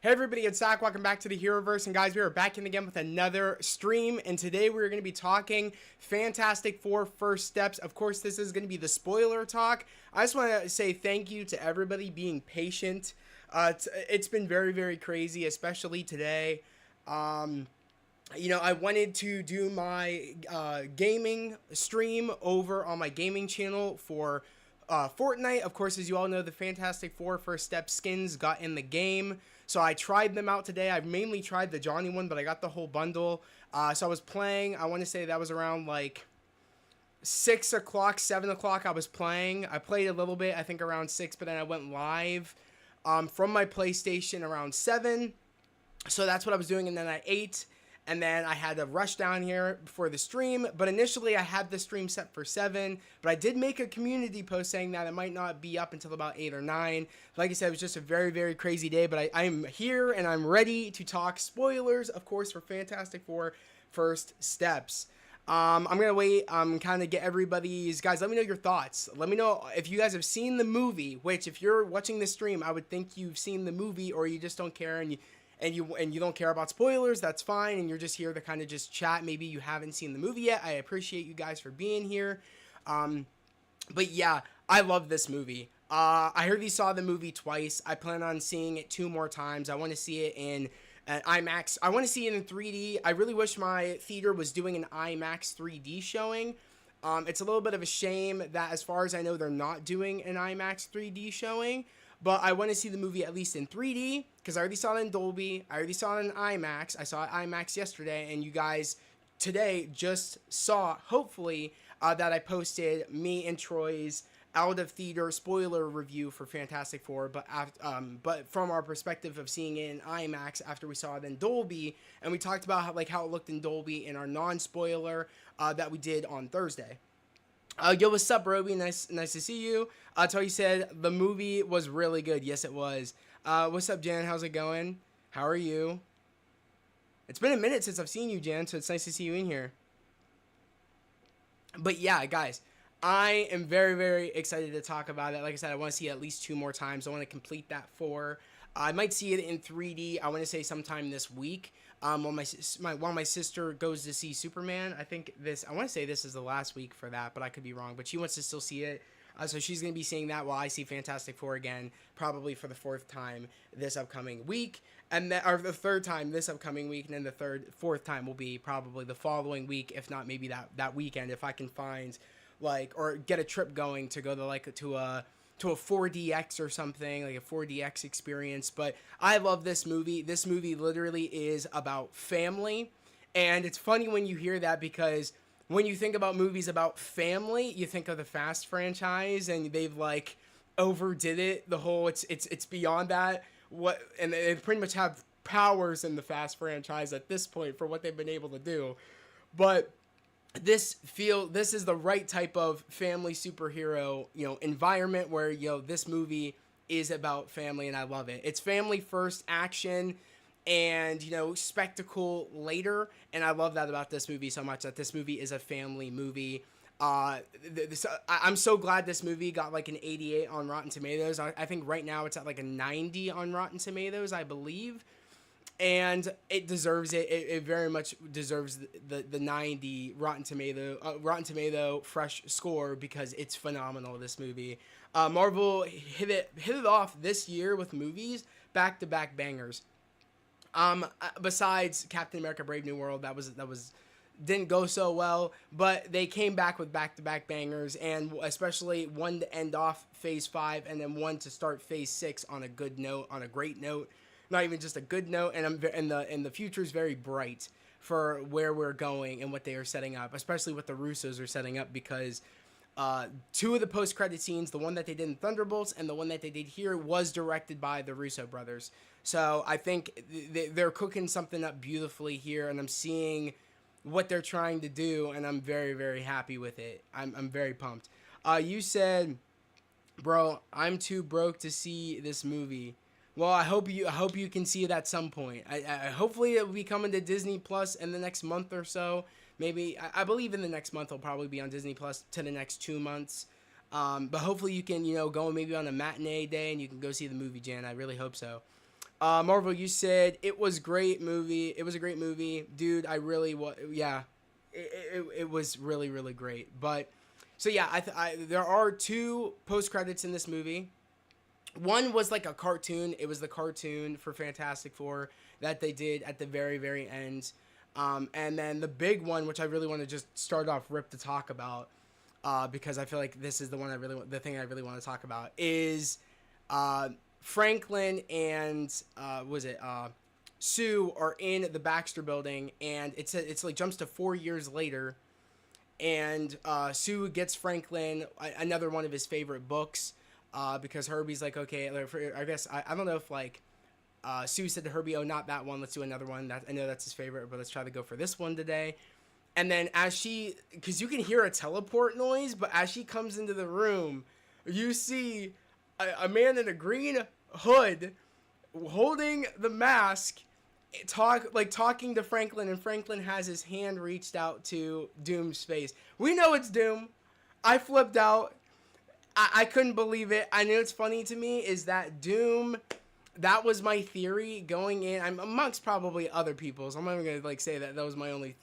Hey everybody, it's Zach. Welcome back to the Heroverse, and guys, we are back in again with another stream, and today we're going to be talking Fantastic Four First Steps. Of course, this is going to be the spoiler talk. I just want to say thank you to everybody being patient. It's been very, very crazy, especially today. I wanted to do my gaming stream over on my gaming channel for Fortnite. Of course, as you all know, the Fantastic Four First Step skins got in the game. So I tried them out today. I mainly tried the Johnny one, but I got the whole bundle. So I was playing. I want to say that was around like 6 o'clock, 7 o'clock I was playing. I played a little bit, I think around 6, but then I went live from my PlayStation around 7. So that's what I was doing, and then I ate. And then I had to rush down here for the stream. But initially, I had the stream set for 7. But I did make a community post saying that it might not be up until about 8 or 9. Like I said, it was just a very, very crazy day. But I'm here and I'm ready to talk spoilers, of course, for Fantastic Four First Steps. I'm going to wait, kind of get everybody's... Guys, let me know your thoughts. Let me know if you guys have seen the movie. Which, if you're watching this stream, I would think you've seen the movie, or you just don't care and you don't care about spoilers. That's fine, and you're just here to kind of just chat. Maybe you haven't seen the movie yet. I appreciate you guys for being here. But yeah, I love this movie. I heard you saw the movie twice. I plan on seeing it 2 more times. I want to see it in IMAX. I want to see it in 3D. I really wish my theater was doing an IMAX 3D showing. It's a little bit of a shame that, as far as I know, they're not doing an IMAX 3D showing. But I want to see the movie at least in 3D, because I already saw it in Dolby. I already saw it in IMAX. I saw it IMAX yesterday, and you guys today just saw, hopefully, that I posted me and Troy's out of theater spoiler review for Fantastic Four, but from our perspective of seeing it in IMAX after we saw it in Dolby, and we talked about how it looked in Dolby in our non-spoiler that we did on Thursday. Yo, what's up, Roby? Nice to see you. Toy said the movie was really good. Yes, it was. What's up, Jan? How's it going? How are you? It's been a minute since I've seen you, Jan, so it's nice to see you in here. But yeah, guys, I am very, very excited to talk about it. Like I said, I want to see it at least 2 more times. I want to complete that 4. I might see it in 3D. I want to say sometime this week. While my sister goes to see Superman. I want to say this is the last week for that, but I could be wrong. But she wants to still see it. So she's going to be seeing that while I see Fantastic Four again, probably for the 4th time this upcoming week. Or the 3rd time this upcoming week, and then the 4th time will be probably the following week, if not maybe that weekend, if I can find, or get a trip going to go to a 4DX or something, like a 4DX experience. But I love this movie. This movie literally is about family. And it's funny when you hear that, because when you think about movies about family, you think of the Fast franchise, and they've overdid it. The whole it's beyond that. And they pretty much have powers in the Fast franchise at this point for what they've been able to do. But this is the right type of family superhero, environment where, this movie is about family, and I love it. It's family first action and, spectacle later. And I love that about this movie so much, that this movie is a family movie. I'm so glad this movie got an 88 on Rotten Tomatoes. I think right now it's at a 90 on Rotten Tomatoes, I believe. And it deserves it. It very much deserves the 90 Rotten Tomato fresh score, because it's phenomenal, this movie. Marvel hit it off this year with movies, back-to-back bangers. Besides Captain America: Brave New World, that was didn't go so well, but they came back with back-to-back bangers, and especially one to end off Phase 5, and then one to start Phase 6 on a good note, on a great note. Not even just a good note, and the future is very bright for where we're going and what they are setting up, especially what the Russos are setting up, because 2 of the post-credit scenes, the one that they did in Thunderbolts and the one that they did here, was directed by the Russo brothers. So I think they're cooking something up beautifully here, and I'm seeing what they're trying to do, and I'm very, very happy with it. I'm very pumped. You said, bro, I'm too broke to see this movie. Well, I hope you can see it at some point. Hopefully it will be coming to Disney Plus in the next month or so. Maybe, I believe in the next month it'll probably be on Disney Plus to the next 2 months. But hopefully you can, go maybe on a matinee day and you can go see the movie, Jan. I really hope so. Marvel, you said it was great movie. It was a great movie, dude. I really was. Yeah, it was really really great. But so yeah, there are two post credits in this movie. One was like a cartoon. It was the cartoon for Fantastic Four that they did at the very very end. And then the big one, which I really want to just start off rip to talk about, because I feel like this is the thing I really want to talk about is Franklin and Sue are in the Baxter Building, and it's like jumps to 4 years later, and Sue gets Franklin another one of his favorite books, because Herbie's like, okay, I guess I don't know if like Sue said to Herbie, oh, not that one, let's do another one. I know that's his favorite, but let's try to go for this one today. And then because you can hear a teleport noise, but as she comes into the room, you see a man in a green hood holding the mask, talking to Franklin, and Franklin has his hand reached out to Doom's face. We know it's Doom. I flipped out. I couldn't believe it. I know it's funny to me is that Doom. That was my theory going in. I'm amongst probably other people's. I'm not even gonna say that was my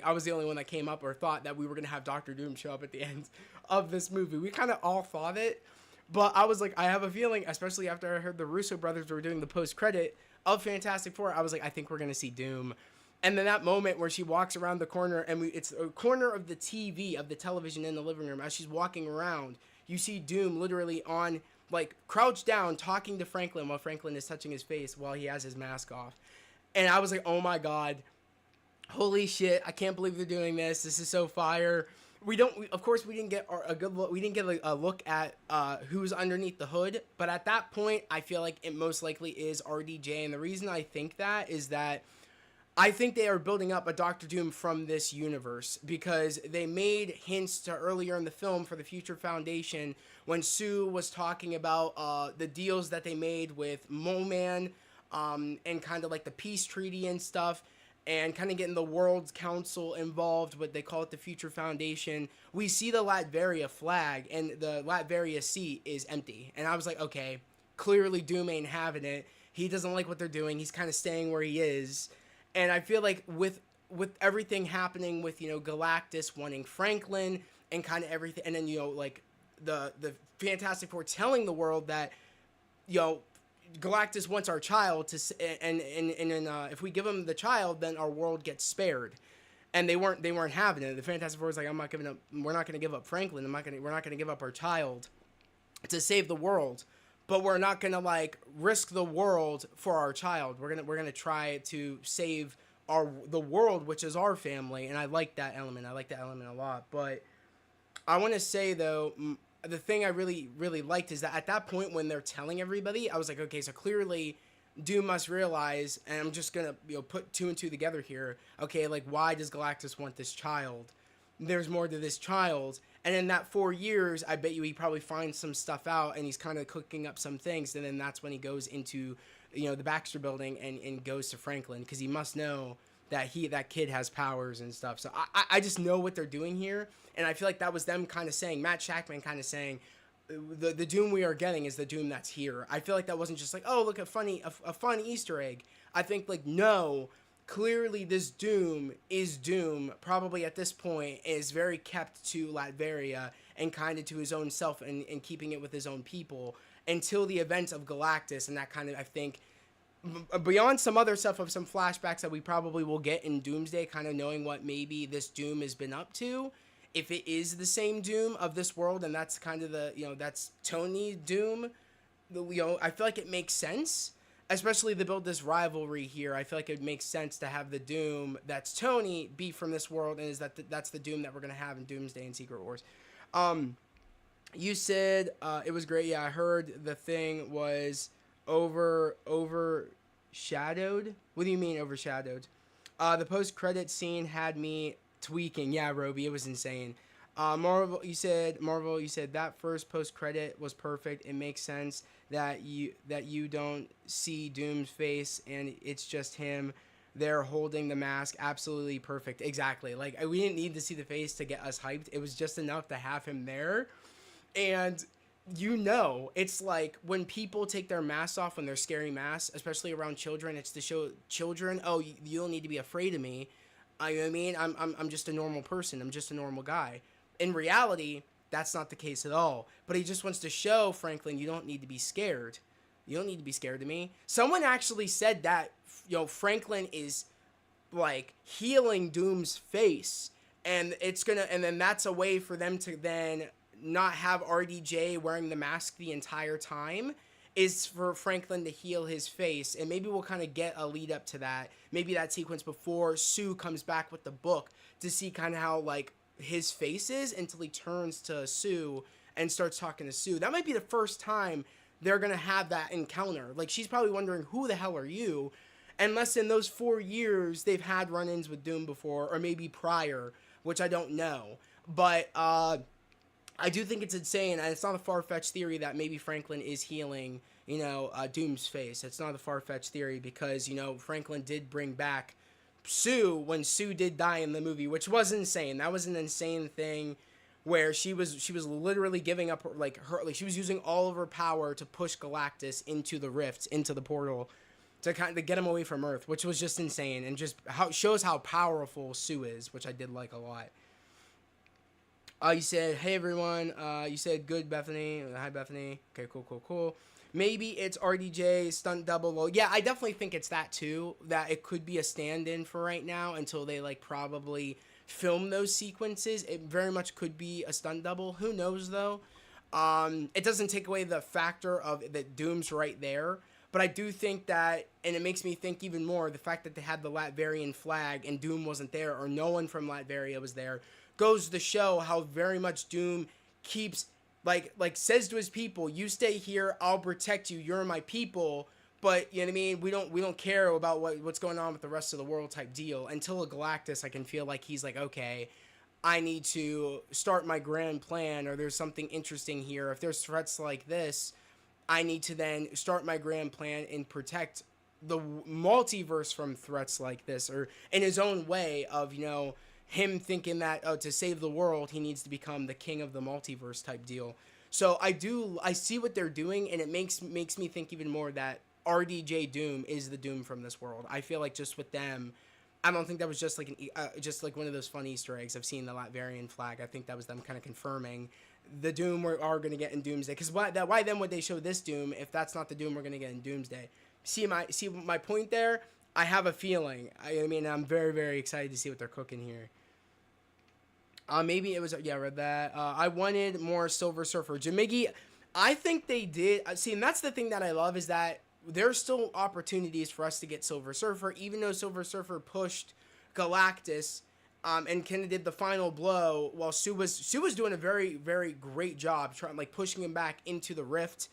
I was the only one that came up or thought that we were gonna have Doctor Doom show up at the end of this movie. We kind of all thought it, but I was like, I have a feeling, especially after I heard the Russo brothers were doing the post credit of Fantastic Four, I was like, I think we're gonna see Doom. And then that moment where she walks around the corner, and it's a corner of the TV of the television in the living room. As she's walking around, you see Doom literally on. Crouched down, talking to Franklin while Franklin is touching his face while he has his mask off. And I was like, oh my god. Holy shit, I can't believe they're doing this. This is so fire. Of course, we didn't get a good look. We didn't get a look at who's underneath the hood. But at that point, I feel like it most likely is RDJ. And the reason I think that is that I think they are building up a Doctor Doom from this universe, because they made hints to earlier in the film for the Future Foundation when Sue was talking about the deals that they made with Mo-Man, and kind of like the peace treaty and stuff, and kind of getting the World Council involved with, they call it the Future Foundation. We see the Latveria flag, and the Latveria seat is empty. And I was like, okay, clearly Doom ain't having it. He doesn't like what they're doing. He's kind of staying where he is. And I feel like with everything happening with, Galactus wanting Franklin and kind of everything, and then, the Fantastic Four telling the world that, Galactus wants our child and if we give him the child, then our world gets spared. And they weren't having it. The Fantastic Four was like, we're not going to give up Franklin. We're not going to give up our child to save the world. But we're not gonna risk the world for our child. We're gonna try to save the world, which is our family, and I like that element. I like that element a lot. But I want to say though, the thing I really really liked is that at that point when they're telling everybody, I was like, okay, so clearly Doom must realize, and I'm just gonna put two and two together here. Okay, why does Galactus want this child? There's more to this child. And in that 4 years, I bet you he probably finds some stuff out, and he's kind of cooking up some things. And then that's when he goes into, the Baxter Building and goes to Franklin, because he must know that that kid has powers and stuff. So I just know what they're doing here. And I feel like that was them kind of saying, Matt Shackman kind of saying, the Doom we are getting is the Doom that's here. I feel like that wasn't just oh, look, a fun Easter egg. I think no, clearly this Doom is Doom, probably at this point is very kept to Latveria and kind of to his own self, and keeping it with his own people until the events of Galactus. And that kind of, I think, beyond some other stuff of some flashbacks that we probably will get in Doomsday, kind of knowing what maybe this Doom has been up to, if it is the same Doom of this world, and that's kind of that's Tony Doom, I feel like it makes sense. Especially to build this rivalry here, I feel like it makes sense to have the Doom that's Tony be from this world, and that's the Doom that we're gonna have in Doomsday and Secret Wars. You said it was great. Yeah, I heard the thing was overshadowed. What do you mean overshadowed? The post-credit scene had me tweaking. Yeah, Roby, it was insane. Marvel, you said that first post-credit was perfect. It makes sense that you don't see Doom's face and it's just him there holding the mask. Absolutely perfect. Exactly. We didn't need to see the face to get us hyped. It was just enough to have him there. And it's like when people take their masks off when they're scary masks, especially around children. It's to show children, oh, you don't need to be afraid of me. You know what I mean? I'm just a normal person. I'm just a normal guy. In reality, that's not the case at all. But he just wants to show Franklin, you don't need to be scared. You don't need to be scared of me. Someone actually said that, Franklin is like healing Doom's face, and and then that's a way for them to then not have RDJ wearing the mask the entire time, is for Franklin to heal his face. And maybe we'll kind of get a lead up to that. Maybe that sequence before Sue comes back with the book to see kind of how like his face is until he turns to Sue and starts talking to Sue. That might be the first time they're going to have that encounter. Like, she's probably wondering, who the hell are you? Unless in those 4 years they've had run-ins with Doom before, or maybe prior, which I don't know. But I do think it's insane, and it's not a far-fetched theory that maybe Franklin is healing, Doom's face. It's not a far-fetched theory because, Franklin did bring back Sue when Sue did die in the movie, which was insane. That was an insane thing where she was literally giving up she was using all of her power to push Galactus into the rift, into the portal, to kind of get him away from Earth, which was just insane, and just shows how powerful Sue is, which I did like a lot. You said, hey everyone. You said good, Bethany. Hi, Bethany. Okay, cool. Maybe it's RDJ stunt double. Well, yeah, I definitely think it's that too. That it could be a stand-in for right now until they probably film those sequences. It very much could be a stunt double. Who knows though? It doesn't take away the factor of that Doom's right there. But I do think that, and it makes me think even more, the fact that they had the Latverian flag and Doom wasn't there, or no one from Latveria was there, goes to show how very much Doom keeps, says to his people, you stay here, I'll protect you, you're my people, but, you know what I mean, we don't care about what's going on with the rest of the world type deal. Until a Galactus, I can feel like he's like, okay, I need to start my grand plan, or there's something interesting here. If there's threats like this, I need to then start my grand plan and protect the multiverse from threats like this, or in his own way of, him thinking that to save the world, he needs to become the king of the multiverse type deal. So I see what they're doing, and it makes me think even more that RDJ Doom is the Doom from this world. I feel like just with them, I don't think that was just just one of those fun Easter eggs. I've seen the Latverian flag. I think that was them kind of confirming the Doom we are going to get in Doomsday. Because why then would they show this Doom if that's not the Doom we're going to get in Doomsday? See my point there? I have a feeling. I'm very, very excited to see what they're cooking here. Maybe it was, I read that. I wanted more Silver Surfer. Jamigi, I think they did. See, and that's the thing that I love, is that there's still opportunities for us to get Silver Surfer, even though Silver Surfer pushed Galactus, and kind of did the final blow while Sue was doing a very, very great job pushing him back into the rift.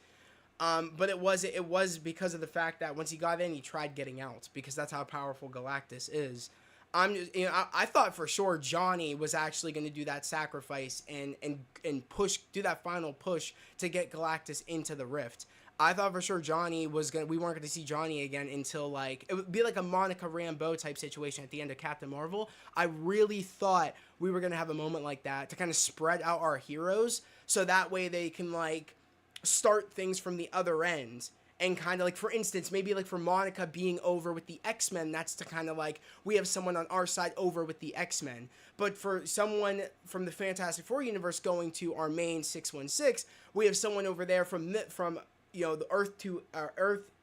But it was because of the fact that once he got in, he tried getting out, because that's how powerful Galactus is. I thought for sure Johnny was actually going to do that sacrifice and do that final push to get Galactus into the rift. I thought for sure we weren't going to see Johnny again until it would be like a Monica Rambeau type situation at the end of Captain Marvel. I really thought we were going to have a moment like that to kind of spread out our heroes, so that way they can start things from the other end. And kind of for instance, maybe for Monica being over with the X-Men, that's to kind of we have someone on our side over with the X-Men. But for someone from the Fantastic Four universe going to our main 616, we have someone over there from the Earth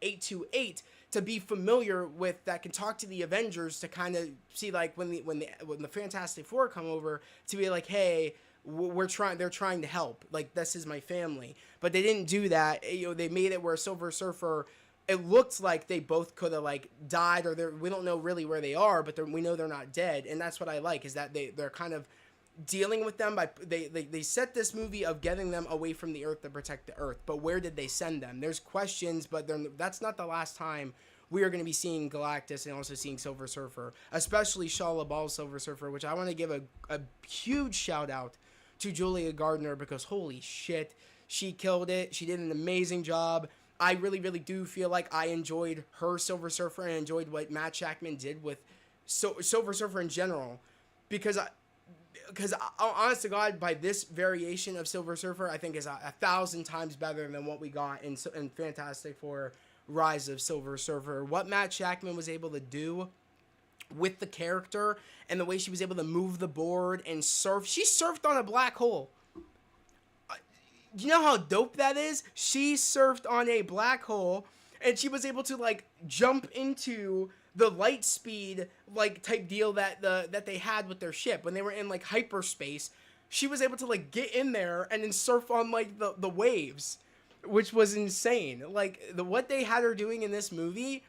828 to be familiar with, that can talk to the Avengers, to kind of see when the Fantastic Four come over, to be like, hey, they're trying to help, this is my family. But they didn't do that. They made it where Silver Surfer, it looked like they both could have died, or we don't know really where they are, but we know they're not dead. And that's what I like, is that they're kind of dealing with them by they set this movie of getting them away from the Earth to protect the Earth. But where did they send them? There's questions, but that's not the last time we are going to be seeing Galactus and also seeing Silver Surfer, especially Shia LaBeouf's Silver Surfer, which I want to give a huge shout out to Julia Gardner, because holy shit, she killed it. She did an amazing job. I really, really do feel like I enjoyed her Silver Surfer, and enjoyed what Matt Shakman did with Silver Surfer in general, because because honest to God, by this variation of Silver Surfer, I think is a thousand times better than what we got in Fantastic Four: Rise of Silver Surfer. What Matt Shakman was able to do with the character and the way she was able to move the board and surf. She surfed on a black hole. You know how dope that is? She surfed on a black hole and she was able to like jump into the light speed like type deal that they had with their ship when they were in like hyperspace. She was able to like get in there and then surf on like the waves, which was insane. Like what they had her doing in this movie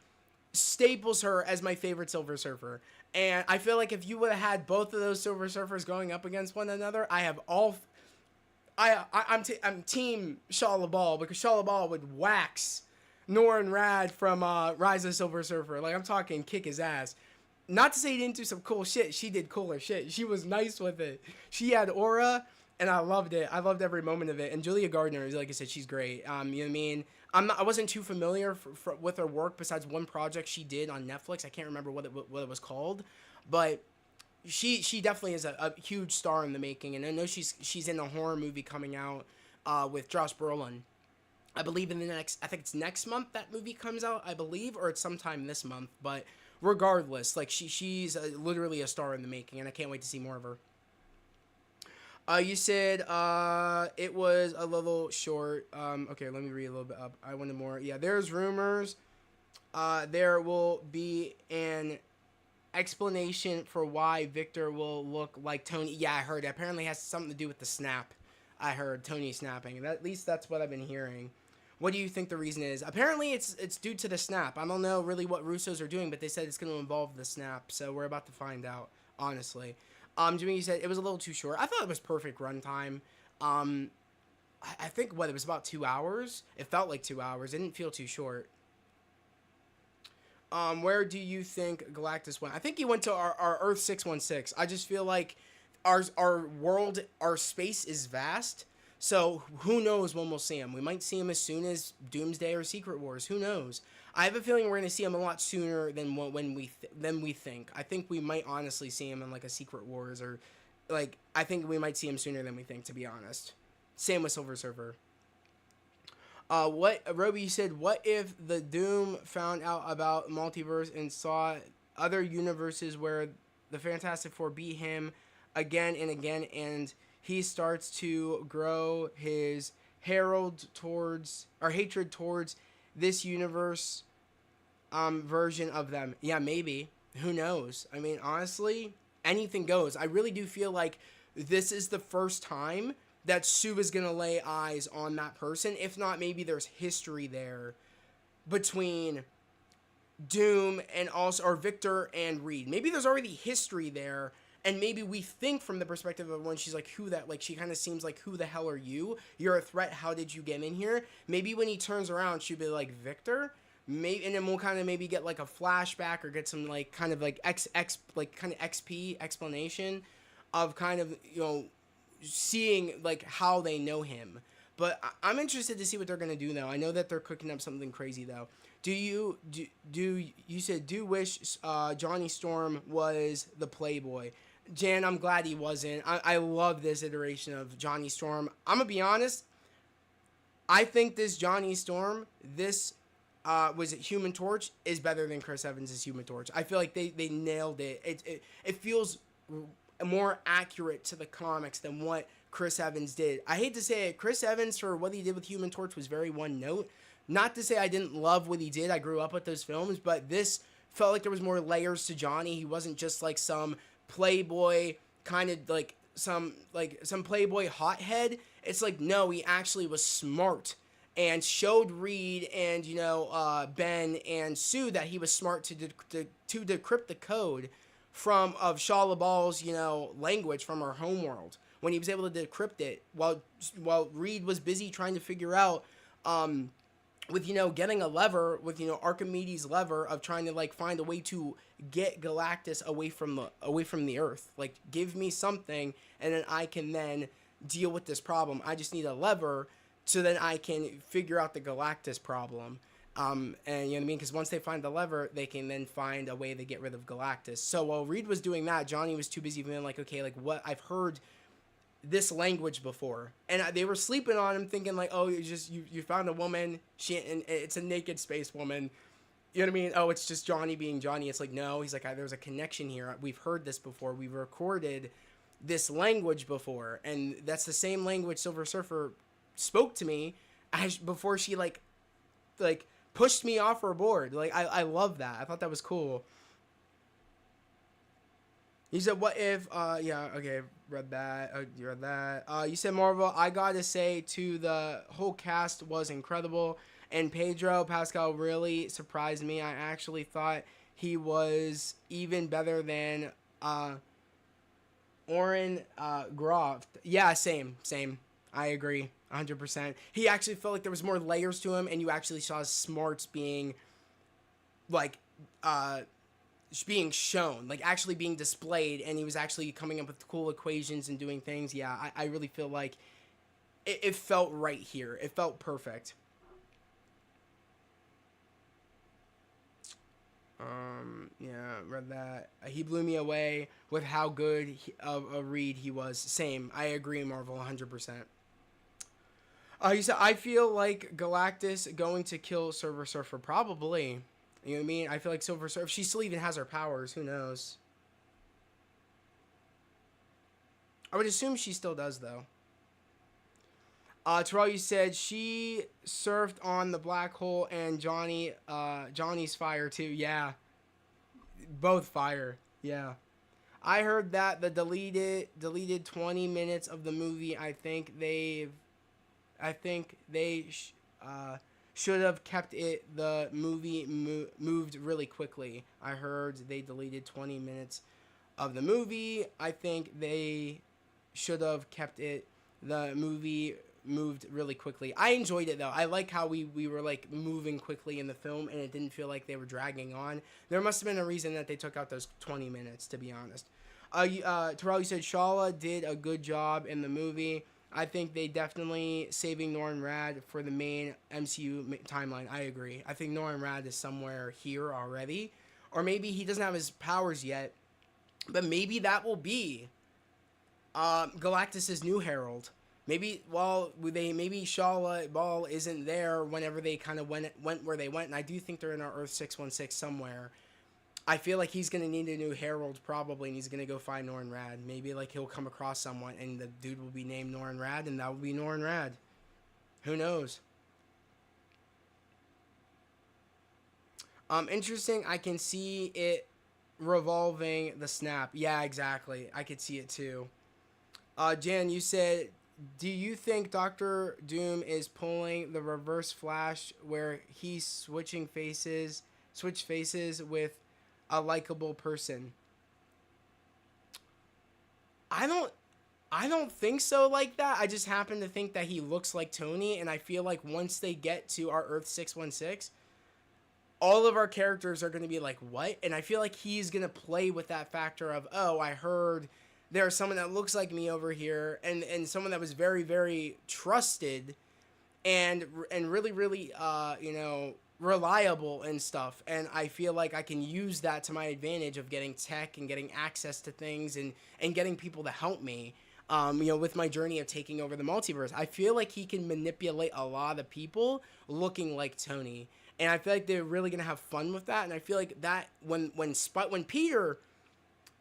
staples her as my favorite Silver Surfer. And I feel like if you would have had both of those Silver Surfers going up against one another, I'm team Shia LaBeouf, because Shia LaBeouf would wax Norrin Rad from Rise of Silver Surfer. Like, I'm talking kick his ass. Not to say he didn't do some cool shit. She did cooler shit. She was nice with it. She had aura, and I loved it. I loved every moment of it. And Julia Gardner, like I said, she's great. You know what I mean? I wasn't too familiar with her work besides one project she did on Netflix. I can't remember what it was called, but she definitely is a huge star in the making. And I know she's in a horror movie coming out with Josh Brolin. I believe I think it's next month that movie comes out, I believe, or it's sometime this month. But regardless, like she's literally a star in the making, and I can't wait to see more of her. You said it was a little short. Okay, let me read a little bit up. I wanted more. Yeah, there's rumors. There will be an explanation for why Victor will look like Tony. Yeah, I heard. It apparently has something to do with the snap. I heard Tony snapping. At least that's what I've been hearing. What do you think the reason is? Apparently, it's due to the snap. I don't know really what Russos are doing, but they said it's going to involve the snap. So we're about to find out, honestly. Jimmy, you said it was a little too short. I thought it was perfect runtime. I think, it was about 2 hours? It felt like 2 hours. It didn't feel too short. Where do you think Galactus went? I think he went to our Earth 616. I just feel like our world, our space is vast. So who knows when we'll see him? We might see him as soon as Doomsday or Secret Wars. Who knows? I have a feeling we're going to see him a lot sooner than we think. I think we might honestly see him in like a Secret Wars, or like I think we might see him sooner than we think, to be honest. Same with Silver Surfer. Roby said, what if the Doom found out about multiverse and saw other universes where the Fantastic Four beat him again and again, and he starts to grow his hatred towards this universe version of them? Yeah, maybe. Who knows? I mean, honestly, anything goes. I really do feel like this is the first time that Sue is going to lay eyes on that person. If not, maybe there's history there between Doom and or Victor and Reed. Maybe there's already history there, and maybe we think from the perspective of when she's like, she kind of seems like, who the hell are you? You're a threat. How did you get in here? Maybe when he turns around, she'll be like, Victor? Maybe, and then we'll kind of maybe get like a flashback or get some like kind of like XP explanation of kind of, seeing like how they know him. But I'm interested to see what they're gonna do though. I know that they're cooking up something crazy though. You said wish Johnny Storm was the Playboy. Jan, I'm glad he wasn't. I love this iteration of Johnny Storm. I'm gonna be honest. I think this Johnny Storm, was it Human Torch, is better than Chris Evans' Human Torch. I feel like they nailed it. It feels more accurate to the comics than what Chris Evans did. I hate to say it, Chris Evans, for what he did with Human Torch, was very one note. Not to say I didn't love what he did. I grew up with those films, but this felt like there was more layers to Johnny. He wasn't just like some playboy, kind of like some playboy hothead. It's like, no, he actually was smart and showed Reed and Ben and Sue that he was smart to decrypt the code of Shia LaBeouf's language from our homeworld. When he was able to decrypt it while Reed was busy trying to figure out with getting a lever with Archimedes' lever of trying to like find a way to get Galactus away from the Earth. Like, give me something and then I can then deal with this problem. I just need a lever so then I can figure out the Galactus problem. And you know what I mean? Because once they find the lever, they can then find a way to get rid of Galactus. So while Reed was doing that, Johnny was too busy being like, okay, like what I've heard this language before, and they were sleeping on him, thinking like, oh, you found a woman, and it's a naked space woman. You know what I mean? Oh, it's just Johnny being Johnny. It's like, no, he's like, there's a connection here. We've heard this before. We've recorded this language before, and that's the same language Silver Surfer spoke to me before she like pushed me off her board. Like I love that. I thought that was cool. You said, what if, yeah, okay, read that, you read that. You said, Marvel, I gotta say, too, the whole cast was incredible, and Pedro Pascal really surprised me. I actually thought he was even better than, Oren, Groft. Yeah, same. I agree, 100%. He actually felt like there was more layers to him, and you actually saw his smarts being, like, being shown, like actually being displayed, and he was actually coming up with cool equations and doing things. Yeah, I really feel like it felt right here. It felt perfect. Yeah, read that. He blew me away with how good of a read he was. Same. I agree, Marvel, 100%. You said, I feel like Galactus going to kill Silver Surfer. Probably. You know what I mean? I feel like Silver Surfer, if she still even has her powers, who knows? I would assume she still does, though. Terrell, you said she surfed on the black hole and Johnny's fire, too. Yeah. Both fire. Yeah. I heard that the deleted 20 minutes of the movie, I think they should have kept it. The movie moved really quickly. I heard they deleted 20 minutes of the movie. I think they should have kept it. The movie moved really quickly. I enjoyed it though. I like how we were like moving quickly in the film, and it didn't feel like they were dragging on. There must have been a reason that they took out those 20 minutes, to be honest. Terrell, you said Shala did a good job in the movie. I think they definitely saving Norrin Rad for the main MCU timeline. I agree. I think Norrin Rad is somewhere here already. Or maybe he doesn't have his powers yet. But maybe that will be Galactus' new Herald. Maybe maybe Shala Ball isn't there whenever they kind of went where they went. And I do think they're in our Earth 616 somewhere. I feel like he's going to need a new Herald probably, and he's going to go find Norrin Rad. Maybe like he'll come across someone, and the dude will be named Norrin Rad, and that will be Norrin Rad. Who knows? Interesting. I can see it revolving the snap. Yeah, exactly. I could see it too. Jan, you said, do you think Doctor Doom is pulling the Reverse Flash where he's switch faces with a likable person? I don't think so like that. I just happen to think that he looks like Tony, and I feel like once they get to our Earth 616, all of our characters are going to be like, what? And I feel like he's going to play with that factor of, oh, I heard there's someone that looks like me over here, and someone that was very, very trusted and really, really, reliable and stuff. And I feel like I can use that to my advantage of getting tech and getting access to things and getting people to help me, with my journey of taking over the multiverse. I feel like he can manipulate a lot of people looking like Tony. And I feel like they're really going to have fun with that. And I feel like that when Peter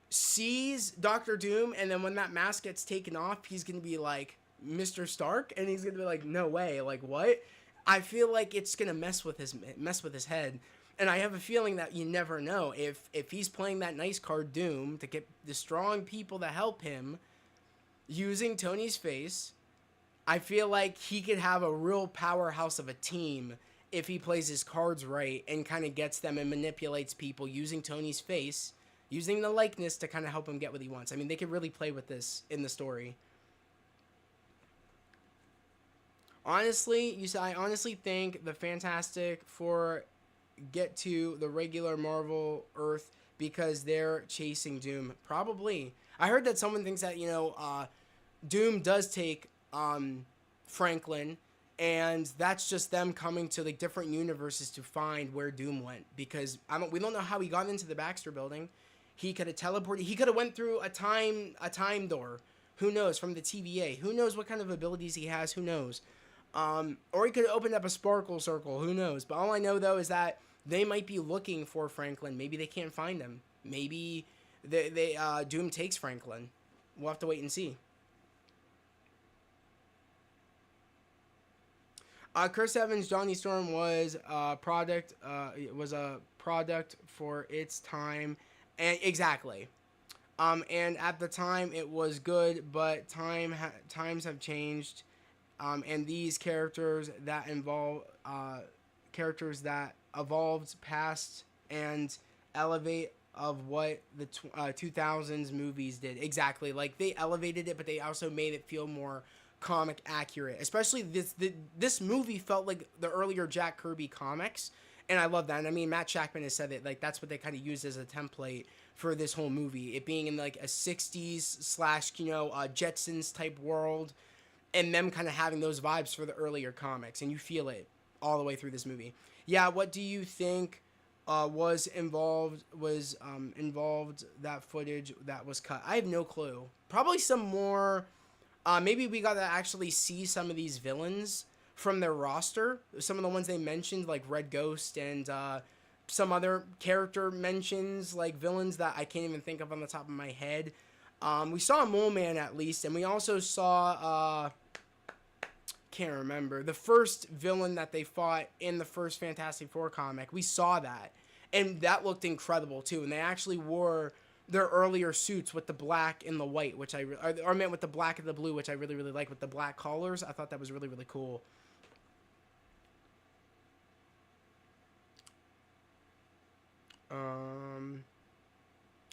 sees Doctor Doom, and then when that mask gets taken off, he's going to be like, Mr. Stark, and he's going to be like, no way, like what? I feel like it's going to mess with his head. And I have a feeling that you never know if he's playing that nice card Doom to get the strong people to help him using Tony's face. I feel like he could have a real powerhouse of a team if he plays his cards right and kind of gets them and manipulates people using Tony's face, using the likeness to kind of help him get what he wants. I mean, they could really play with this in the story. Honestly, I honestly think the Fantastic Four get to the regular Marvel Earth because they're chasing Doom. Probably. I heard that someone thinks that, Doom does take Franklin, and that's just them coming to like different universes to find where Doom went, because we don't know how he got into the Baxter building. He could have teleported. He could have went through a time door. Who knows, from the TVA? Who knows what kind of abilities he has? Who knows? Or he could have opened up a sparkle circle. Who knows? But all I know though is that they might be looking for Franklin. Maybe they can't find him. Maybe Doom takes Franklin. We'll have to wait and see. Chris Evans' Johnny Storm was a product. Was a product for its time, and exactly. And at the time it was good, but times have changed, and these characters that evolved past and elevate of what the 2000s movies did. Exactly, like they elevated it, but they also made it feel more comic accurate. Especially this movie felt like the earlier Jack Kirby comics, and I love that. And I mean, Matt Shackman has said that like that's what they kind of used as a template for this whole movie, it being in like a 60s / Jetsons type world, and them kind of having those vibes for the earlier comics, and you feel it all the way through this movie. Yeah, what do you think was involved that footage that was cut? I have no clue. Probably some more. Maybe we got to actually see some of these villains from their roster. Some of the ones they mentioned, like Red Ghost and some other character mentions, like villains that I can't even think of on the top of my head. We saw Mole Man at least, and we also saw, can't remember, the first villain that they fought in the first Fantastic Four comic. We saw that, and that looked incredible too. And they actually wore their earlier suits with the black and the white, which I meant with the black and the blue, which I really, really like, with the black collars. I thought that was really, really cool.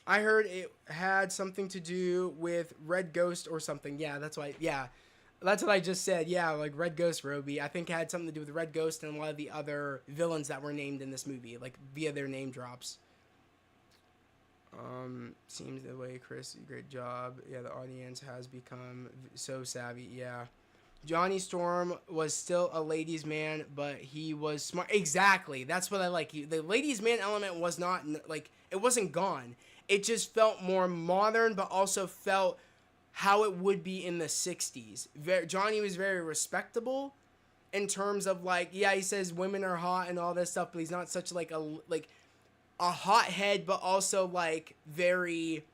I heard it had something to do with Red Ghost or something. Yeah, that's why. Yeah, that's what I just said. Yeah, like Red Ghost, Roby. I think it had something to do with Red Ghost and a lot of the other villains that were named in this movie, like via their name drops. Seems the way, Chris, great job. Yeah, the audience has become so savvy. Yeah. Johnny Storm was still a ladies' man, but he was smart. Exactly. That's what I like. The ladies' man element was not, like, it wasn't gone. It just felt more modern, but also felt how it would be in the 60s. Johnny was very respectable in terms of, like, yeah, he says women are hot and all this stuff, but he's not such, like, a hothead, but also, like, very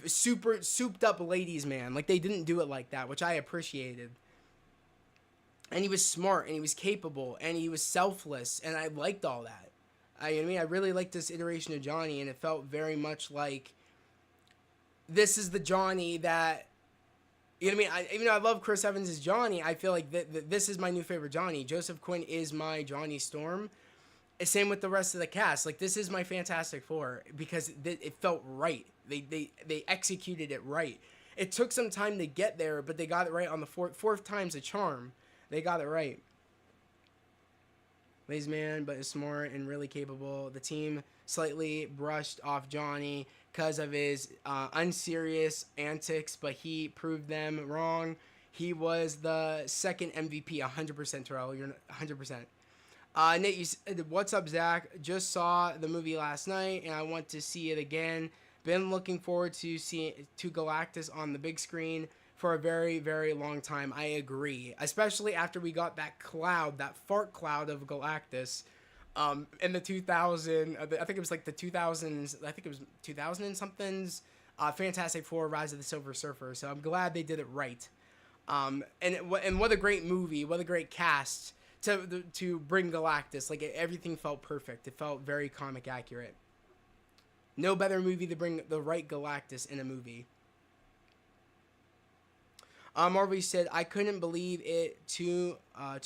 super souped up ladies man. Like, they didn't do it like that, which I appreciated. And he was smart, and he was capable, and he was selfless, and I liked all that. I really liked this iteration of Johnny, and it felt very much like this is the Johnny that, you know what I mean? Even though I love Chris Evans as Johnny, I feel like this is my new favorite Johnny. Joseph Quinn is my Johnny Storm. Same with the rest of the cast. Like, this is my Fantastic Four because it felt right. They executed it right. It took some time to get there, but they got it right on the fourth time's a charm. They got it right. Lazy man, but is smart and really capable. The team slightly brushed off Johnny because of his unserious antics, but he proved them wrong. He was the second MVP, 100%, Terrell. You're 100%. Nate, you said, what's up, Zach? Just saw the movie last night, and I want to see it again. Been looking forward to seeing Galactus on the big screen for a very, very long time. I agree, especially after we got that cloud, that fart cloud of Galactus, in the 2000. I think it was like the 2000s. I think it was 2000 and somethings. Fantastic Four: Rise of the Silver Surfer. So I'm glad they did it right. And what a great movie! What a great cast to bring Galactus. Like, everything felt perfect. It felt very comic accurate. No better movie to bring the right Galactus in a movie. Marvel said, I couldn't believe it. 2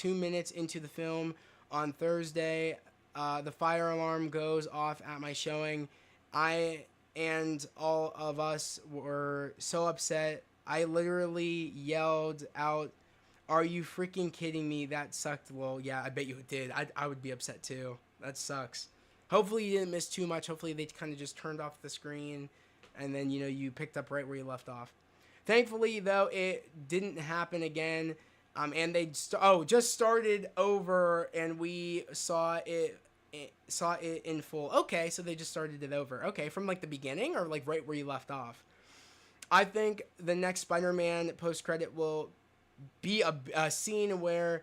minutes into the film on Thursday, the fire alarm goes off at my showing. I and all of us were so upset. I literally yelled out, "Are you freaking kidding me? That sucked." Well, yeah, I bet you it did. I would be upset too. That sucks. Hopefully you didn't miss too much. Hopefully they kind of just turned off the screen and then, you picked up right where you left off. Thankfully, though, it didn't happen again. And they just started over, and we saw it in full. Okay, so they just started it over. Okay, from like the beginning or like right where you left off. I think the next Spider-Man post credit will be a scene where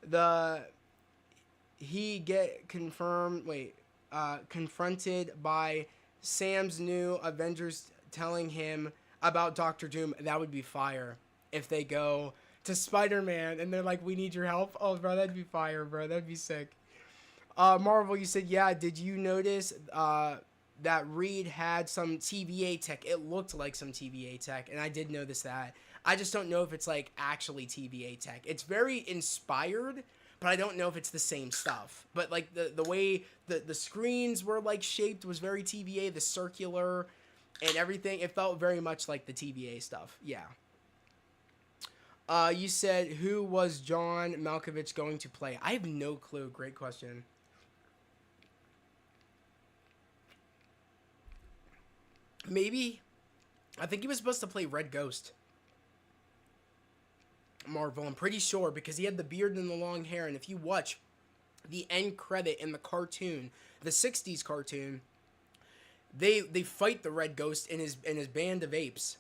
the he get confirmed. Wait, confronted by Sam's new Avengers telling him about Doctor Doom. That would be fire if they go to Spider-Man and they're like, "We need your help." Oh, bro, that'd be fire, bro. That'd be sick. Marvel, you said, yeah. Did you notice that Reed had some TVA tech? It looked like some TVA tech, and I did notice that. I just don't know if it's like actually TVA tech. It's very inspired, but I don't know if it's the same stuff. But like the way the screens were like shaped was very TVA, the circular and everything. It felt very much like the TVA stuff. Yeah. You said, who was John Malkovich going to play? I have no clue. Great question. Maybe. I think he was supposed to play Red Ghost. Marvel, I'm pretty sure, because he had the beard and the long hair. And if you watch the end credit in the cartoon, the 60s cartoon, they fight the Red Ghost in his band of apes.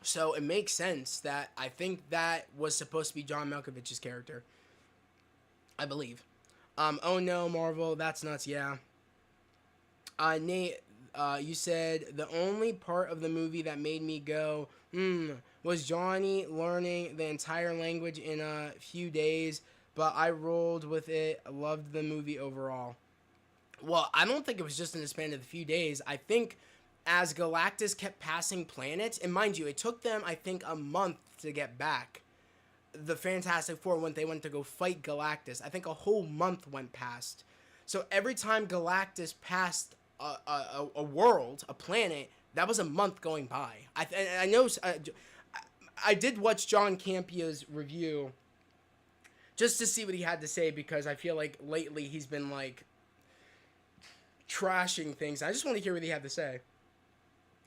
So it makes sense that I think that was supposed to be John Malkovich's character. I believe. Oh no, Marvel, that's nuts. Yeah. Nate, you said the only part of the movie that made me go, was Johnny learning the entire language in a few days, but I rolled with it. I loved the movie overall. Well, I don't think it was just in the span of a few days. I think as Galactus kept passing planets, and mind you, it took them, I think, a month to get back. The Fantastic Four, when they went to go fight Galactus, I think a whole month went past. So every time Galactus passed a world, a planet, that was a month going by. I know. I did watch John Campia's review just to see what he had to say, because I feel like lately he's been like trashing things. I just want to hear what he had to say.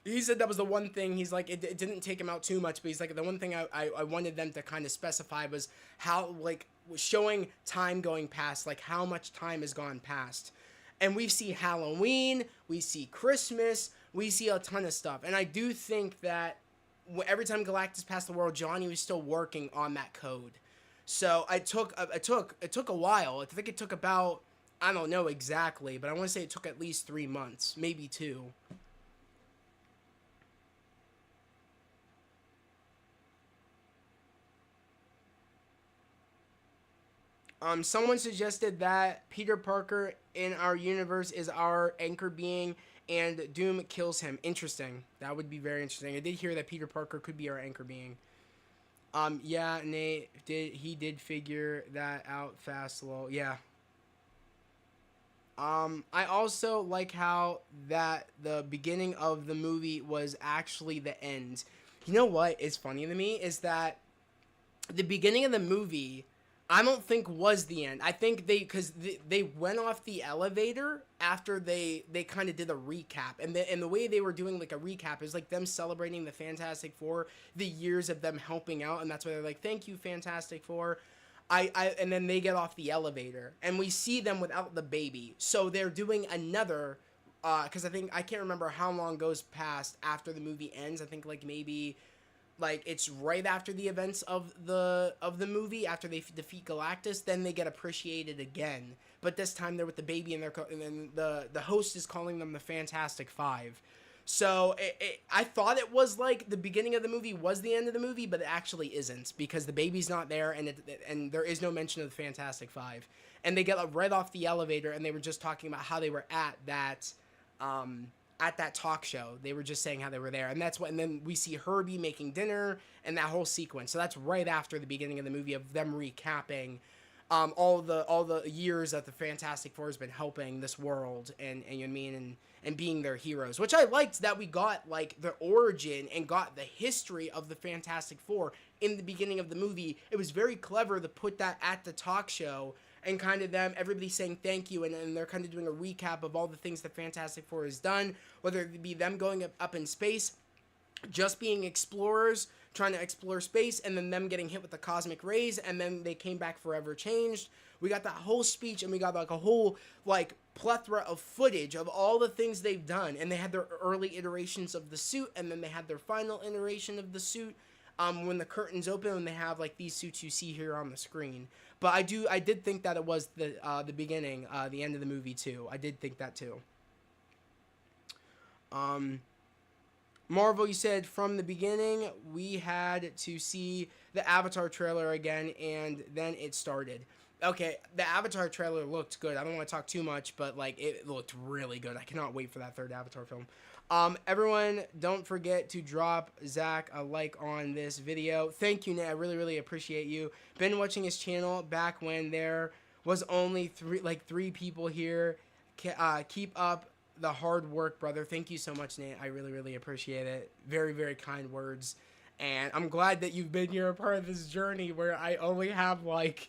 He said that was the one thing, he's like, it didn't take him out too much, but he's like, the one thing I wanted them to kind of specify was how, like, showing time going past, like how much time has gone past. And we see Halloween, we see Christmas, we see a ton of stuff. And I do think that every time Galactus passed the world, Johnny was still working on that code. So it took a while. I think it took about, I don't know exactly, but I want to say it took at least 3 months, maybe 2. Someone suggested that Peter Parker in our universe is our anchor being, and Doom kills him. Interesting. That would be very interesting. I did hear that Peter Parker could be our anchor being. Yeah, Nate did figure that out fast, lol. Yeah. I also like how that the beginning of the movie was actually the end. You know what is funny to me is that the beginning of the movie, I don't think was the end. I think because they went off the elevator after they kind of did a recap, and the way they were doing like a recap is like them celebrating the Fantastic Four, the years of them helping out, and that's why they're like, "Thank you, Fantastic Four." And then they get off the elevator, and we see them without the baby. So they're doing another, because I think I can't remember how long goes past after the movie ends. I think like maybe like it's right after the events of the movie, after they defeat Galactus, then they get appreciated again. But this time they're with the baby, and and then the host is calling them the Fantastic Five. So I thought it was like the beginning of the movie was the end of the movie, but it actually isn't, because the baby's not there, and there is no mention of the Fantastic Five. And they get right off the elevator, and they were just talking about how they were at that talk show. They were just saying how they were there, and and then we see Herbie making dinner and that whole sequence. So that's right after the beginning of the movie of them recapping all the years that the Fantastic Four has been helping this world, and you know what I mean, and being their heroes, which I liked that we got like the origin and got the history of the Fantastic Four in the beginning of the movie. It was very clever to put that at the talk show, and kind of everybody saying thank you, and they're kind of doing a recap of all the things the Fantastic Four has done, whether it be them going up in space, just being explorers, trying to explore space, and then them getting hit with the cosmic rays, and then they came back forever changed. We got that whole speech, and we got like a whole like plethora of footage of all the things they've done, and they had their early iterations of the suit, and then they had their final iteration of the suit. When the curtains open and they have like these suits you see here on the screen. But I did think that it was the beginning, the end of the movie too. I did think that too. Marvel, you said from the beginning we had to see the Avatar trailer again, and then it started. Okay, the Avatar trailer looked good. I don't want to talk too much, but like it looked really good. I cannot wait for that third Avatar film. Everyone, don't forget to drop Zach a like on this video. Thank you, Nate. I really, really appreciate you. Been watching his channel back when there was only three people here. Keep up the hard work, brother. Thank you so much, Nate. I really, really appreciate it. Very, very kind words. And I'm glad that you've been here a part of this journey where I only have like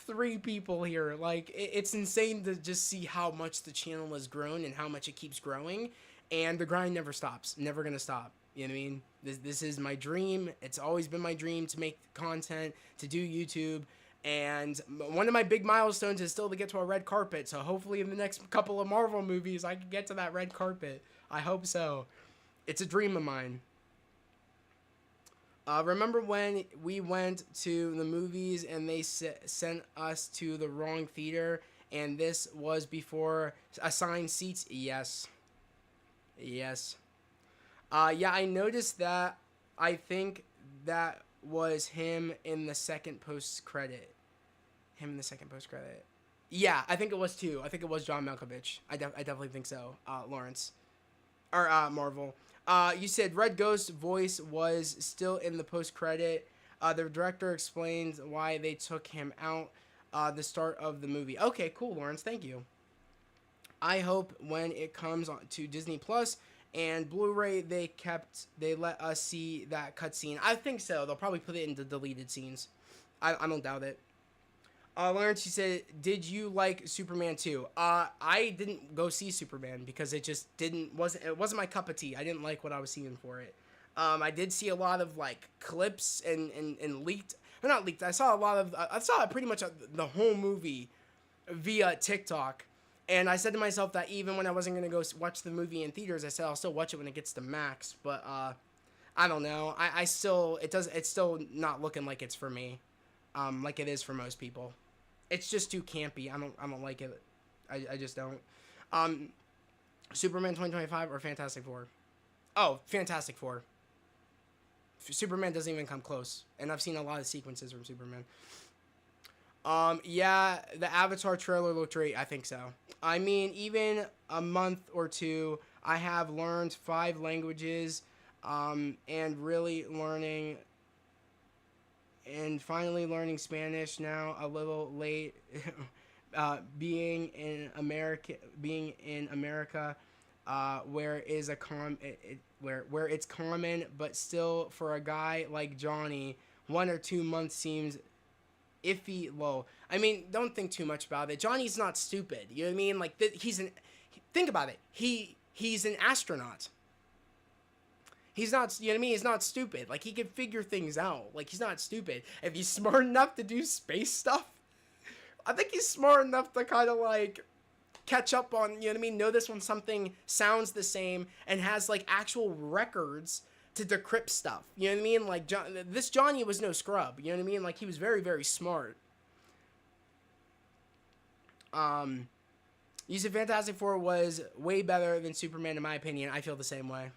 3 people here. Like it's insane to just see how much the channel has grown and how much it keeps growing. And the grind never stops. Never gonna stop. You know what I mean? This is my dream. It's always been my dream to make content, to do YouTube. And one of my big milestones is still to get to a red carpet. So hopefully in the next couple of Marvel movies, I can get to that red carpet. I hope so. It's a dream of mine. Remember when we went to the movies and they sent us to the wrong theater? And this was before assigned seats? Yes. Yes. Yeah, I noticed that. I think that was him in the second post-credit. Yeah, I think it was too. I think it was John Malkovich. I definitely think so. Lawrence. Or, Marvel. You said Red Ghost's voice was still in the post-credit. The director explains why they took him out the start of the movie. Okay, cool, Lawrence. Thank you. I hope when it comes on to Disney Plus and Blu-ray, they let us see that cutscene. I think so. They'll probably put it in the deleted scenes. I don't doubt it. Lawrence, you said, did you like Superman 2? I didn't go see Superman because it just wasn't my cup of tea. I didn't like what I was seeing for it. I did see a lot of like clips and leaked, or not leaked. I saw pretty much the whole movie via TikTok. And I said to myself that even when I wasn't going to go watch the movie in theaters, I said I'll still watch it when it gets to Max. But I don't know. It's still not looking like it's for me, like it is for most people. It's just too campy. I don't like it. I just don't. Superman 2025 or Fantastic Four? Oh, Fantastic Four. Superman doesn't even come close. And I've seen a lot of sequences from Superman. Yeah, the Avatar trailer looked great. I think so. I mean, even a month or two, I have learned 5 languages, and really learning, and finally learning Spanish now, a little late, being in America, where it's common, but still for a guy like Johnny, 1 or 2 months seems iffy low. I mean, don't think too much about it. Johnny's not stupid. You know what I mean? Like, think about it. He's an astronaut. He's not, you know what I mean? He's not stupid. Like, he can figure things out. Like, he's not stupid. If he's smart enough to do space stuff, I think he's smart enough to kind of, like, catch up on, you know what I mean? Notice when something sounds the same and has, like, actual records to decrypt stuff. You know what I mean? Like, this Johnny was no scrub. You know what I mean? Like, he was very, very smart. You said Fantastic Four was way better than Superman, in my opinion. I feel the same way.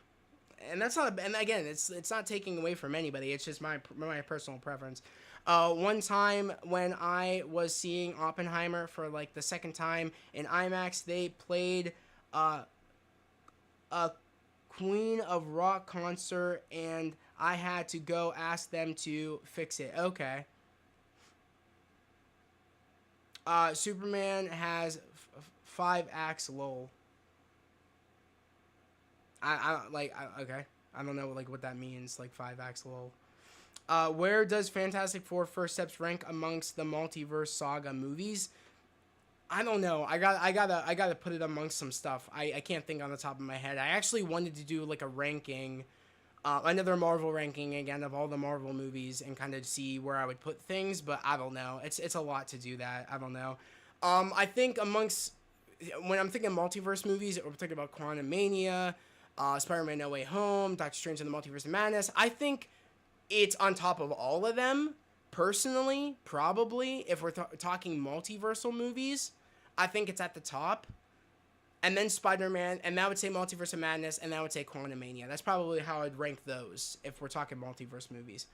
And that's not, and again, it's not taking away from anybody. It's just my personal preference. One time when I was seeing Oppenheimer for like the second time in IMAX, they played a Queen of Rock concert, and I had to go ask them to fix it. Okay. Superman has 5 acts, lol. Okay. I don't know like what that means, like 5 acts, lol. Where does Fantastic Four First Steps rank amongst the multiverse saga movies? I don't know. I gotta put it amongst some stuff. I can't think on the top of my head. I actually wanted to do like a ranking Another Marvel ranking again of all the Marvel movies and kind of see where I would put things, but I don't know. It's a lot to do that. I don't know. I think amongst when I'm thinking multiverse movies, we're thinking about Quantumania, Spider-Man: No Way Home, Doctor Strange and the Multiverse of Madness. I think it's on top of all of them. Personally, probably if we're talking multiversal movies, I think it's at the top. And then Spider-Man, and that would say Multiverse of Madness, and that would say Quantumania. That's probably how I'd rank those if we're talking multiverse movies.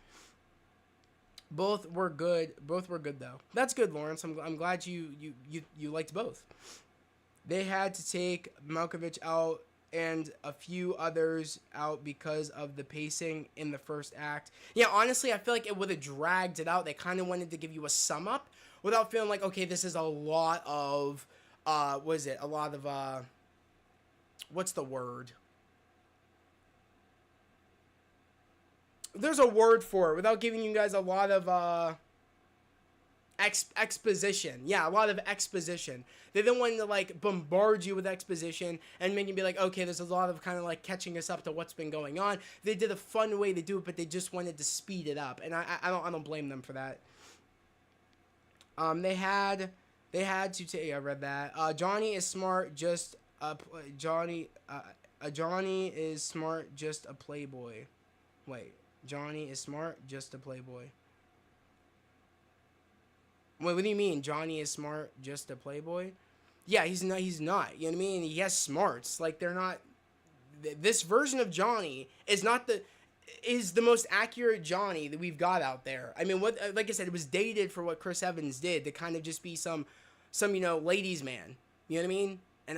Both were good. Both were good though. That's good, Lawrence. I'm glad you liked both. They had to take Malkovich out and a few others out because of the pacing in the first act. Yeah, honestly, I feel like it would have dragged it out. They kind of wanted to give you a sum up without feeling like, okay, this is a lot of what is it? A lot of what's the word? There's a word for it without giving you guys a lot of exposition. Yeah, a lot of exposition. They didn't want to like bombard you with exposition and make you be like, okay, there's a lot of kind of like catching us up to what's been going on. They did a fun way to do it, but they just wanted to speed it up, and I don't blame them for that. They had to take. I read that. Johnny is smart, just Johnny. Johnny is smart, just a playboy. Wait, Johnny is smart, just a playboy. Wait, what do you mean? Johnny is smart, just a playboy? Yeah, he's not. He's not. You know what I mean? He has smarts. Like they're not. This version of Johnny is not the. Is the most accurate Johnny that we've got out there. I mean, what? Like I said, it was dated for what Chris Evans did to kind of just be some ladies' man. You know what I mean? And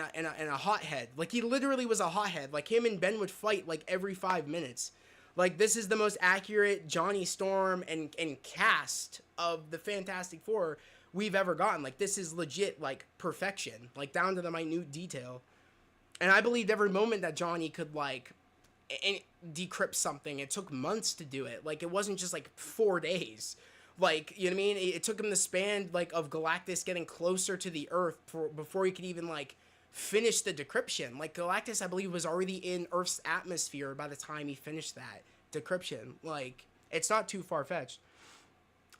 a hothead. Like he literally was a hothead. Like him and Ben would fight like every 5 minutes. Like this is the most accurate Johnny Storm and cast of the Fantastic Four we've ever gotten. Like this is legit like perfection, like down to the minute detail. And I believed every moment that Johnny could like decrypt something. It took months to do it. Like it wasn't just like 4 days. Like, you know what I mean? It took him the span like of Galactus getting closer to the Earth before he could even like finish the decryption. Like Galactus, I believe, was already in Earth's atmosphere by the time he finished that decryption. Like, it's not too far-fetched.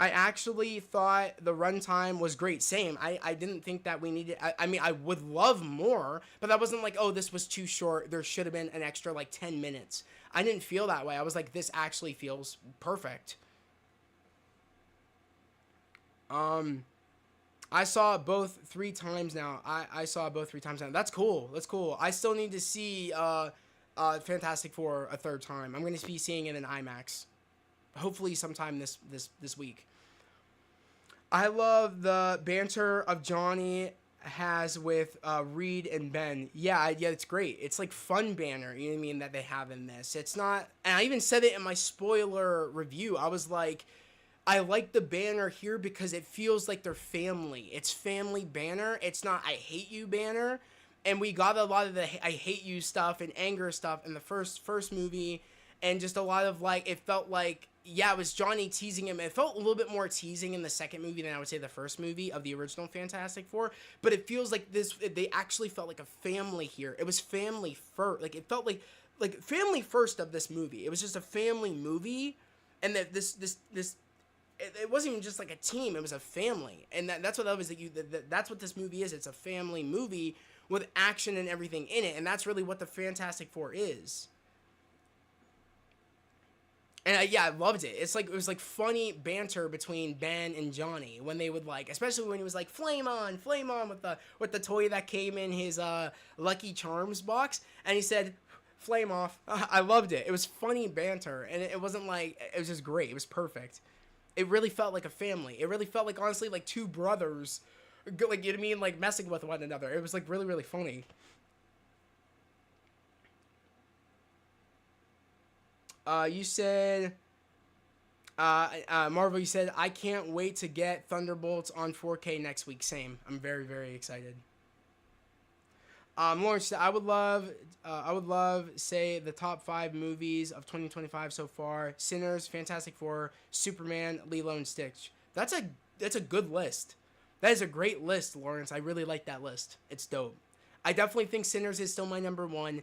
I actually thought the runtime was great. Same. I didn't think that we needed... I mean, I would love more, but that wasn't like, oh, this was too short. There should have been an extra, like, 10 minutes. I didn't feel that way. I was like, this actually feels perfect. I saw both 3 times now. I saw both 3 times now. That's cool. That's cool. I still need to see Fantastic Four a 3rd time. I'm going to be seeing it in IMAX. Hopefully sometime this week. I love the banter of Johnny has with Reed and Ben. Yeah, it's great. It's like fun banter, you know what I mean, that they have in this. It's not, and I even said it in my spoiler review. I was like, I like the banner here because it feels like they're family. It's family banner. It's not I hate you banner. And we got a lot of the I hate you stuff and anger stuff in the first movie, and just a lot of like, it felt like, yeah, it was Johnny teasing him. It felt a little bit more teasing in the 2nd movie than I would say the 1st movie of the original Fantastic Four. But it feels like they actually felt like a family here. It was family first. Like it felt like family first of this movie. It was just a family movie, and that this it wasn't even just like a team. It was a family, and that's what that was. That's what this movie is. It's a family movie with action and everything in it, and that's really what the Fantastic Four is. And I loved it. It was like funny banter between Ben and Johnny when they would like, especially when he was like flame on with the toy that came in his Lucky Charms box, and he said flame off. I loved it. It was funny banter, and it wasn't like, it was just great. It was perfect. It really felt like a family. It really felt like, honestly, like 2 brothers, like, you know what I mean, like messing with one another. It was like really, really funny. You said, Marvel, you said, I can't wait to get Thunderbolts on 4K next week. Same. I'm very, very excited. Lawrence, I would love, say, the top 5 movies of 2025 so far: Sinners, Fantastic Four, Superman, Lilo and Stitch. That's a good list. That is a great list, Lawrence. I really like that list. It's dope. I definitely think Sinners is still my number 1.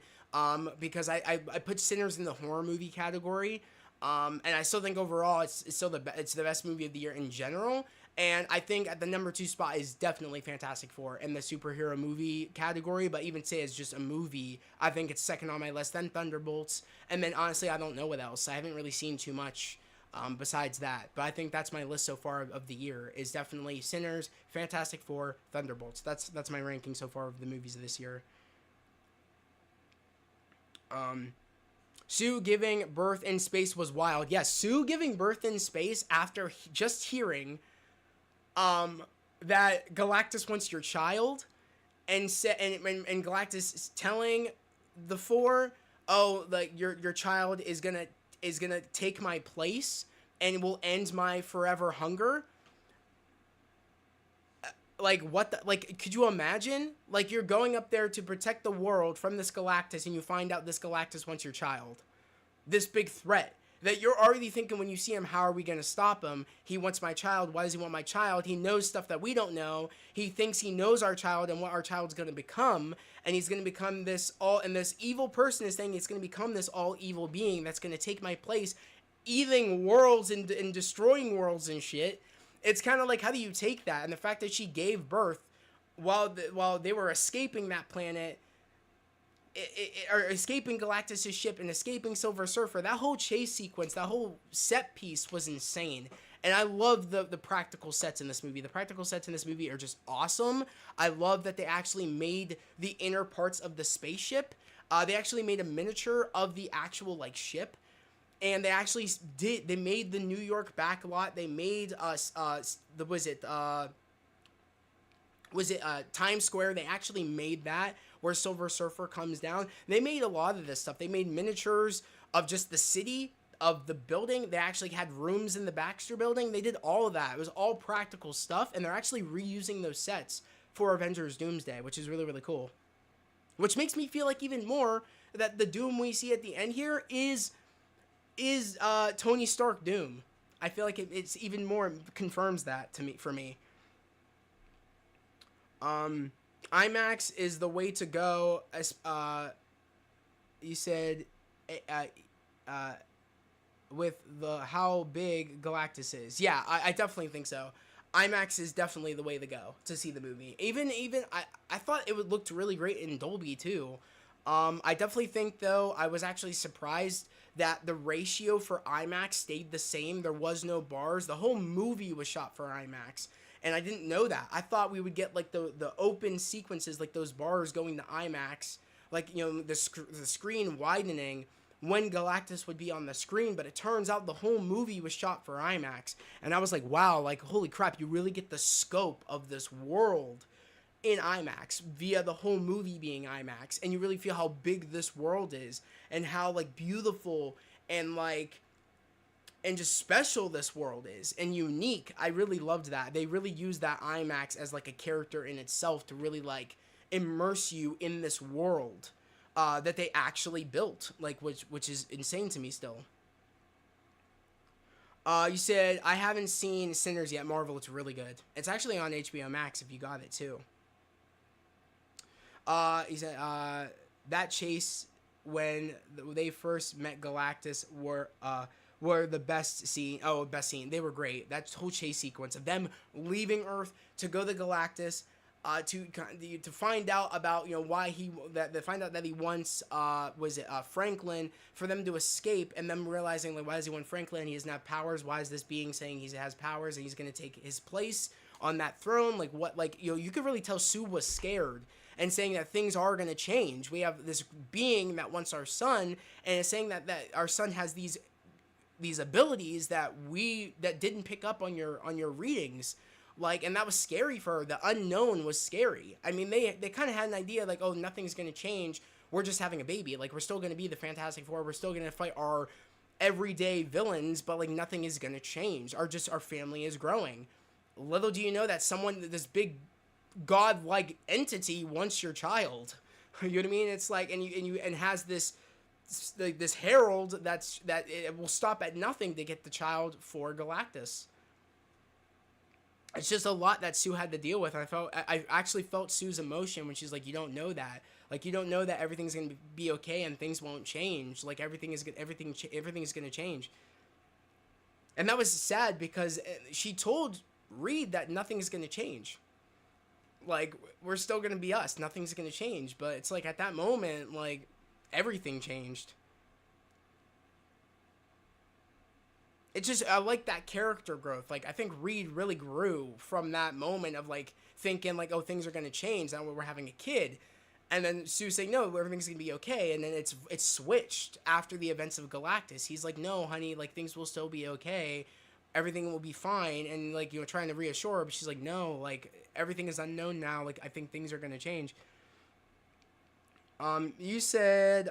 because I put Sinners in the horror movie category. And I still think overall it's still it's the best movie of the year in general. And I think at the number 2 spot is definitely Fantastic Four in the superhero movie category. But even say it's just a movie, I think it's second on my list, then Thunderbolts. And then honestly, I don't know what else. I haven't really seen too much besides that. But I think that's my list so far of the year is definitely Sinners, Fantastic Four, Thunderbolts. That's my ranking so far of the movies of this year. Sue giving birth in space was wild. Yes, Sue giving birth in space after just hearing that Galactus wants your child, and Galactus is telling the Four, oh, like your child is gonna take my place and will end my forever hunger. Like, what the, like, could you imagine? Like, you're going up there to protect the world from this Galactus, and you find out this Galactus wants your child. This big threat that you're already thinking when you see him, how are we going to stop him? He wants my child. Why does he want my child? He knows stuff that we don't know. He thinks he knows our child and what our child's going to become, and he's going to become this and this evil person is saying he's going to become this all evil being that's going to take my place, eating worlds and destroying worlds and shit. It's kind of like, how do you take that? And the fact that she gave birth while they were escaping that planet, or escaping Galactus' ship and escaping Silver Surfer, that whole chase sequence, that whole set piece was insane. And I love the practical sets in this movie. The practical sets in this movie are just awesome. I love that they actually made the inner parts of the spaceship. They actually made a miniature of the actual, like, ship. And they actually they made the New York backlot. They made Times Square. They actually made that where Silver Surfer comes down. They made a lot of this stuff. They made miniatures of just the city, of the building. They actually had rooms in the Baxter building. They did all of that. It was all practical stuff, and they're actually reusing those sets for Avengers Doomsday, which is really, really cool. Which makes me feel like even more that the Doom we see at the end here is Tony Stark Doom. I feel like it's even more confirms that for me. IMAX is the way to go. You said, with how big Galactus is. Yeah, I definitely think so. IMAX is definitely the way to go to see the movie. Even I thought it would look really great in Dolby too. I definitely think, though, I was actually surprised that the ratio for IMAX stayed the same. There was no bars. The whole movie was shot for IMAX, and I didn't know that. I thought we would get, like, the open sequences, like those bars going to IMAX, like, you know, the screen widening when Galactus would be on the screen, but it turns out the whole movie was shot for IMAX, and I was like, wow, like, holy crap, you really get the scope of this world in IMAX via the whole movie being IMAX, and you really feel how big this world is and how, like, beautiful and, like, and just special this world is and unique. I really loved that. They really used that IMAX as, like, a character in itself to really, like, immerse you in this world that they actually built, like, which is insane to me still. You said, I haven't seen Sinners yet. Marvel, it's really good. It's actually on HBO Max if you got it too. He said, that chase when they first met Galactus were the best scene. Oh, best scene. They were great. That whole chase sequence of them leaving Earth to go to Galactus, to find out about, you know, why they find out that he wants Franklin, for them to escape, and them realizing, like, why does he want Franklin? He doesn't have powers. Why is this being saying he has powers and he's gonna take his place on that throne? Like, what? Like, you know, you could really tell Sue was scared and saying that things are going to change. We have this being that wants our son, and is saying that our son has these abilities that didn't pick up on your readings. Like, and that was scary for her. The unknown was scary. I mean, they kind of had an idea, like, oh, nothing's going to change. We're just having a baby. Like, we're still going to be the Fantastic Four. We're still going to fight our everyday villains, but, like, nothing is going to change. Our family is growing. Little do you know that this big godlike entity wants your child. You know what I mean? It's like, and has this herald that it will stop at nothing to get the child for Galactus. It's just a lot that Sue had to deal with. I actually felt Sue's emotion when she's like, you don't know that. Like, you don't know that everything's gonna be okay and things won't change. Like, everything is gonna change. And that was sad because she told Reed that nothing's gonna change. Like, we're still gonna be us. Nothing's gonna change. But it's like, at that moment, like, everything changed. It's just, I like that character growth. Like, I think Reed really grew from that moment of, like, thinking, like, oh, things are gonna change now we're having a kid. And then Sue saying, no, everything's gonna be okay. And then it's switched after the events of Galactus. He's like, no, honey, like, things will still be okay. Everything will be fine. And, like, you know, trying to reassure her, but she's like, no, like, everything is unknown now. Like, I think things are gonna change. You said,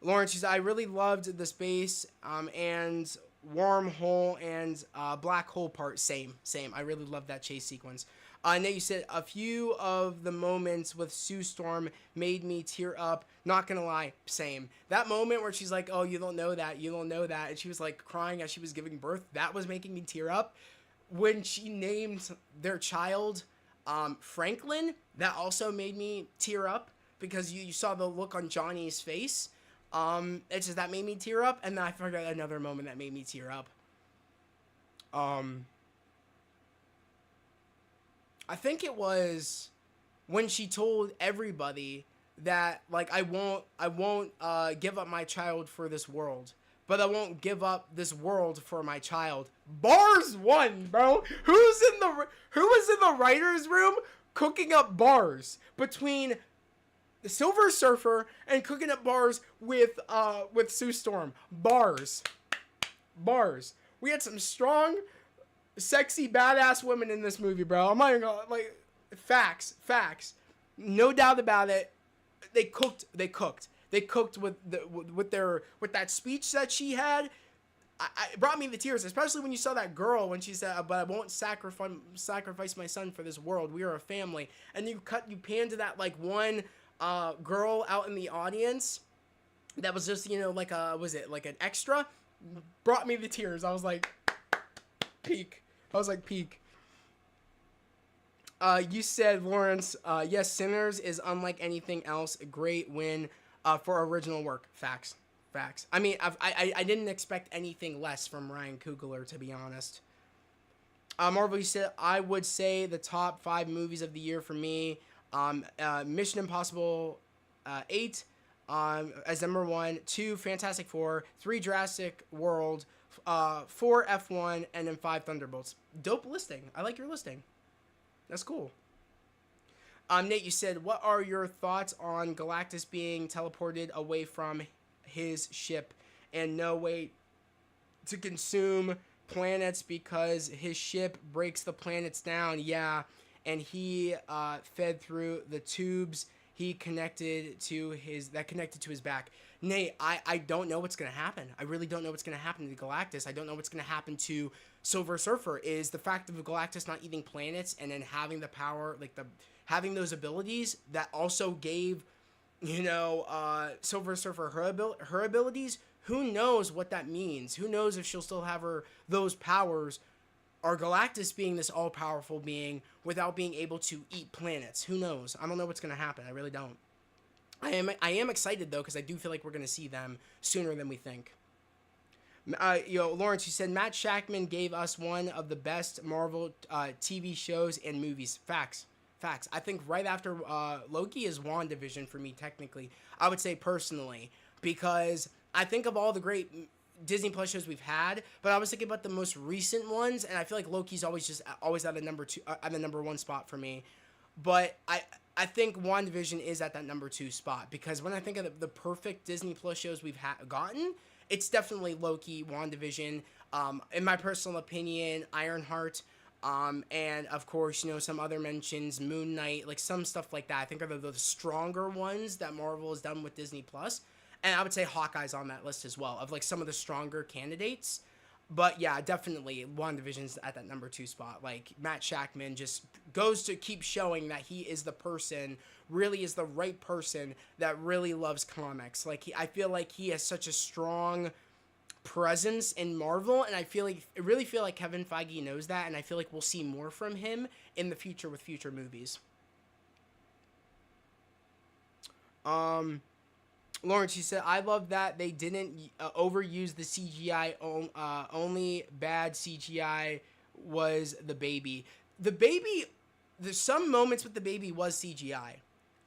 Lawrence, she said, I really loved the space, and wormhole and black hole part. Same. I really loved that chase sequence. Nate, you said a few of the moments with Sue Storm made me tear up. Not gonna lie, same. That moment where she's like, oh, you don't know that, and she was like crying as she was giving birth, that was making me tear up. When she named their child Franklin, that also made me tear up because you saw the look on Johnny's face. It's just that made me tear up, and then I forgot another moment that made me tear up. I think it was when she told everybody that, like, I won't give up my child for this world, but I won't give up this world for my child. Bars one, bro. Who was in the writer's room cooking up bars between the Silver Surfer and cooking up bars with Sue Storm? Bars. We had some strong, sexy, badass women in this movie, bro. I'm not even gonna, like, facts. No doubt about it. They cooked with that speech that she had. It brought me to tears, especially when you saw that girl when she said, "But I won't sacrifice my son for this world. We are a family." And you pan to that, like, one girl out in the audience that was just, you know, like was it like an extra? Brought me to tears. I was like, peak. You said, Lawrence, yes, Sinners is unlike anything else. A great win for original work. Facts. I mean, I didn't expect anything less from Ryan Coogler, to be honest. Marvel, you said, I would say the top 5 movies of the year for me. Mission Impossible 8 as number 1. 2, Fantastic Four. 3, Jurassic World. 4, F1. And then 5, Thunderbolts. Dope listing. I like your listing. That's cool. Nate, you said, what are your thoughts on Galactus being teleported away from his ship and no way to consume planets because his ship breaks the planets down? Yeah, and he fed through the tubes he connected to his back. Nate, I don't know what's gonna happen. I really don't know what's gonna happen to Galactus. I don't know what's gonna happen to Silver Surfer. Is the fact of Galactus not eating planets and then having the power, like having those abilities that also gave, you know, Silver Surfer her abilities. Who knows what that means? Who knows if she'll still have those powers, or Galactus being this all-powerful being without being able to eat planets? Who knows? I don't know what's gonna happen. I really don't. I am excited though, because I do feel like we're gonna see them sooner than we think. Lawrence, you said Matt Shakman gave us one of the best Marvel TV shows and movies. Facts. I think right after Loki is WandaVision for me, technically. I would say personally, because I think of all the great Disney Plus shows we've had, but I was thinking about the most recent ones, and I feel like Loki's always at the number 1 spot for me. But I think WandaVision is at that number 2 spot, because when I think of the perfect Disney Plus shows we've gotten, it's definitely Loki, WandaVision, in my personal opinion, Ironheart, and of course, you know, some other mentions, Moon Knight, like some stuff like that. I think are the stronger ones that Marvel has done with Disney Plus. And I would say Hawkeye's on that list as well, of like some of the stronger candidates. But yeah, definitely WandaVision's at that number 2 spot. Like, Matt Shakman just goes to keep showing that he is the person, really is the right person that really loves comics. Like, I feel like he has such a strong presence in Marvel, and I really feel like Kevin Feige knows that, and I feel like we'll see more from him in the future with future movies. Um, Lauren, she said, I love that they didn't overuse the CGI. Only bad CGI was the baby. The baby, there's some moments with the baby was CGI.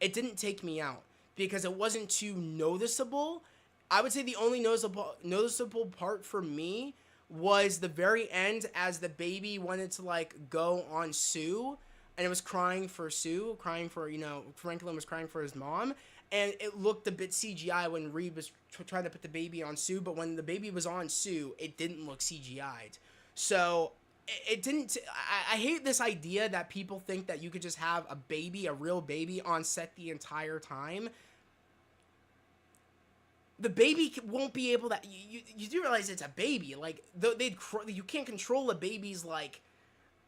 It didn't take me out because it wasn't too noticeable. I would say the only noticeable part for me was the very end as the baby wanted to like go on Sue and it was crying for Sue, crying for, Franklin was crying for his mom. And it looked a bit CGI when Reed was trying to put the baby on Sue, but when the baby was on Sue, it didn't look CGI'd. So it didn't. I hate this idea that people think that you could just have a baby, a real baby, on set the entire time. The baby won't be able to. You do realize it's a baby. Like you can't control a baby's like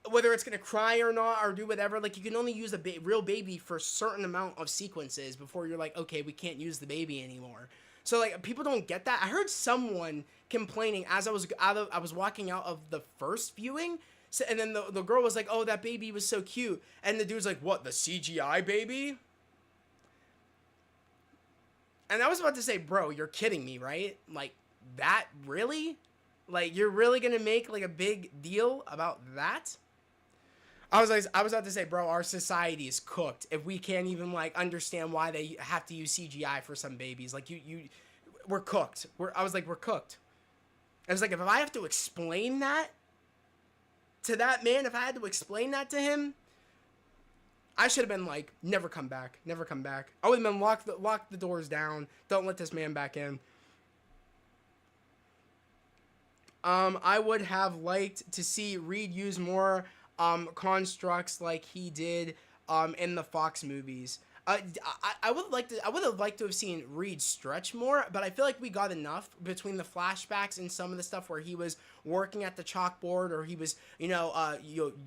whether it's gonna cry or not or do whatever. Like you can only use a real baby for a certain amount of sequences before you're like, okay, we can't use the baby anymore. So like people don't get that. I heard someone complaining as I was walking out of the first viewing. So, and then the girl was like, oh, that baby was so cute. And the dude's like, what, the CGI baby? And I was about to say, bro, you're kidding me, right? Like, that really? Like, you're really gonna make like a big deal about that? I was about to say, bro, our society is cooked if we can't even like understand why they have to use CGI for some babies. Like we're cooked. We're cooked. I was like, if I have to explain that to that man, if I had to explain that to him, I should have been like, never come back, never come back. I would have been lock the doors down. Don't let this man back in. I would have liked to see Reed use more constructs like he did in the Fox movies. I would have liked to have seen Reed stretch more, but I feel like we got enough between the flashbacks and some of the stuff where he was working at the chalkboard or he was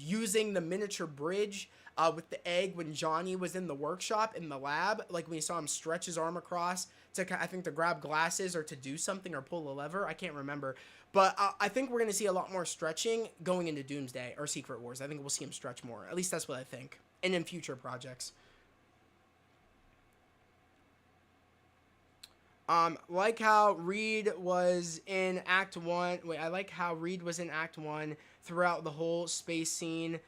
using the miniature bridge with the egg when Johnny was in the workshop in the lab, like when you saw him stretch his arm across to grab glasses or to do something or pull a lever. I can't remember. But I think we're going to see a lot more stretching going into Doomsday or Secret Wars. I think we'll see him stretch more. At least that's what I think. And in future projects. Like how Reed was in Act 1. I like how Reed was in Act 1 throughout the whole space scene.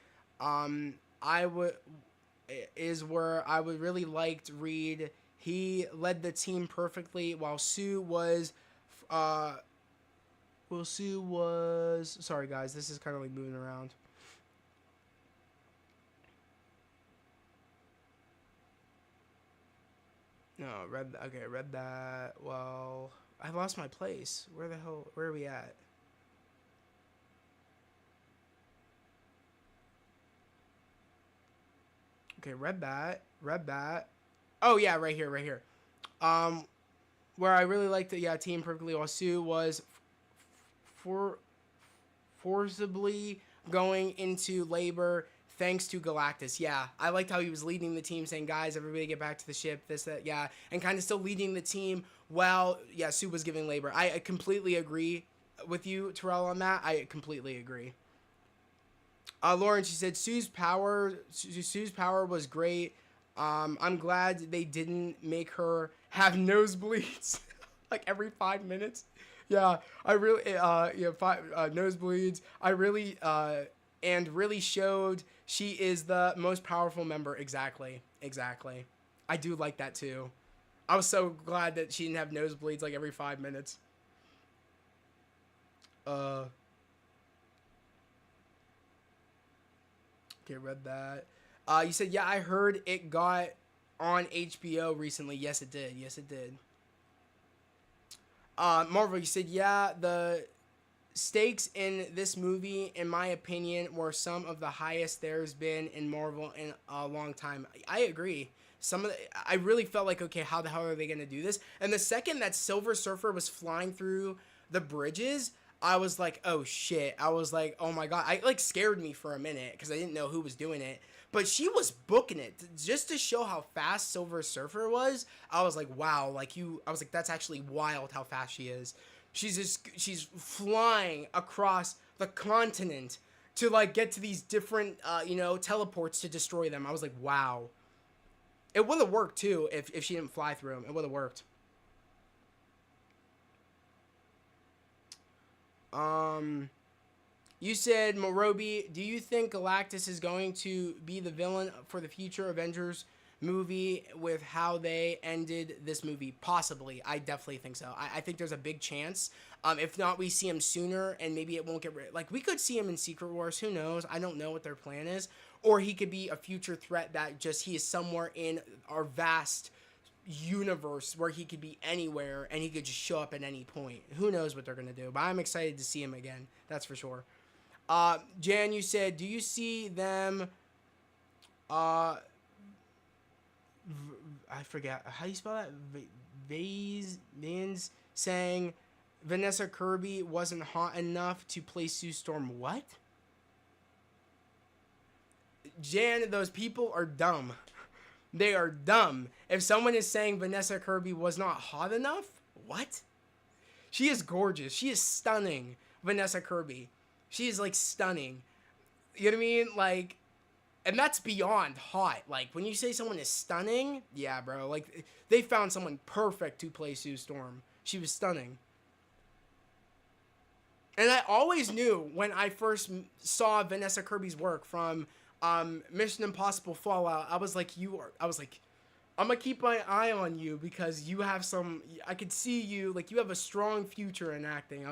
Is where I would really liked Reed. He led the team perfectly while Sue was... Sorry, guys. This is kind of like moving around. No, read that. Well, I lost my place. Where are we at? Okay, read that. Oh, yeah, right here. Where I really liked it, team perfectly while Sue was forcibly going into labor thanks to Galactus. Yeah, I liked how he was leading the team, saying, guys, everybody get back to the ship, this, that, yeah, and kind of still leading the team while, Sue was giving labor. I completely agree with you, Terrell, on that. I completely agree. Lauren, she said, Sue's power was great. I'm glad they didn't make her have nosebleeds like every 5 minutes. Yeah, I really, nosebleeds. I really, and really showed she is the most powerful member. Exactly. I do like that too. I was so glad that she didn't have nosebleeds like every 5 minutes. Okay, read that. You said, yeah, I heard it got on HBO recently. Yes, it did. Marvel, you said, yeah, the stakes in this movie, in my opinion, were some of the highest there's been in Marvel in a long time. I agree. I really felt like, okay, how the hell are they going to do this? And the second that Silver Surfer was flying through the bridges, I was like, oh shit. I was like, oh my god. It scared me for a minute because I didn't know who was doing it. But she was booking it just to show how fast Silver Surfer was. I was like, wow. I was like, that's actually wild how fast she is. She's flying across the continent to get to these different, teleports to destroy them. I was like, wow. It would have worked too if she didn't fly through him. It would have worked. You said, Morobi, do you think Galactus is going to be the villain for the future Avengers movie with how they ended this movie? Possibly. I definitely think so. I think there's a big chance. If not, we see him sooner, and maybe it won't get like we could see him in Secret Wars. Who knows? I don't know what their plan is. Or he could be a future threat that just he is somewhere in our vast universe where he could be anywhere and he could just show up at any point. Who knows what they're gonna do? But I'm excited to see him again. That's for sure. Jan, you said, do you see them? I forget how do you spell that. Vans saying Vanessa Kirby wasn't hot enough to play Sue Storm. What? Jan, those people are dumb. They are dumb. If someone is saying Vanessa Kirby was not hot enough, what? She is gorgeous. She is stunning, Vanessa Kirby. She is, like, stunning. You know what I mean? Like, and that's beyond hot. Like, when you say someone is stunning, yeah, bro. Like, they found someone perfect to play Sue Storm. She was stunning. And I always knew when I first saw Vanessa Kirby's work from Mission Impossible Fallout, I was like, I'm gonna keep my eye on you because you have I could see you, like, you have a strong future in acting.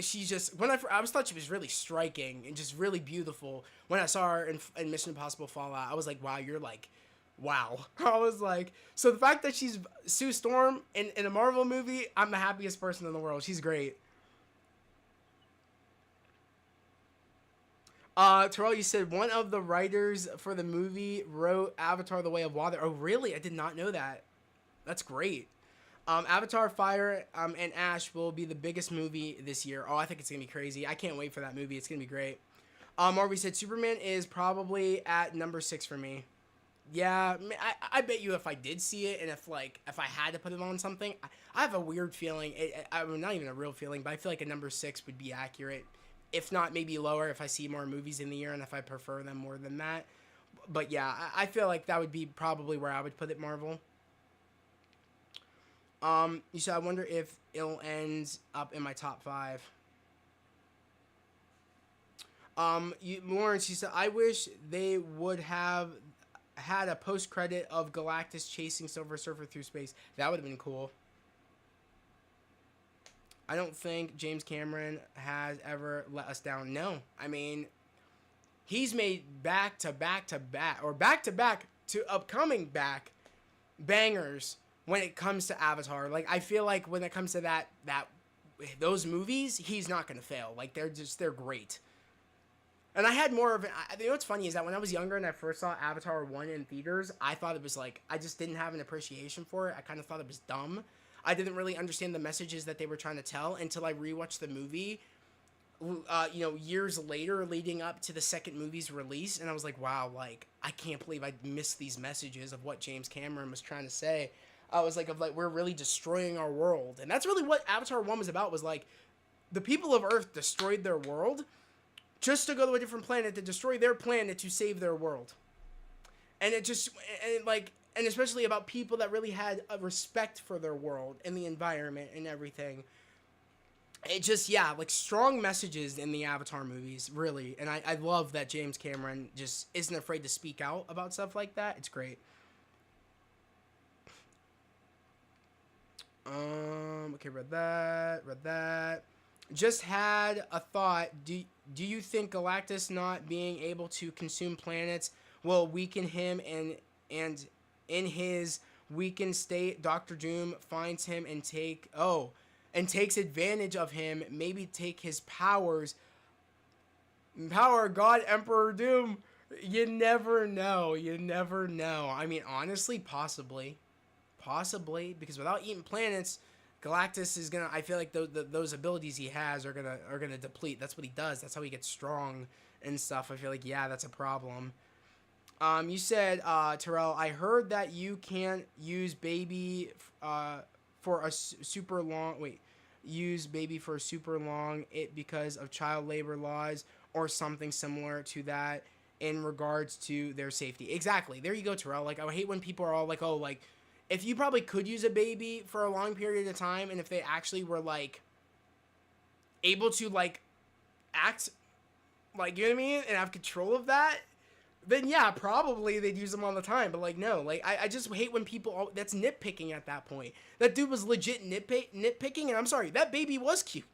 She's just, when I thought she was really striking and just really beautiful when I saw her in Mission Impossible Fallout. I was like, wow, you're like, wow. I was like, so the fact that she's Sue Storm in a Marvel movie, I'm the happiest person in the world. She's great. Terrell, you said one of the writers for the movie wrote Avatar: The Way of Water. Oh, really? I did not know that. That's great. Avatar: Fire and Ash will be the biggest movie this year. Oh, I think it's going to be crazy. I can't wait for that movie. It's going to be great. Marby said Superman is probably at number 6 for me. Yeah, I bet you if I did see it and if I had to put it on something, I have a weird feeling. I mean, not even a real feeling, but I feel like a number 6 would be accurate. If not, maybe lower if I see more movies in the year and if I prefer them more than that. But yeah, I feel like that would be probably where I would put it, Marvel. You said, I wonder if it'll end up in my top 5. Lawrence, you said, I wish they would have had a post-credit of Galactus chasing Silver Surfer through space. That would have been cool. I don't think James Cameron has ever let us down. No. I mean, he's made back-to-back to upcoming back bangers when it comes to Avatar. Like, I feel like when it comes to those movies, he's not going to fail. Like, they're great. And I had more of an... You know what's funny is that when I was younger and I first saw Avatar 1 in theaters, I thought it was like... I just didn't have an appreciation for it. I kind of thought it was dumb. I didn't really understand the messages that they were trying to tell until I rewatched the movie, years later leading up to the second movie's release. And I was like, wow, like, I can't believe I missed these messages of what James Cameron was trying to say. I was like, we're really destroying our world. And that's really what Avatar 1 was about, was like, the people of Earth destroyed their world just to go to a different planet, to destroy their planet to save their world. And and especially about people that really had a respect for their world and the environment and everything. It just, yeah, like, strong messages in the Avatar movies, really. And I love that James Cameron just isn't afraid to speak out about stuff like that. It's great. Okay, read that. Just had a thought. Do you think Galactus not being able to consume planets will weaken him, and in his weakened state, Doctor Doom finds him and takes advantage of him, maybe take his powers. Power God Emperor Doom. You never know. I mean, honestly, possibly, because without eating planets, Galactus is gonna... I feel like those abilities he has are gonna deplete. That's what he does. That's how he gets strong and stuff. I feel like, yeah, that's a problem. You said, Terrell, I heard that you can't use baby for a super long... use baby for a super long it because of child labor laws or something similar to that. in regards to their safety. Exactly. There you go, Terrell. Like, I hate when people are all like, oh, like, if you probably could use a baby for a long period of time, and if they actually were, like, able to, like, act, like, you know what I mean, and have control of that, then yeah, probably they'd use them all the time. But, like, no. Like, I just hate when people, that's nitpicking at that point. That dude was legit nitpicking, and I'm sorry, that baby was cute.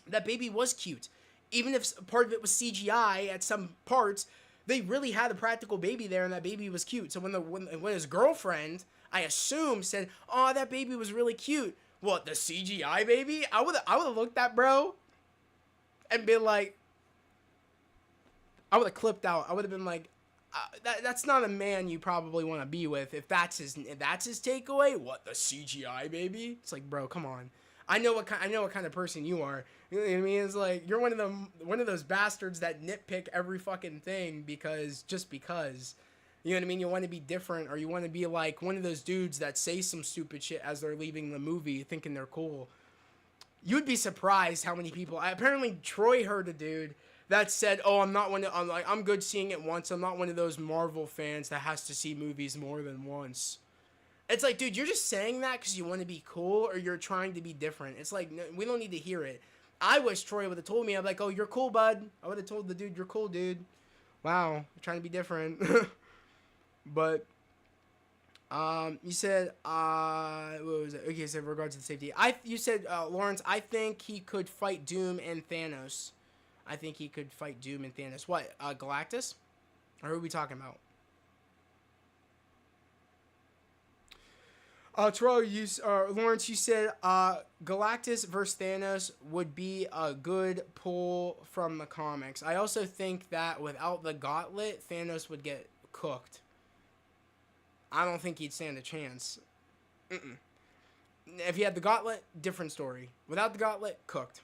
That baby was cute. Even if part of it was CGI at some parts, they really had a practical baby there, and that baby was cute. So when his girlfriend, I assume, said, "Oh, that baby was really cute," what, the CGI baby? I would have looked at bro, and been like, I would have clipped out. I would have been like, that's not a man you probably want to be with if that's his takeaway. What, the CGI baby? It's like, bro, come on. I know what kind of person you are. You know what I mean? It's like you're one of those bastards that nitpick every fucking thing because. You know what I mean? You want to be different, or you want to be like one of those dudes that say some stupid shit as they're leaving the movie thinking they're cool. You'd be surprised how many people. Apparently Troy heard a dude that said, "Oh, I'm good seeing it once. I'm not one of those Marvel fans that has to see movies more than once." It's like, dude, you're just saying that because you want to be cool or you're trying to be different. It's like, no, we don't need to hear it. I wish Troy would have told me. I'm like, "Oh, you're cool, bud." I would have told the dude, "You're cool, dude. Wow, you're trying to be different." But, you said, what was it? Okay, so in regards to the safety, you said, Lawrence, I think he could fight Doom and Thanos. I think he could fight Doom and Thanos. What, Galactus? Or who are we talking about? Terrell, Lawrence, you said Galactus versus Thanos would be a good pull from the comics. I also think that without the gauntlet, Thanos would get cooked. I don't think he'd stand a chance. If he had the gauntlet, different story. Without the gauntlet, cooked.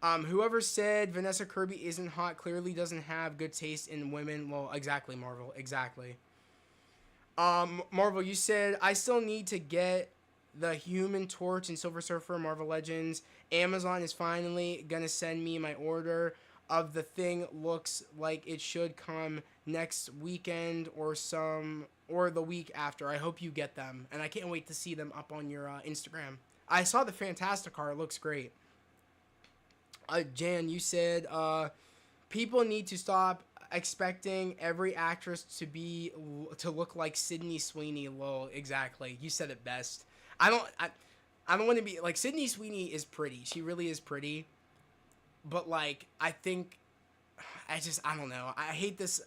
Whoever said Vanessa Kirby isn't hot clearly doesn't have good taste in women. Well, exactly, Marvel. Exactly. Marvel, you said, I still need to get the Human Torch and Silver Surfer Marvel Legends. Amazon is finally gonna send me my order of the thing. Looks like it should come next weekend or the week after. I hope you get them, and I can't wait to see them up on your Instagram. I saw the Fantastic car. It looks great. Jan, you said people need to stop expecting every actress to look like Sydney Sweeney. Lol, exactly. You said it best. I don't want to be like, Sydney Sweeney is pretty. She really is pretty. But like, I don't know. I hate this.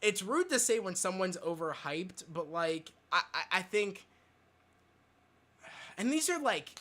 It's rude to say when someone's overhyped, but like, I think, and these are like,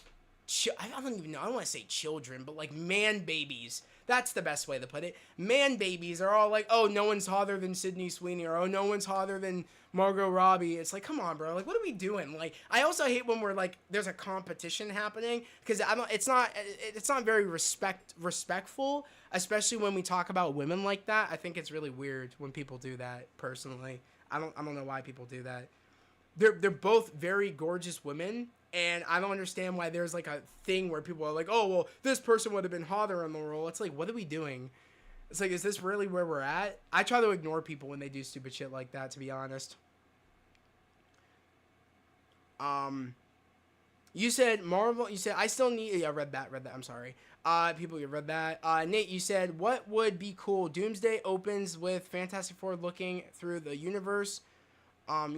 I don't even know. I don't want to say children, but like man babies. That's the best way to put it. Man babies are all like, oh, no one's hotter than Sydney Sweeney, or oh, no one's hotter than Margot Robbie. It's like, come on, bro. Like, what are we doing? Like, I also hate when we're like, there's a competition happening, because it's not very respectful, especially when we talk about women like that. I think it's really weird when people do that. Personally, I don't know why people do that. They're both very gorgeous women. And I don't understand why there's like a thing where people are like, oh, well, this person would have been hotter in the role. It's like, what are we doing? It's like, is this really where we're at? I try to ignore people when they do stupid shit like that, to be honest. You said Marvel, you said, I still need, yeah, read that, I'm sorry. People, you read that. Nate, you said, what would be cool? Doomsday opens with Fantastic Four looking through the universe and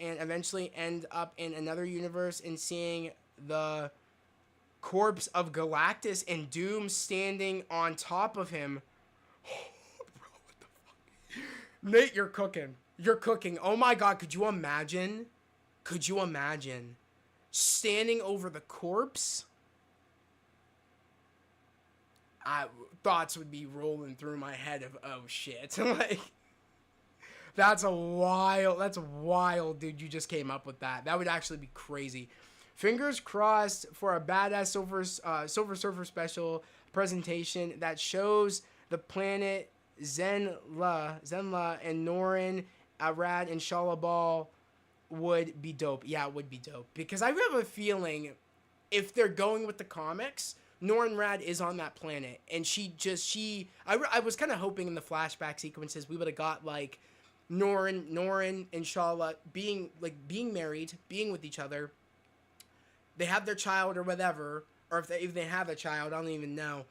eventually end up in another universe and seeing the corpse of Galactus and Doom standing on top of him. Oh, bro, what the fuck? Nate, you're cooking. You're cooking. Oh my god, could you imagine? Could you imagine standing over the corpse? Thoughts would be rolling through my head of, oh shit. Like, That's wild, dude. You just came up with that. That would actually be crazy. Fingers crossed for a badass Silver Surfer special presentation that shows the planet Zenla, and Norrin, Arad, and Shalabal would be dope. Yeah, it would be dope. Because I have a feeling if they're going with the comics, Norrin Rad is on that planet, and I was kind of hoping in the flashback sequences we would have got like Norrin and Shala being married, being with each other. They have their child or whatever, or if they have a child, I don't even know.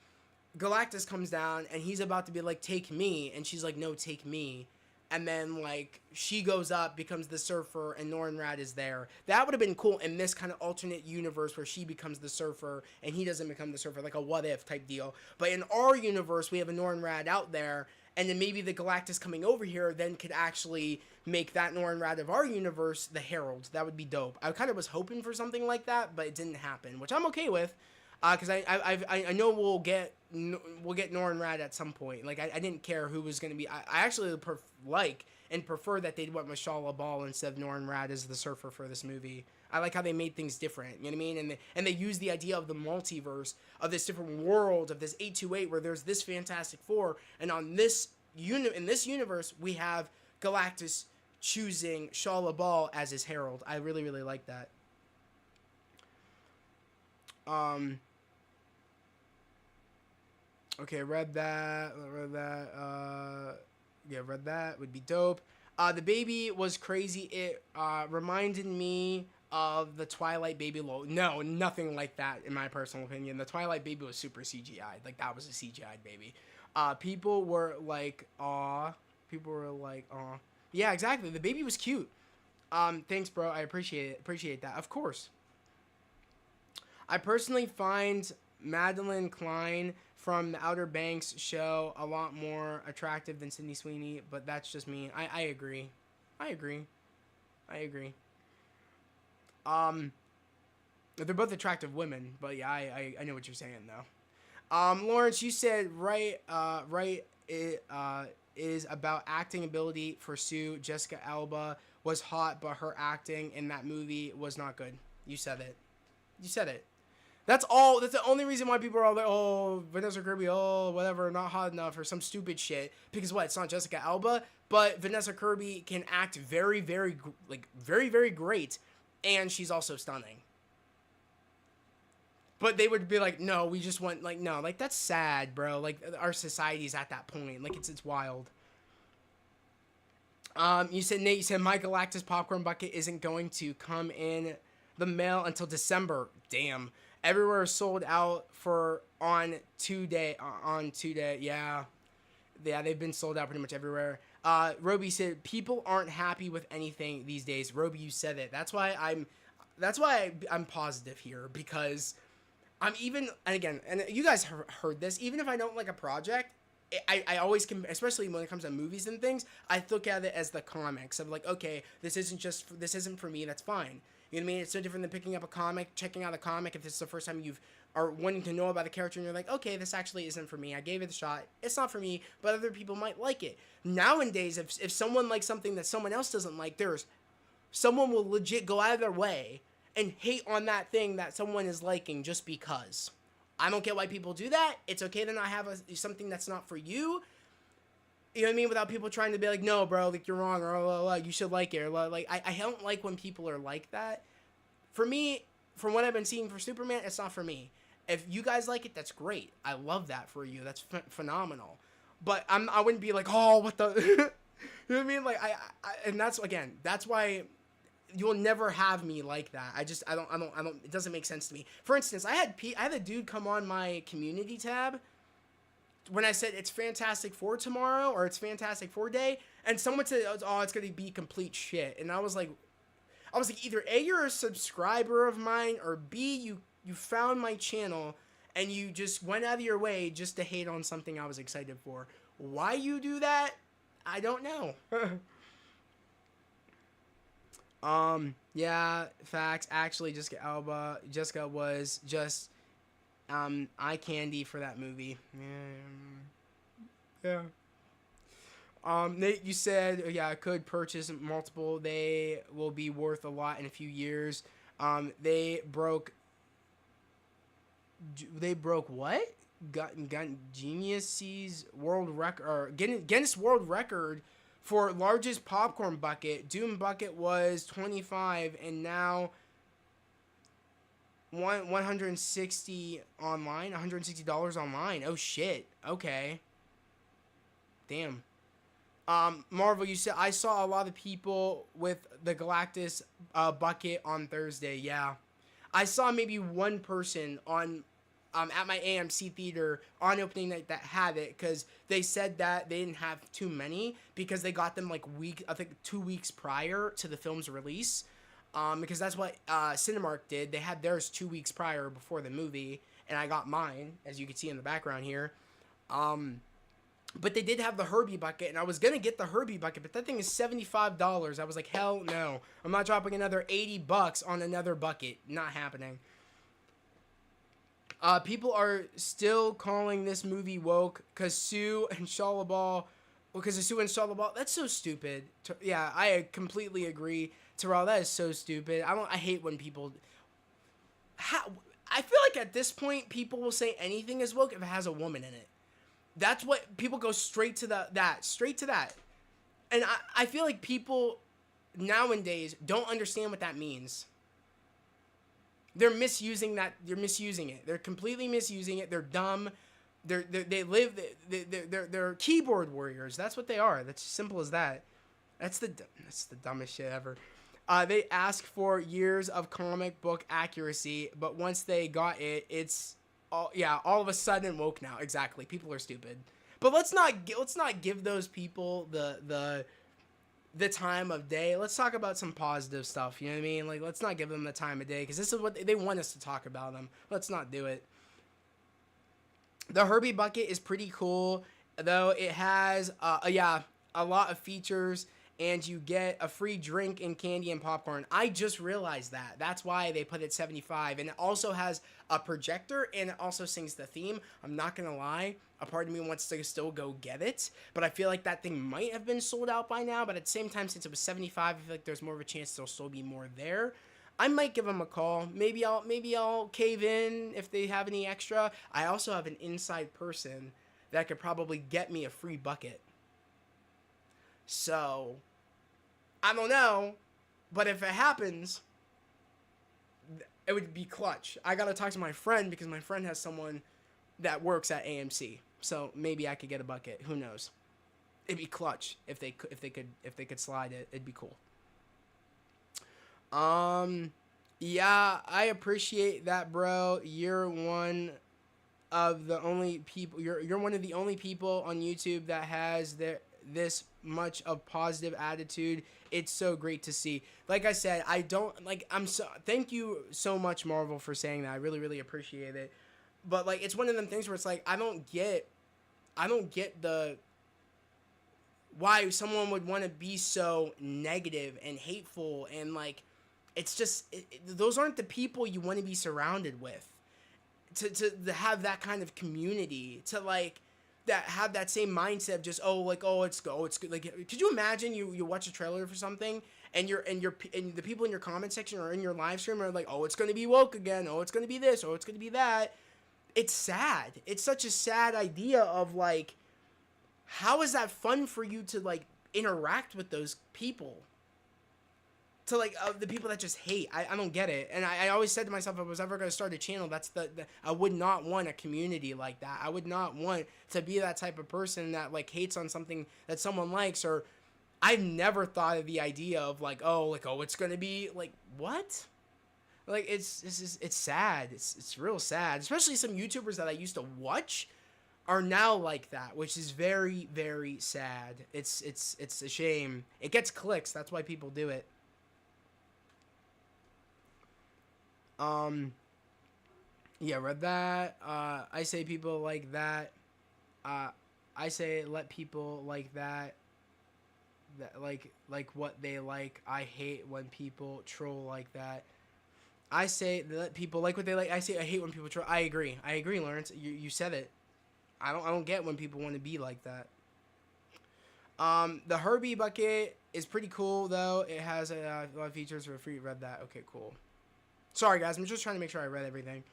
Galactus comes down and he's about to be like, take me, and she's like, no, take me. And then like she goes up, becomes the surfer, and Norrin Rad is there. That would have been cool in this kind of alternate universe where she becomes the surfer and he doesn't become the surfer, like a what if type deal. But in our universe, we have a Norrin Rad out there, and then maybe the Galactus coming over here then could actually make that Norrin Rad of our universe the Herald. That would be dope. I kind of was hoping for something like that, but it didn't happen, which I'm okay with. Because I know we'll get Norrin Rad at some point. Like I didn't care who was going to be. I actually prefer that they went with Shala Ball instead of Norrin Rad as the surfer for this movie. I like how they made things different. You know what I mean? And they used the idea of the multiverse, of this different world, of this 828 where there's this Fantastic Four, and on this in this universe we have Galactus choosing Shala Ball as his herald. I really really like that. Okay, read that. Read that. Would be dope. The baby was crazy. It reminded me of the Twilight Baby. No, nothing like that in my personal opinion. The Twilight Baby was super CGI. Like, that was a CGI baby. People were like, aw. Yeah, exactly. The baby was cute. Thanks, bro. I appreciate that. Of course. I personally find Madeline Klein from the Outer Banks show a lot more attractive than Sydney Sweeney, but that's just me. I agree. They're both attractive women, but yeah, I know what you're saying though. Lawrence, you said it is about acting ability for Sue. Jessica Alba was hot, but her acting in that movie was not good. You said it. That's all. That's the only reason why people are all like, oh, Vanessa Kirby, oh, whatever, not hot enough, or some stupid shit. Because what? It's not Jessica Alba, but Vanessa Kirby can act very, very, very great, and she's also stunning. But they would be like, no, we just want, like, no, like, that's sad, bro. Like, our society's at that point. Like, it's wild. Nate, you said my Galactus popcorn bucket isn't going to come in the mail until December. Damn. Everywhere is sold out on 2 day. Yeah, they've been sold out pretty much everywhere. Roby said people aren't happy with anything these days. Roby, you said it. That's why I'm positive here, because I'm even, and again, and you guys heard this, even if I don't like a project, I always can, especially when it comes to movies and things, I look at it as the comics of like, okay, this isn't for me, that's fine. You know what I mean? It's so different than picking up a comic, checking out a comic if this is the first time are wanting to know about the character and you're like, okay, this actually isn't for me. I gave it a shot. It's not for me, but other people might like it. Nowadays, if someone likes something that someone else doesn't like, someone will legit go out of their way and hate on that thing that someone is liking just because. I don't get why people do that. It's okay to not have something that's not for you. You know what I mean? Without people trying to be like, no, bro, like, you're wrong, or you should like it. Or, like, I don't like when people are like that. For me, from what I've been seeing for Superman, it's not for me. If you guys like it, that's great. I love that for you. That's phenomenal. But I wouldn't be like, oh, what the... you know what I mean? Like, and that's why you'll never have me like that. I don't, it doesn't make sense to me. For instance, I had a dude come on my community tab when I said it's Fantastic Four tomorrow, or it's Fantastic Four day, and someone said, oh, it's going to be complete shit. And I was like, either A, you're a subscriber of mine, or B, you found my channel and you just went out of your way just to hate on something I was excited for. Why you do that? I don't know. Yeah, facts. Actually, Jessica was just eye candy for that movie. Yeah. Nate, you said, yeah, I could purchase multiple. They will be worth a lot in a few years. They broke what? Guinness World Record, or Guinness World Record for largest popcorn bucket. Doom bucket was 25, and now 160 online, $160 online. Oh shit. Okay. Damn. Marvel, you said I saw a lot of people with the Galactus bucket on Thursday. Yeah, I saw maybe one person on at my AMC theater on opening night that had it, because they said that they didn't have too many because they got them like I think 2 weeks prior to the film's release. Because that's what Cinemark did. They had theirs 2 weeks prior before the movie, and I got mine, as you can see in the background here. But they did have the Herbie bucket, and I was gonna get the Herbie bucket, but that thing is $75. I was like, hell no, I'm not dropping another $80 on another bucket. Not happening. People are still calling this movie woke because Sue and Shallabal. Because of Sue and Shallabal. That's so stupid. Yeah, I completely agree. Terrell, that is so stupid. I hate when people. I feel like at this point, people will say anything is woke if it has a woman in it. That's what people go straight to straight to that. And I feel like people nowadays don't understand what that means. They're misusing that. They're misusing it. They're completely misusing it. They're dumb. They're keyboard warriors. That's what they are. That's as simple as that. That's the dumbest shit ever. They ask for years of comic book accuracy, but once they got it, it's all of a sudden woke now. Exactly. People are stupid. But let's not give those people the time of day. Let's talk about some positive stuff. You know what I mean? Like, let's not give them the time of day, because this is what they want us to talk about them. Let's not do it. The Herbie bucket is pretty cool, though. It has a lot of features, and you get a free drink and candy and popcorn. I just realized that. That's why they put it 75. And it also has a projector, and it also sings the theme. I'm not gonna lie, a part of me wants to still go get it, but I feel like that thing might have been sold out by now. But at the same time, since it was 75, I feel like there's more of a chance there'll still be more there. I might give them a call. Maybe I'll cave in if they have any extra. I also have an inside person that could probably get me a free bucket. So, I don't know, but if it happens, it would be clutch. I gotta talk to my friend, because my friend has someone that works at AMC. So maybe I could get a bucket. Who knows? It'd be clutch if they could slide it. It'd be cool. Yeah, I appreciate that, bro. You're one of the only people. You're one of the only people on YouTube that has this much of positive attitude. It's so great to see. Like I said, thank you so much, Marvel, for saying that. I really, really appreciate it. But like, it's one of them things where it's like, I don't get the why someone would want to be so negative and hateful, and like, it's just those aren't the people you want to be surrounded with. To have that kind of community, to like that have that same mindset of just it's good. Like, could you imagine you watch a trailer for something, and the people in your comment section or in your live stream are like, oh, it's gonna be woke again, oh, it's gonna be this, oh, it's gonna be that. It's sad. It's such a sad idea of like, how is that fun for you to like interact with those people? To like the people that just hate. I don't get it. And I always said to myself, if I was ever going to start a channel, that's I would not want a community like that. I would not want to be that type of person that like hates on something that someone likes. Or I've never thought of the idea of like, it's going to be like, what? Like, it's sad. It's real sad. Especially some YouTubers that I used to watch are now like that, which is very, very sad. It's a shame. It gets clicks. That's why people do it. Yeah, read that. I say people like that. I say let people like that like what they like. I hate when people troll like that. I say let people like what they like. I say I hate when people troll. I agree, Lawrence. You said it. I don't get when people want to be like that. The Herbie bucket is pretty cool though. It has a lot of features for free. Read that. Okay, cool. Sorry guys, I'm just trying to make sure I read everything.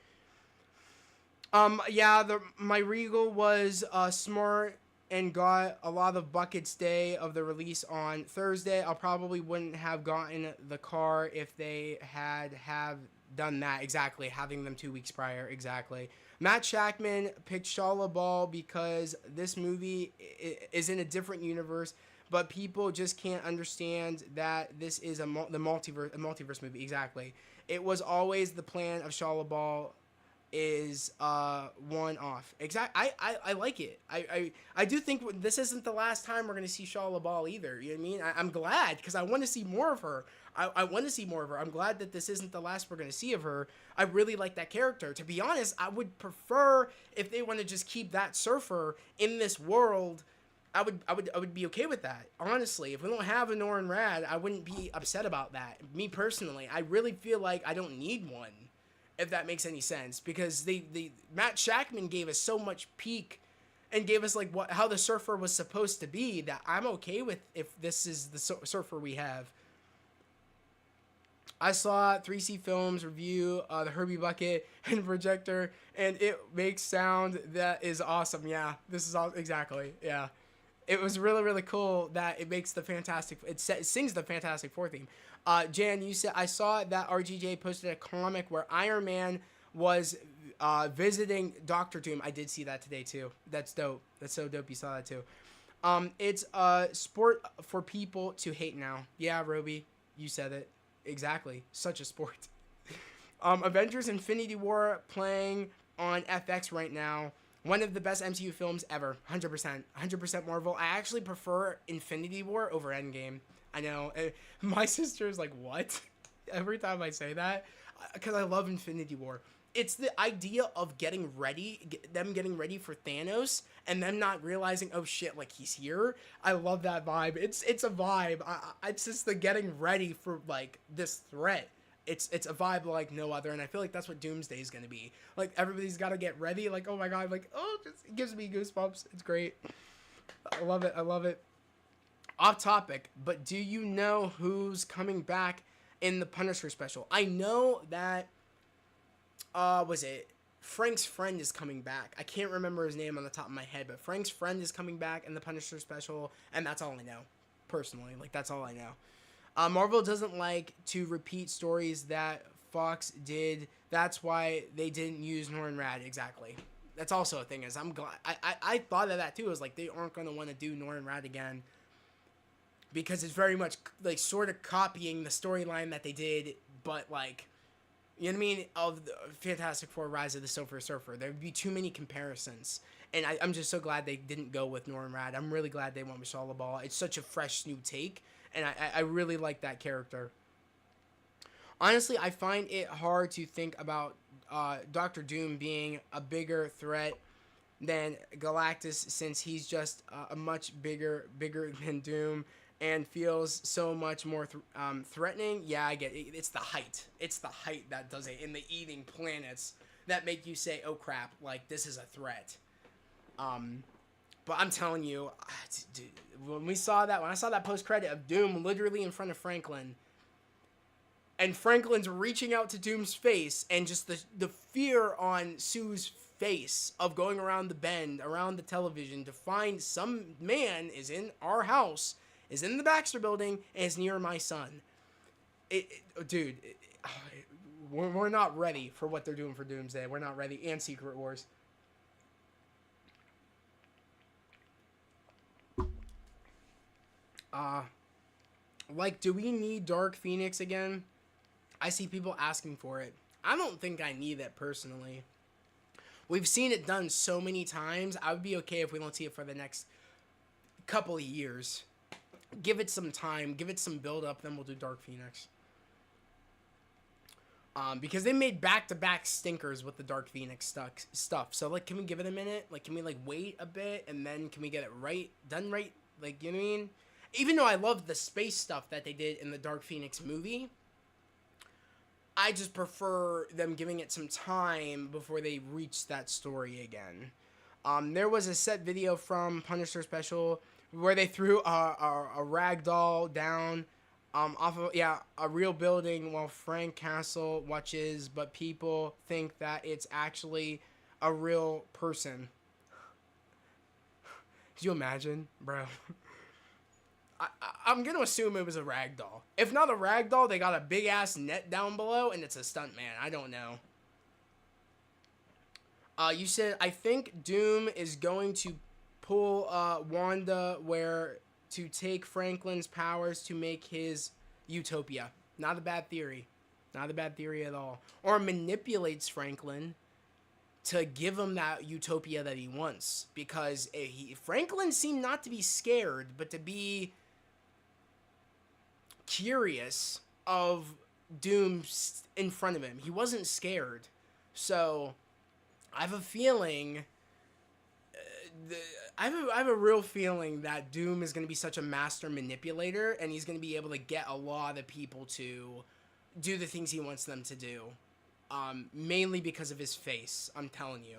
My Regal was smart and got a lot of buckets day of the release on Thursday. I probably wouldn't have gotten the car if they had done that exactly, having them 2 weeks prior exactly. Matt Shackman picked Shia LaBeouf because this movie is in a different universe, but people just can't understand that this is the multiverse movie exactly. It was always the plan of Shia LaBeouf is one off. I like it. I do think this isn't the last time we're gonna see Shia LaBeouf either. You know what I mean? I'm glad because I want to see more of her. I want to see more of her. I'm glad that this isn't the last we're gonna see of her. I really like that character. To be honest, I would prefer if they want to just keep that surfer in this world. I would be okay with that. Honestly, if we don't have a Norrin Radd, I wouldn't be upset about that. Me personally, I really feel like I don't need one, if that makes any sense, because they Matt Shackman gave us so much peak and gave us like how the surfer was supposed to be that I'm okay with if this is the surfer we have. I saw 3C Films review the Herbie Bucket and projector, and it makes sound that is awesome. Yeah, this is all exactly. Yeah, it was really really cool that it makes the Fantastic. It sings the Fantastic Four theme. Jan, you said I saw that RGJ posted a comic where Iron Man was visiting Doctor Doom. I did see that today too. That's dope. That's so dope. You saw that too. It's a sport for people to hate now. Yeah, Roby, you said it exactly. Such a sport. Avengers: Infinity War playing on FX right now. One of the best MCU films ever. 100%. 100% Marvel. I actually prefer Infinity War over Endgame. I know. My sister's like, what? Every time I say that. Because I love Infinity War. It's the idea of getting ready, them getting ready for Thanos, and them not realizing, oh shit, like he's here. I love that vibe. It's a vibe. It's just the getting ready for like this threat. It's a vibe like no other, and I feel like that's what Doomsday is gonna be. Like everybody's got to get ready. Like oh my god, like it gives me goosebumps. It's great. I love it. I love it. Off topic, but do you know who's coming back in the Punisher special? I know that was it Frank's friend is coming back. I can't remember his name on the top of my head, but Frank's friend is coming back in the Punisher special, and that's all I know. Personally, like that's all I know. Marvel doesn't like to repeat stories that Fox did. That's why they didn't use Norrin Radd. Exactly. That's also a thing. Is I'm glad I thought of that too. Is like they aren't gonna want to do Norrin Radd again because it's very much like sort of copying the storyline that they did, but like you know what I mean of the Fantastic Four: Rise of the Silver Surfer. There would be too many comparisons, and I'm just so glad they didn't go with Norrin Radd. I'm really glad they went with Shia LaBeouf. It's such a fresh new take. And I really like that character. Honestly, I find it hard to think about Doctor Doom being a bigger threat than Galactus since he's just a much bigger than Doom and feels so much more threatening. Yeah, I get it. It's the height. It's the height that does it. In the eating planets that make you say, oh crap, like this is a threat. But I'm telling you, dude, when I saw that post-credit of Doom literally in front of Franklin, and Franklin's reaching out to Doom's face, and just the fear on Sue's face of going around the bend, around the television, to find some man is in our house, is in the Baxter building, and is near my son. Dude, we're not ready for what they're doing for Doomsday. We're not ready. And Secret Wars. Like, do we need Dark Phoenix again? I see people asking for it. I don't think I need it personally. We've seen it done so many times. I would be okay if we don't see it for the next couple of years. Give it some time. Give it some build up. Then we'll do Dark Phoenix. Because they made back-to-back stinkers with the Dark Phoenix stuff. So, like, can we give it a minute? Like, can we, like, wait a bit? And then can we get it done right? Like, you know what I mean? Even though I love the space stuff that they did in the Dark Phoenix movie, I just prefer them giving it some time before they reach that story again. There was a set video from Punisher Special where they threw a rag doll down off of a real building while Frank Castle watches, but people think that it's actually a real person. Could you imagine, bro? I'm gonna assume it was a ragdoll. If not a ragdoll, they got a big ass net down below, and it's a stuntman. I don't know. You said I think Doom is going to pull Wanda where to take Franklin's powers to make his utopia. Not a bad theory. Not a bad theory at all. Or manipulates Franklin to give him that utopia that he wants. Because Franklin seemed not to be scared, but to be curious of Doom in front of him. He wasn't scared. So I have a feeling... I have a real feeling that Doom is going to be such a master manipulator, and he's going to be able to get a lot of people to do the things he wants them to do. Mainly because of his face, I'm telling you.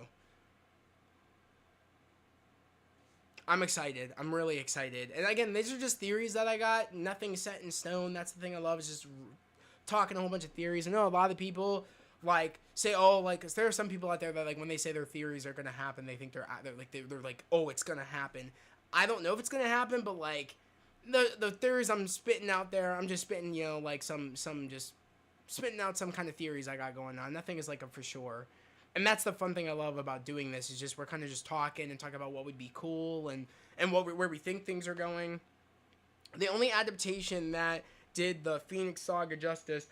I'm excited. I'm really excited. And again, these are just theories that I got. Nothing set in stone. That's the thing I love, is just talking a whole bunch of theories. I know a lot of people like say, oh, like, 'cause there are some people out there that, like, when they say their theories are gonna happen, they think they're like, oh, it's gonna happen. I don't know if it's gonna happen, but like the theories I'm spitting out there, I'm just spitting, you know, like some just spitting out some kind of theories I got going on. Nothing is like a for sure. And that's the fun thing I love about doing this, is just we're kind of just talking and talking about what would be cool and where we think things are going. The only adaptation that did the Phoenix Saga justice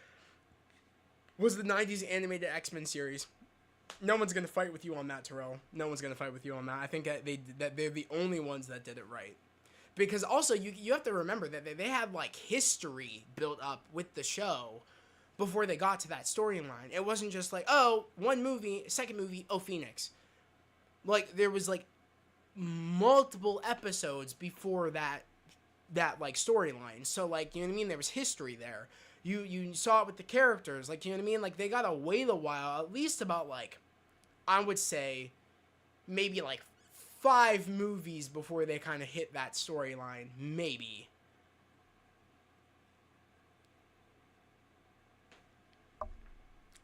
was the 90s animated X-Men series. No one's going to fight with you on that, Terrell. No one's going to fight with you on that. I think that they're the only ones that did it right. Because also, you have to remember that they had, like, history built up with the show before they got to that storyline. It wasn't just like, oh, one movie, second movie, oh, Phoenix. Like, there was, like, multiple episodes before that like, storyline. So, like, you know what I mean? There was history there. You saw it with the characters, like, you know what I mean? Like, they gotta wait a while, at least about, like, I would say, maybe, like, 5 movies before they kind of hit that storyline. Maybe.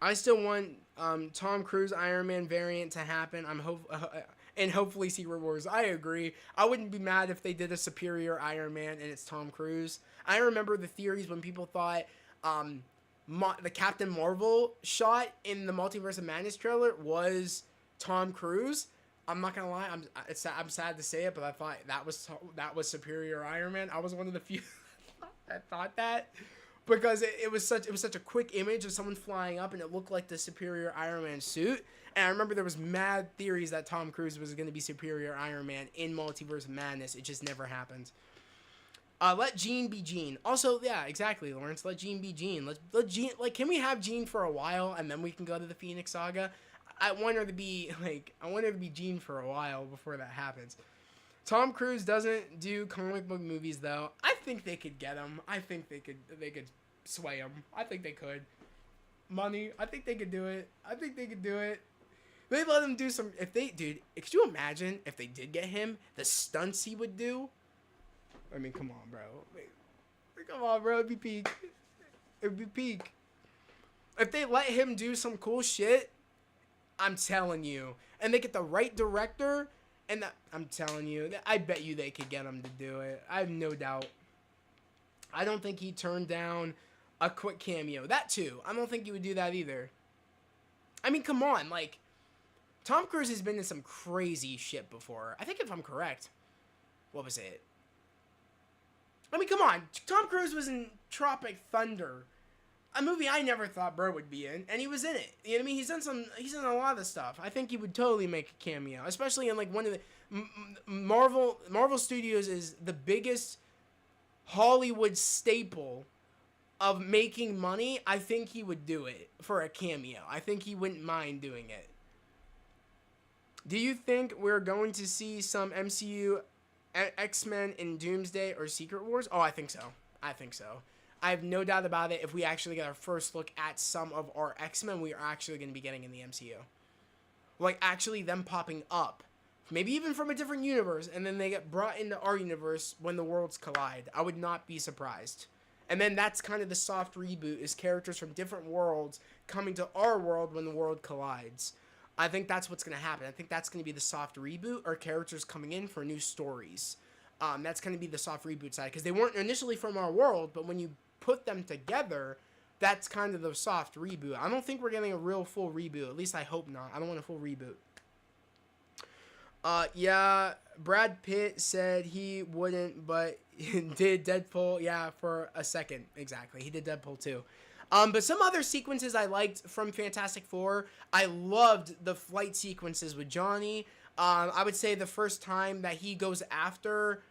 I still want Tom Cruise Iron Man variant to happen. And hopefully Secret Wars. I agree. I wouldn't be mad if they did a superior Iron Man and it's Tom Cruise. I remember the theories when people thought the Captain Marvel shot in the Multiverse of Madness trailer was Tom Cruise. I'm not gonna lie, I'm sad to say it, but I thought that was superior Iron Man. I was one of the few that thought that, because it was such a quick image of someone flying up and it looked like the superior Iron Man suit. And I remember there was mad theories that Tom Cruise was going to be superior Iron Man in Multiverse of Madness. It just never happened. Let Jean be Jean. Also, yeah, exactly, Lawrence. Let Jean be Jean. Let Jean, like, can we have Jean for a while and then we can go to the Phoenix Saga? I want her to be Jean for a while before that happens. Tom Cruise doesn't do comic book movies though. I think they could get him. I think they could sway him. I think they could. Money. I think they could do it. They let him do some. Could you imagine if they did get him, the stunts he would do? I mean, come on, bro. Come on, bro. It'd be peak. If they let him do some cool shit, I'm telling you, and they get the right director, and I'm telling you, I bet you they could get him to do it. I have no doubt. I don't think he turned down a quick cameo. That too. I don't think he would do that either. I mean, come on, like, Tom Cruise has been in some crazy shit before. I think if I'm correct, what was it? I mean, come on. Tom Cruise was in Tropic Thunder, a movie I never thought Bro would be in, and he was in it. You know what I mean? He's in a lot of stuff. I think he would totally make a cameo, especially in, like, one of the Marvel Studios is the biggest Hollywood staple of making money. I think he would do it for a cameo. I think he wouldn't mind doing it. Do you think we're going to see some MCU X-Men in Doomsday or Secret Wars? Oh, I think so. I have no doubt about it. If we actually get our first look at some of our X-Men, we are actually going to be getting in the MCU. Like, actually them popping up. Maybe even from a different universe, and then they get brought into our universe when the worlds collide. I would not be surprised. And then that's kind of the soft reboot, is characters from different worlds coming to our world when the world collides. I think that's what's going to happen. I think that's going to be the soft reboot, or characters coming in for new stories. That's going to be the soft reboot side, because they weren't initially from our world, but when you put them together, that's kind of the soft reboot. I don't think we're getting a real full reboot. At least I hope not. I don't want a full reboot. Yeah, Brad Pitt said he wouldn't, but did Deadpool, yeah, for a second. Exactly. He did Deadpool too. But some other sequences I liked from Fantastic Four. I loved the flight sequences with Johnny. I would say the first time that he goes after,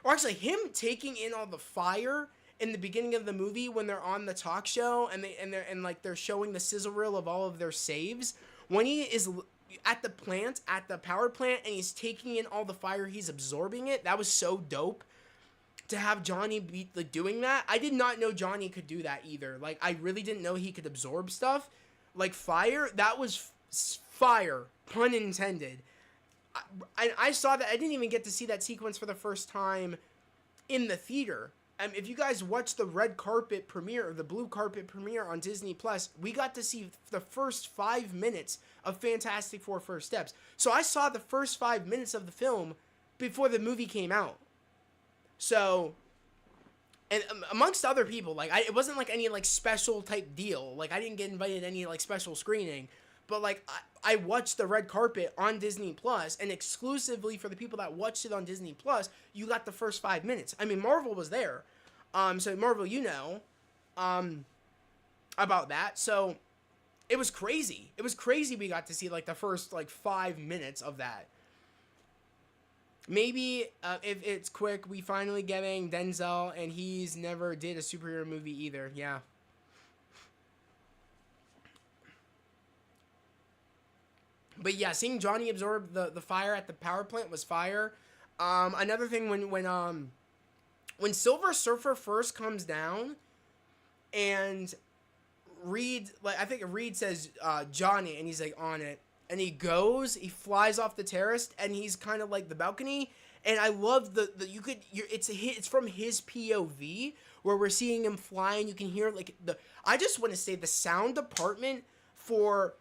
or actually him taking in all the fire in the beginning of the movie when they're on the talk show and they're showing the sizzle reel of all of their saves. When he is at the power plant, and he's taking in all the fire, he's absorbing it. That was so dope to have Johnny be like doing that. I did not know Johnny could do that either. Like, I really didn't know he could absorb stuff like fire. That was fire, pun intended. I saw that. I didn't even get to see that sequence for the first time in the theater. If you guys watched the red carpet premiere or the blue carpet premiere on Disney Plus, we got to see the first 5 minutes of Fantastic Four First Steps. So I saw the first 5 minutes of the film before the movie came out. So, and amongst other people, like, it wasn't like any like special type deal. Like, I didn't get invited to any like special screening, but like I watched the red carpet on Disney Plus, and exclusively for the people that watched it on Disney Plus, you got the first 5 minutes. I mean, Marvel was there, so Marvel, about that. So it was crazy. It was crazy. We got to see like the first like 5 minutes of that. Maybe if it's quick, we finally getting Denzel, and he's never did a superhero movie either. Yeah. But yeah, seeing Johnny absorb the fire at the power plant was fire. Another thing, when Silver Surfer first comes down, and Reed, like, I think Reed says Johnny, and he's like on it, and he flies off the terrace, and he's kind of like the balcony, and I love it's from his POV where we're seeing him flying. You can hear like I just want to say the sound department for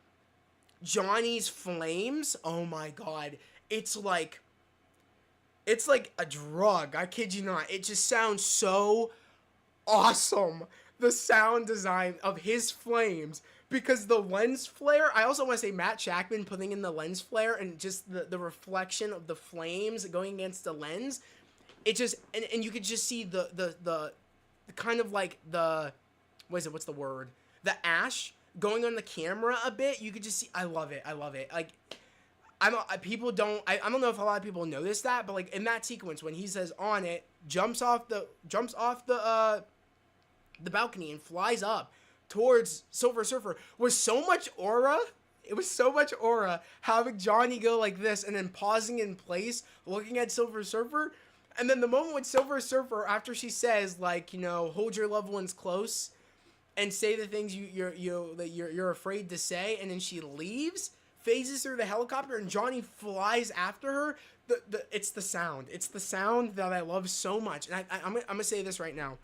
Johnny's flames, oh my god, it's like a drug. I kid you not. It just sounds so awesome, the sound design of his flames, because the lens flare, I also want to say Matt Shackman putting in the lens flare and just the reflection of the flames going against the lens, it just, and you could just see the kind of like what's the word, the ash going on the camera a bit. You could just see, I love it. Like, I don't know if a lot of people notice that, but like in that sequence when he says on it, jumps off the balcony and flies up towards Silver Surfer, was so much aura. It was so much aura having Johnny go like this and then pausing in place, looking at Silver Surfer. And then the moment when Silver Surfer, after she says like, hold your loved ones close and say the things you're afraid to say, and then she leaves, phases through the helicopter, and Johnny flies after her. It's the sound. It's the sound that I love so much. And I'm gonna say this right now.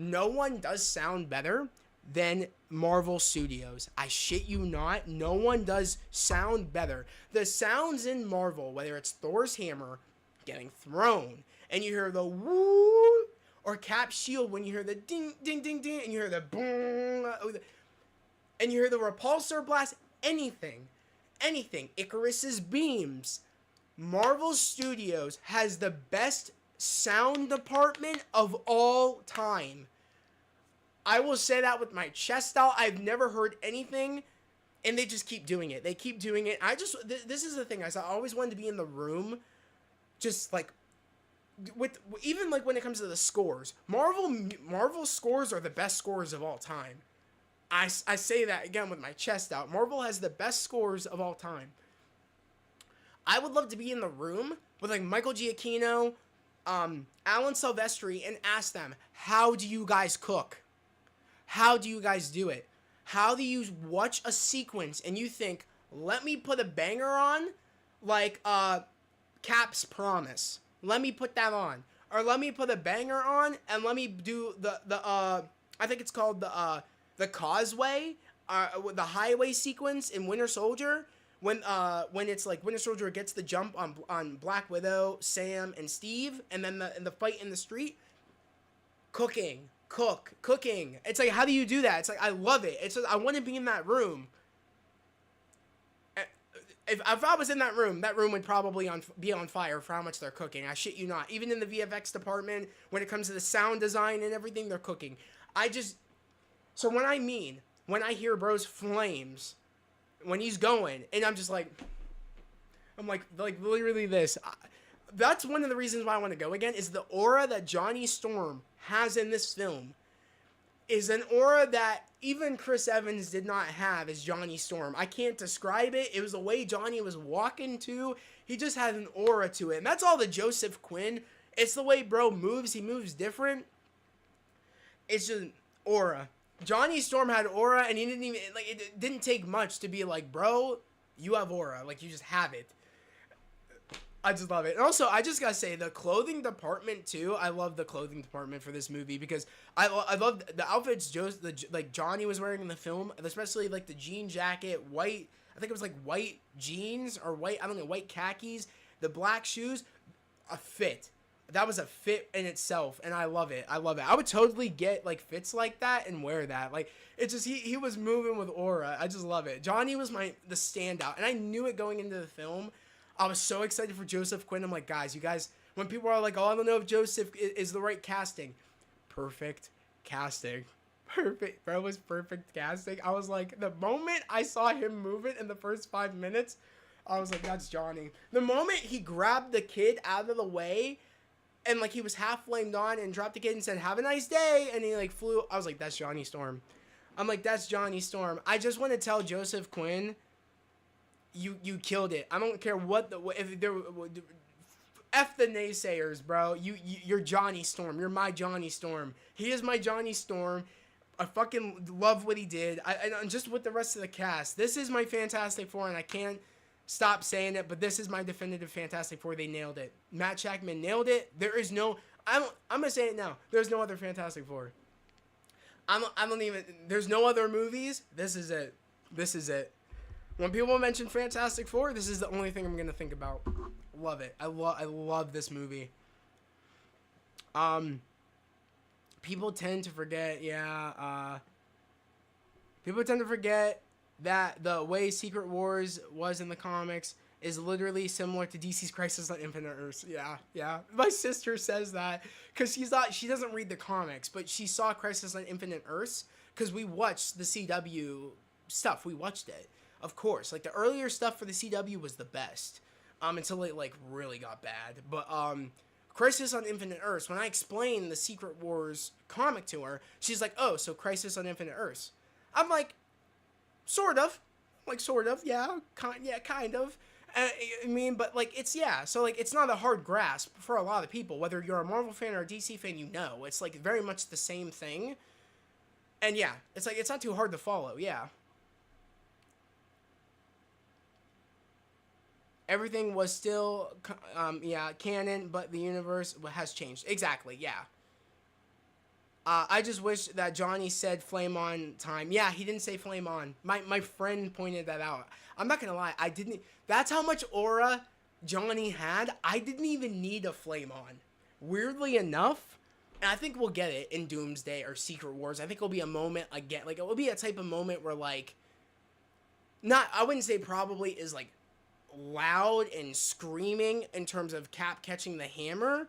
No one does sound better than Marvel Studios. I shit you not. No one does sound better. The sounds in Marvel, whether it's Thor's hammer getting thrown, and you hear the woo, or Cap's shield when you hear the ding, ding, ding, ding, and you hear the boom, and you hear the repulsor blast, anything, Icarus's beams. Marvel Studios has the best sound department of all time. I will say that with my chest out. I've never heard anything, and they just keep doing it. They keep doing it. This is the thing. I always wanted to be in the room, just like, even like when it comes to the scores. Marvel scores are the best scores of all time. I say that again with my chest out. Marvel has the best scores of all time. I would love to be in the room with like Michael Giacchino, Alan Silvestri, and ask them, how do you guys cook? How do you guys do it? How do you watch a sequence and you think, let me put a banger on, like Cap's Promise. Let me put that on. Or let me put a banger on and let me do the I think it's called the Causeway, the highway sequence in Winter Soldier, when it's like Winter Soldier gets the jump on Black Widow, Sam, and Steve, and then the fight in the street, cooking. It's like, how do you do that? It's like, I love it. It's just, I want to be in that room. If I was in that room would probably be on fire for how much they're cooking. I shit you not. Even in the VFX department, when it comes to the sound design and everything, they're cooking. So when I hear bro's flames, when he's going, and I'm like literally this. That's one of the reasons why I want to go again, is the aura that Johnny Storm has in this film is an aura that even Chris Evans did not have as Johnny Storm. I can't describe it. It was the way Johnny was walking too. He just had an aura to it. And that's all the Joseph Quinn. It's the way bro moves. He moves different. It's just aura. Johnny Storm had aura, and he didn't even, like, it didn't take much to be like, bro, you have aura. Like, you just have it. I just love it. And also, I just gotta say, the clothing department too. I love the clothing department for this movie because I love the outfits like Johnny was wearing in the film, especially like the jean jacket, white. I think it was like white jeans or white. I don't know, white khakis. The black shoes, a fit. That was a fit in itself, and I love it. I would totally get like fits like that and wear that. Like, it's just he was moving with aura. I just love it. Johnny was the standout, and I knew it going into the film. I was so excited for Joseph Quinn. I'm like, guys, you guys, when people are like, oh, I don't know if Joseph is the right casting. Perfect casting. Perfect. Bro, was perfect casting. I was like, the moment I saw him move it in the first 5 minutes, I was like, that's Johnny. The moment he grabbed the kid out of the way and like he was half flamed on and dropped the kid and said, have a nice day, and he like flew, I was like, that's Johnny Storm. I'm like, that's Johnny Storm. I just want to tell Joseph Quinn, You killed it. I don't care if there F the naysayers, bro. You're Johnny Storm. You're my Johnny Storm. He is my Johnny Storm. I fucking love what he did. And just with the rest of the cast, this is my Fantastic Four, and I can't stop saying it, but this is my definitive Fantastic Four. They nailed it. Matt Shakman nailed it. There is no. I'm gonna say it now. There's no other Fantastic Four. I don't even. There's no other movies. This is it. This is it. When people mention Fantastic Four, this is the only thing I'm going to think about. Love it. I love this movie. People tend to forget, people tend to forget that the way Secret Wars was in the comics is literally similar to DC's Crisis on Infinite Earths. Yeah. My sister says that because she doesn't read the comics, but she saw Crisis on Infinite Earths because we watched the CW stuff. We watched it. Of course, like the earlier stuff for the CW was the best, until it like really got bad. But Crisis on Infinite Earths, when I explained the Secret Wars comic to her, she's like, "Oh, so Crisis on Infinite Earths?" I'm like, "Sort of, yeah, kind of." I mean, but like so like it's not a hard grasp for a lot of people, whether you're a Marvel fan or a DC fan. You know, it's like very much the same thing, and yeah, it's like it's not too hard to follow. Yeah. Everything was still, canon, but the universe has changed. Exactly, yeah. I just wish that Johnny said flame on time. Yeah, he didn't say flame on. My friend pointed that out. I'm not going to lie. I didn't. That's how much aura Johnny had. I didn't even need a flame on. Weirdly enough, and I think we'll get it in Doomsday or Secret Wars. I think it'll be a moment again. Like, it will be a type of moment where, like, I wouldn't say probably is, like, loud and screaming in terms of Cap catching the hammer,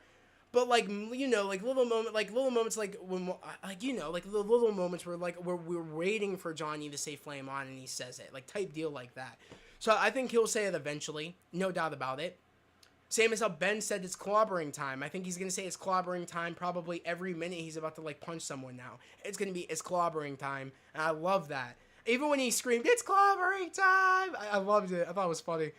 but like, you know, like little moments like when, like, you know, like the little moments where like we're waiting for Johnny to say flame on and he says it, like type deal like that. So I think he'll say it eventually, no doubt about it. Same as how Ben said it's clobbering time. I think he's gonna say it's clobbering time probably every minute he's about to like punch someone now. It's clobbering time, and I love that. Even when he screamed, "It's clobbering time!" I loved it. I thought it was funny.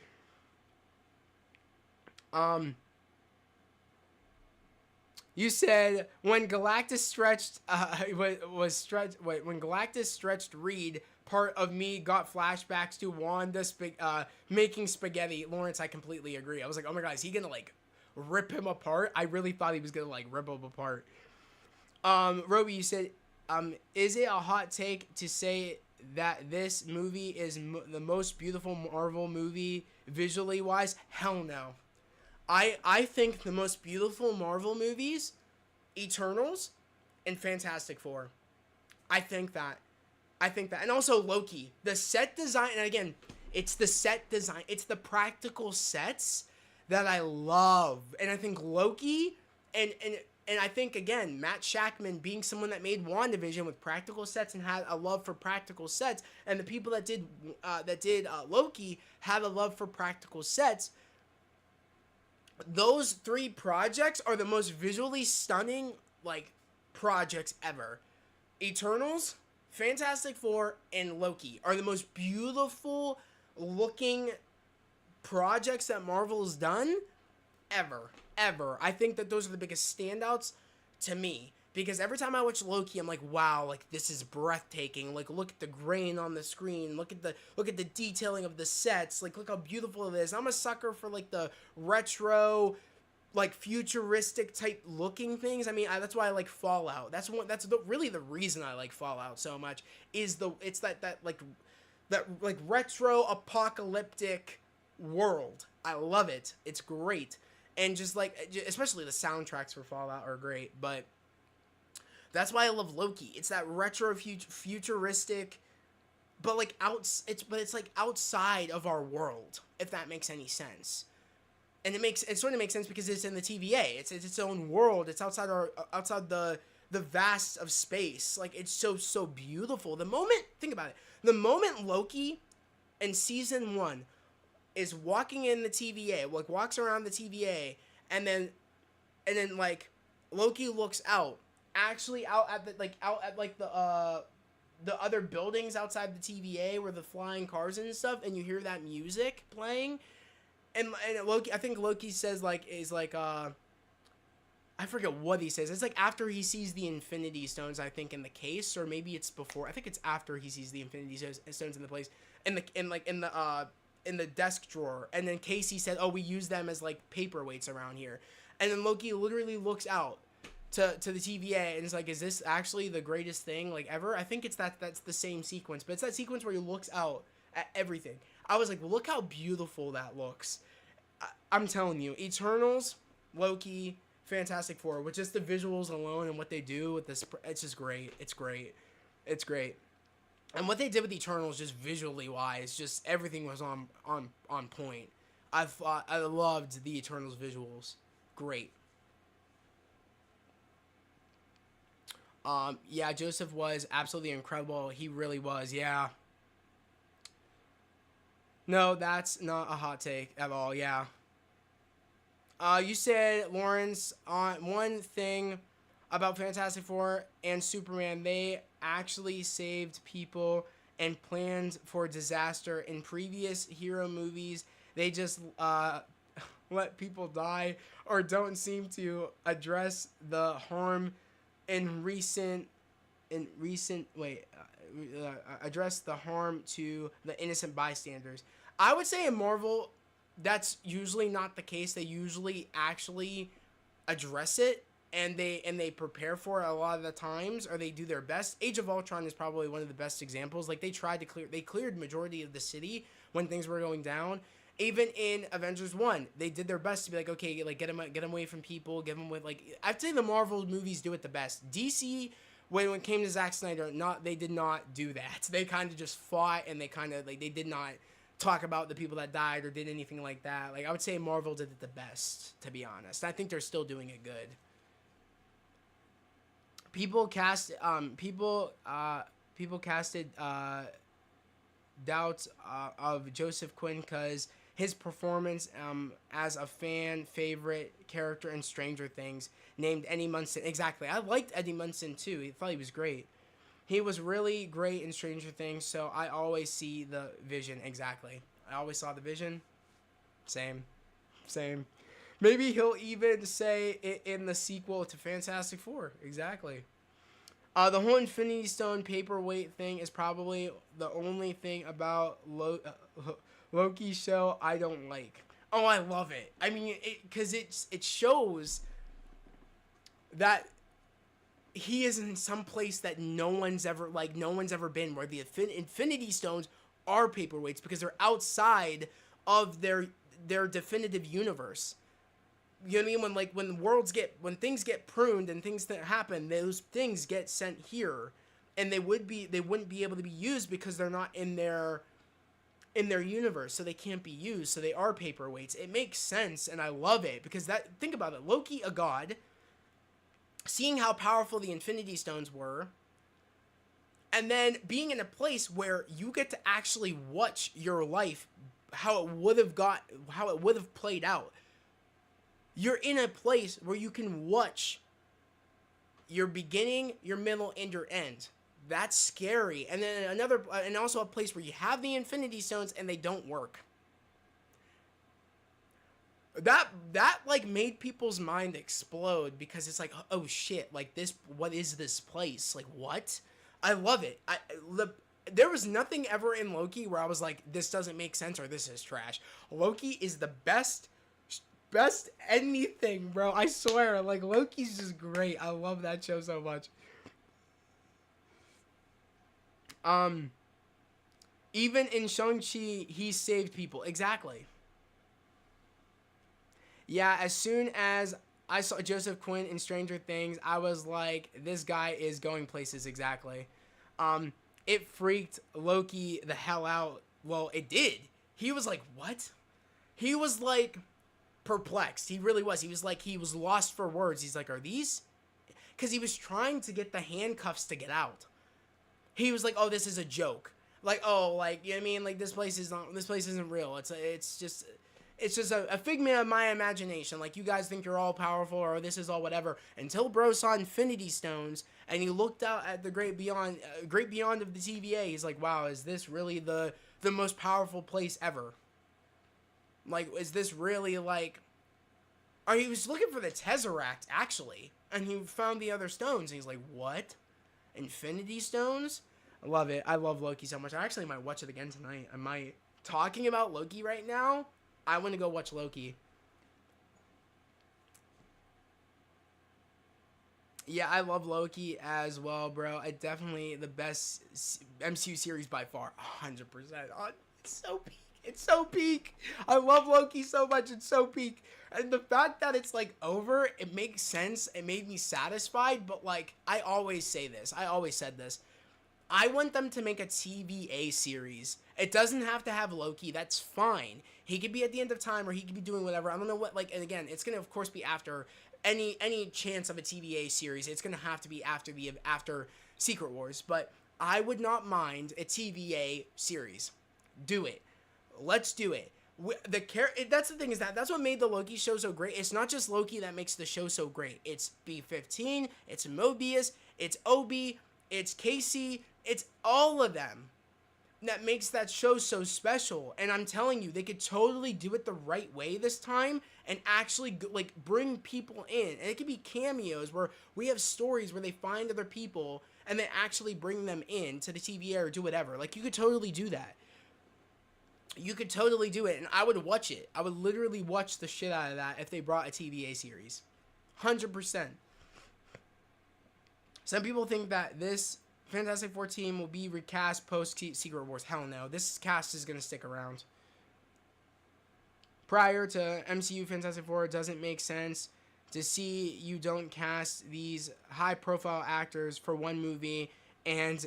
You said when Galactus stretched when Galactus stretched Reed, part of me got flashbacks to Wanda making spaghetti. Lawrence, I completely agree. I was like, oh my god, is he gonna like rip him apart? I really thought he was gonna like rip him apart. Roby, you said, is it a hot take to say that this movie is the most beautiful Marvel movie visually wise? Hell no. I think the most beautiful Marvel movies, Eternals and Fantastic Four. I think that. And also Loki. The set design, and again, it's the set design. It's the practical sets that I love. And I think Loki and I think, again, Matt Shackman being someone that made WandaVision with practical sets and had a love for practical sets, and the people that did Loki had a love for practical sets. Those three projects are the most visually stunning, like, projects ever. Eternals, Fantastic Four, and Loki are the most beautiful looking projects that Marvel's done ever. I think that those are the biggest standouts to me. Because every time I watch Loki, I'm like, wow, like, this is breathtaking. Like, look at the grain on the screen. Look at the detailing of the sets. Like, look how beautiful it is. I'm a sucker for, like, the retro, like, futuristic type looking things. I mean, that's why I like Fallout. That's really the reason I like Fallout so much, is that retro apocalyptic world. I love it. It's great. And just like, especially the soundtracks for Fallout are great, but that's why I love Loki. It's that retro futuristic, but like it's like outside of our world, if that makes any sense. And it sort of makes sense because it's in the TVA. It's its own world. It's outside the vast of space. Like, it's so beautiful. Think about it. The moment Loki in season 1 is walking in the TVA, like walks around the TVA, and then like Loki looks out at the other buildings outside the TVA where the flying cars and stuff, and you hear that music playing, and Loki, I think Loki says I forget what he says. It's like after he sees the Infinity Stones, I think, in the case, or maybe it's before. I think it's after he sees the Infinity Stones in the place, in the desk drawer, and then Casey said, "Oh, we use them as like paperweights around here," and then Loki literally looks out to the TVA and is like, "Is this actually the greatest thing like ever?" I think that's the same sequence, but it's that sequence where he looks out at everything. I was like, "Look how beautiful that looks." I'm telling you, Eternals, Loki, Fantastic Four, with just the visuals alone and what they do with this, it's just great. It's great. And what they did with Eternals, just visually wise, just everything was on point. I loved the Eternals visuals. Great. Yeah, Joseph was absolutely incredible. He really was. Yeah. No, that's not a hot take at all. Yeah. You said, Lawrence, on one thing about Fantastic Four and Superman, they actually saved people and planned for disaster. In previous hero movies, they just let people die or don't seem to address the harm address the harm to the innocent bystanders. I would say in Marvel, that's usually not the case. They usually actually address it, and they prepare for it a lot of the times, or they do their best. Age of Ultron is probably one of the best examples. Like, they cleared majority of the city when things were going down. Even in Avengers 1, they did their best to be like, okay, like, get them away from people, give them with, like, I'd say the Marvel movies do it the best. DC, when it came to Zack Snyder, they did not do that. They kind of just fought, and they kind of, like, they did not talk about the people that died or did anything like that. Like, I would say Marvel did it the best, to be honest. I think they're still doing it good. People casted doubts of Joseph Quinn because his performance as a fan favorite character in Stranger Things, named Eddie Munson. Exactly. I liked Eddie Munson too. I thought he was great. He was really great in Stranger Things, so I always see the Vision. Exactly. I always saw the Vision. Same. Maybe he'll even say it in the sequel to Fantastic Four. Exactly. The whole Infinity Stone paperweight thing is probably the only thing about Loki's show I don't like. Oh, I love it. I mean, because it shows that he is in some place that no one's ever been, where the Infinity Stones are paperweights because they're outside of their definitive universe. You know what I mean? When things get pruned and things that happen, those things get sent here, and they wouldn't be able to be used because they're not in their universe, so they can't be used. So they are paperweights. It makes sense, and I love it because think about it. Loki, a god, seeing how powerful the Infinity Stones were, and then being in a place where you get to actually watch your life, how it would have played out. You're in a place where you can watch your beginning, your middle, and your end. That's scary. And then and also a place where you have the Infinity Stones and they don't work. That like made people's mind explode because it's like, oh shit, like what is this place? Like what? I love it. There was nothing ever in Loki where I was like, this doesn't make sense or this is trash. Loki is the best anything, bro. I swear, like, Loki's just great. I love that show so much. Even in Shang-Chi, he saved people. Exactly. Yeah, as soon as I saw Joseph Quinn in Stranger Things, I was like, this guy is going places. Exactly. It freaked Loki the hell out. Well, it did. He was like, what? He was like perplexed. He really was. He was lost for words. He's like, are these? Because he was trying to get the handcuffs to get out. He was like, oh, this is a joke. Like, oh, like, you know what I mean? Like, this place isn't real. It's just a figment of my imagination. Like, you guys think you're all powerful or this is all whatever. Until bro saw Infinity Stones and he looked out at the great beyond of the TVA. He's like, wow, is this really the most powerful place ever? Like, is this really, like... Or he was looking for the Tesseract, actually. And he found the other stones. And he's like, what? Infinity Stones? I love it. I love Loki so much. I actually might watch it again tonight. I might. Talking about Loki right now, I want to go watch Loki. Yeah, I love Loki as well, bro. I definitely the best MCU series by far. 100%. Oh, it's so peak. It's so peak. I love Loki so much. It's so peak. And the fact that it's like over, it makes sense. It made me satisfied. But like, I always say this. I always said this. I want them to make a TVA series. It doesn't have to have Loki. That's fine. He could be at the end of time or he could be doing whatever. I don't know what, like, and again, it's going to, of course, be after any chance of a TVA series. It's going to have to be after Secret Wars. But I would not mind a TVA series. Do it. Let's do it. That's the thing that's what made the Loki show so great. It's not just Loki that makes the show so great. It's B-15, it's Mobius, it's Obi, it's Casey, it's all of them that makes that show so special. And I'm telling you, they could totally do it the right way this time and actually like bring people in. And it could be cameos where we have stories where they find other people and they actually bring them in to the TVA or do whatever. Like, you could totally do that. You could totally do it, and I would watch it. I would literally watch the shit out of that if they brought a TVA series. 100%. Some people think that this Fantastic Four team will be recast post-Secret Wars. Hell no. This cast is going to stick around. Prior to MCU Fantastic Four, it doesn't make sense to see you don't cast these high-profile actors for one movie and...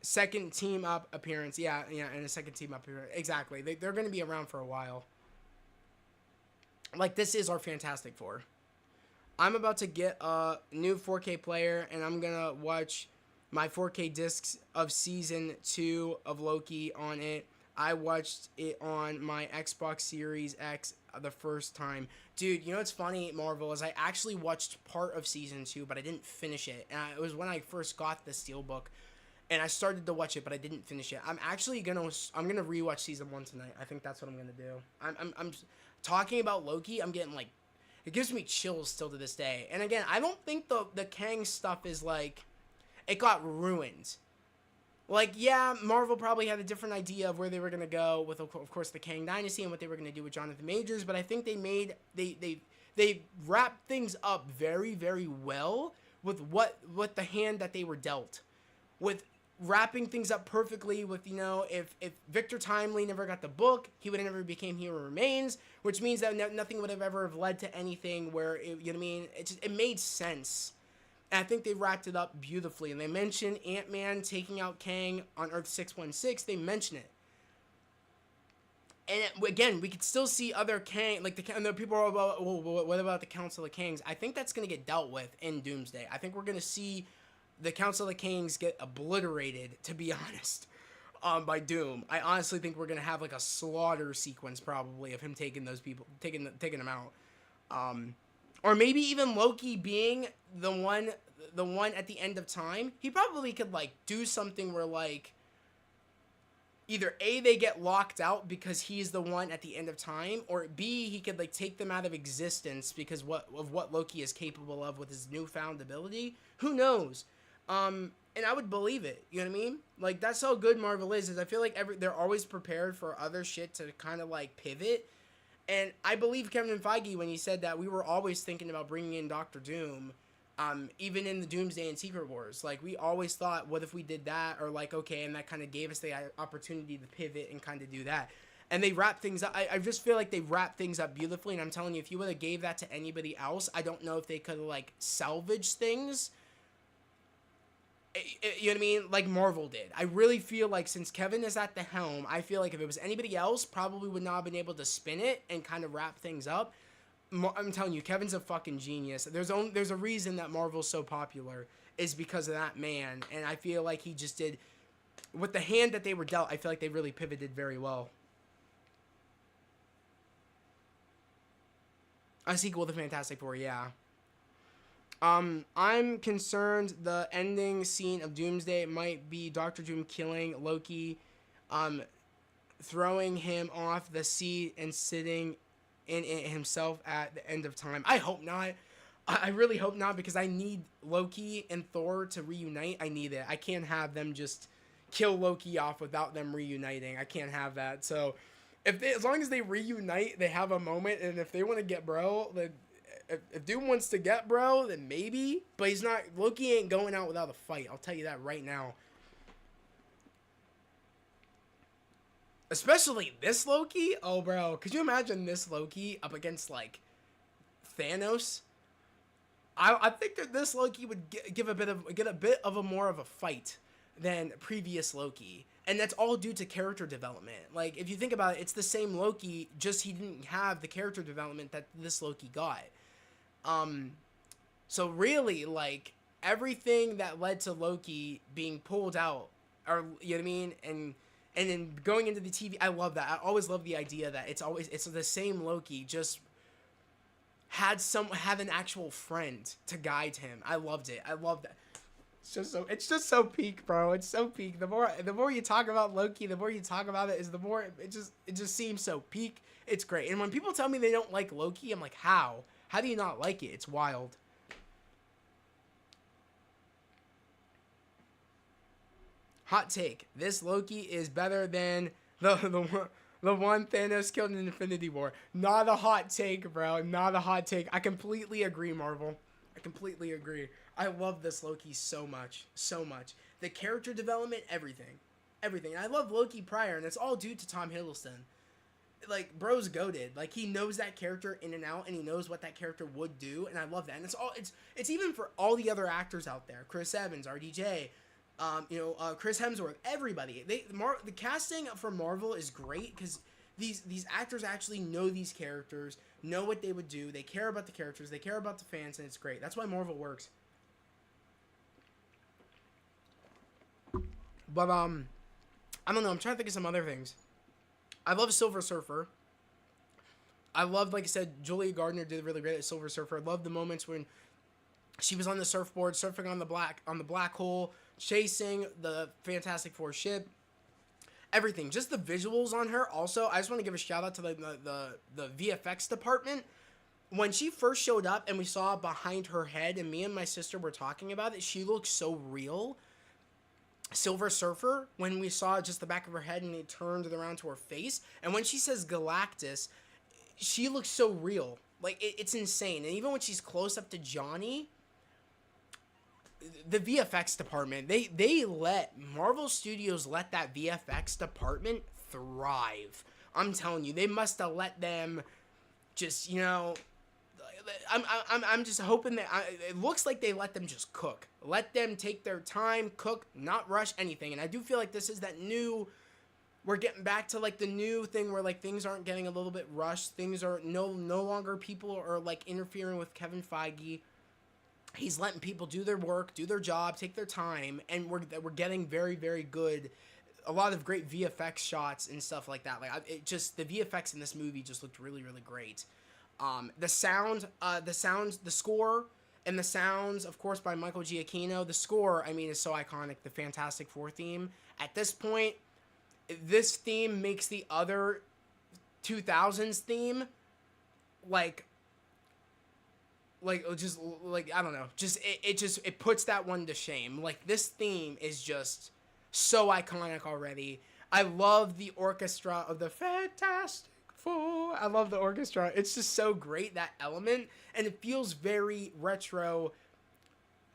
second team up appearance. Yeah, and a second team up appearance. Exactly. They're going to be around for a while. Like, this is our Fantastic Four. I'm about to get a new 4K player, and I'm going to watch my 4K discs of Season 2 of Loki on it. I watched it on my Xbox Series X the first time. Dude, you know what's funny, Marvel, is I actually watched part of Season 2, but I didn't finish it. And it was when I first got the Steelbook. And I started to watch it, but I didn't finish it. I'm gonna rewatch Season 1 tonight. I think that's what I'm gonna do. I'm talking about Loki. I'm getting like, it gives me chills still to this day. And again, I don't think the Kang stuff is like, it got ruined. Like, yeah, Marvel probably had a different idea of where they were gonna go with, of course, the Kang Dynasty and what they were gonna do with Jonathan Majors. But I think they wrapped things up very, very well, with the hand that they were dealt, with wrapping things up perfectly. With, you know, if Victor Timely never got the book, he would have never became Hero Remains, which means that nothing would have ever have led to anything where it, you know what I mean, it made sense. And I think they wrapped it up beautifully. And they mentioned Ant-Man taking out Kang on Earth 616. They mention it. And again, we could still see other Kang, like the people are about, well, what about the Council of Kangs? I think that's going to get dealt with in Doomsday. I think we're going to see the Council of Kangs get obliterated, to be honest, by Doom. I honestly think we're going to have like a slaughter sequence probably of him taking those people, taking them out. Or maybe even Loki being the one at the end of time. He probably could like do something where like either A, they get locked out because he's the one at the end of time, or B, he could like take them out of existence because of what Loki is capable of with his newfound ability. Who knows? And I would believe it. You know what I mean? Like, that's how good Marvel is I feel like they're always prepared for other shit to kind of like pivot. And I believe Kevin Feige when he said that we were always thinking about bringing in Doctor Doom, even in the Doomsday and Secret Wars. Like, we always thought, what if we did that? Or like, okay, and that kind of gave us the opportunity to pivot and kind of do that. And they wrap things up. I just feel like they wrap things up beautifully. And I'm telling you, if you would have gave that to anybody else, I don't know if they could have like salvaged things. You know what I mean? Like Marvel did. I really feel like since Kevin is at the helm, I feel like if it was anybody else, probably would not have been able to spin it and kind of wrap things up. I'm telling you, Kevin's a fucking genius. There's a reason that Marvel's so popular is because of that man. And I feel like he just did, with the hand that they were dealt, I feel like they really pivoted very well. A sequel to Fantastic Four, yeah. I'm concerned the ending scene of Doomsday might be Doctor Doom killing Loki, throwing him off the seat and sitting in it himself at the end of time. I hope not. I really hope not, because I need Loki and Thor to reunite. I need it. I can't have them just kill Loki off without them reuniting. I can't have that. So, as long as they reunite, they have a moment, and if they want to get bro, then if Doom wants to get bro, then maybe. But he's not. Loki ain't going out without a fight. I'll tell you that right now. Especially this Loki. Oh, bro. Could you imagine this Loki up against, like, Thanos? I think that this Loki would get a bit of a more of a fight than previous Loki. And that's all due to character development. Like, if you think about it, it's the same Loki, just he didn't have the character development that this Loki got. So really, like, everything that led to Loki being pulled out, or, you know what I mean? And then going into the TV, I love that. I always love the idea that it's the same Loki, just had an actual friend to guide him. I loved it. I love that. It's just so peak, bro. It's so peak. The more you talk about Loki, the more you talk about it, is the more it just seems so peak. It's great. And when people tell me they don't like Loki, I'm like, how? How do you not like it? It's wild. Hot take. This Loki is better than the one Thanos killed in Infinity War. Not a hot take, bro. Not a hot take. I completely agree, Marvel. I completely agree. I love this Loki so much. So much. The character development, everything. Everything. And I love Loki prior, and it's all due to Tom Hiddleston. Like, bro's goated. Like, he knows that character in and out, and he knows what that character would do, and I love that. And it's even for all the other actors out there. Chris Evans, RDJ, Chris Hemsworth, everybody. The casting for Marvel is great because these actors actually know these characters, know what they would do. They care about the characters, they care about the fans, and it's great. That's why Marvel works. But I don't know. I'm trying to think of some other things. I love Silver Surfer. I love, like I said, Julia Gardner did really great at Silver Surfer. I love the moments when she was on the surfboard, surfing on the black hole, chasing the Fantastic Four ship. Everything, just the visuals on her. Also, I just want to give a shout out to the VFX department. When she first showed up and we saw behind her head, and me and my sister were talking about it, she looked so real. Silver Surfer, when we saw just the back of her head and it turned around to her face, and when she says Galactus, she looks so real. Like, it's insane. And even when she's close up to Johnny, the VFX department, they let Marvel Studios let that VFX department thrive. I'm telling you, they must have let them just, I'm just hoping that it looks like they let them just cook. Let them take their time, cook, not rush anything. And I do feel like this is that new, we're getting back to like the new thing where like things aren't getting a little bit rushed. Things are no longer, people are like interfering with Kevin Feige. He's letting people do their work, do their job, take their time, and we're getting very, very good, a lot of great VFX shots and stuff like that. Like the VFX in this movie just looked really, really great. The score, and the sounds, of course, by Michael Giacchino. The score, I mean, is so iconic. The Fantastic Four theme. At this point, this theme makes the other 2000s theme like just like I don't know, just it puts that one to shame. Like this theme is just so iconic already. I love the orchestra of the Fantastic Four. I love the orchestra. It's just so great, that element, and it feels very retro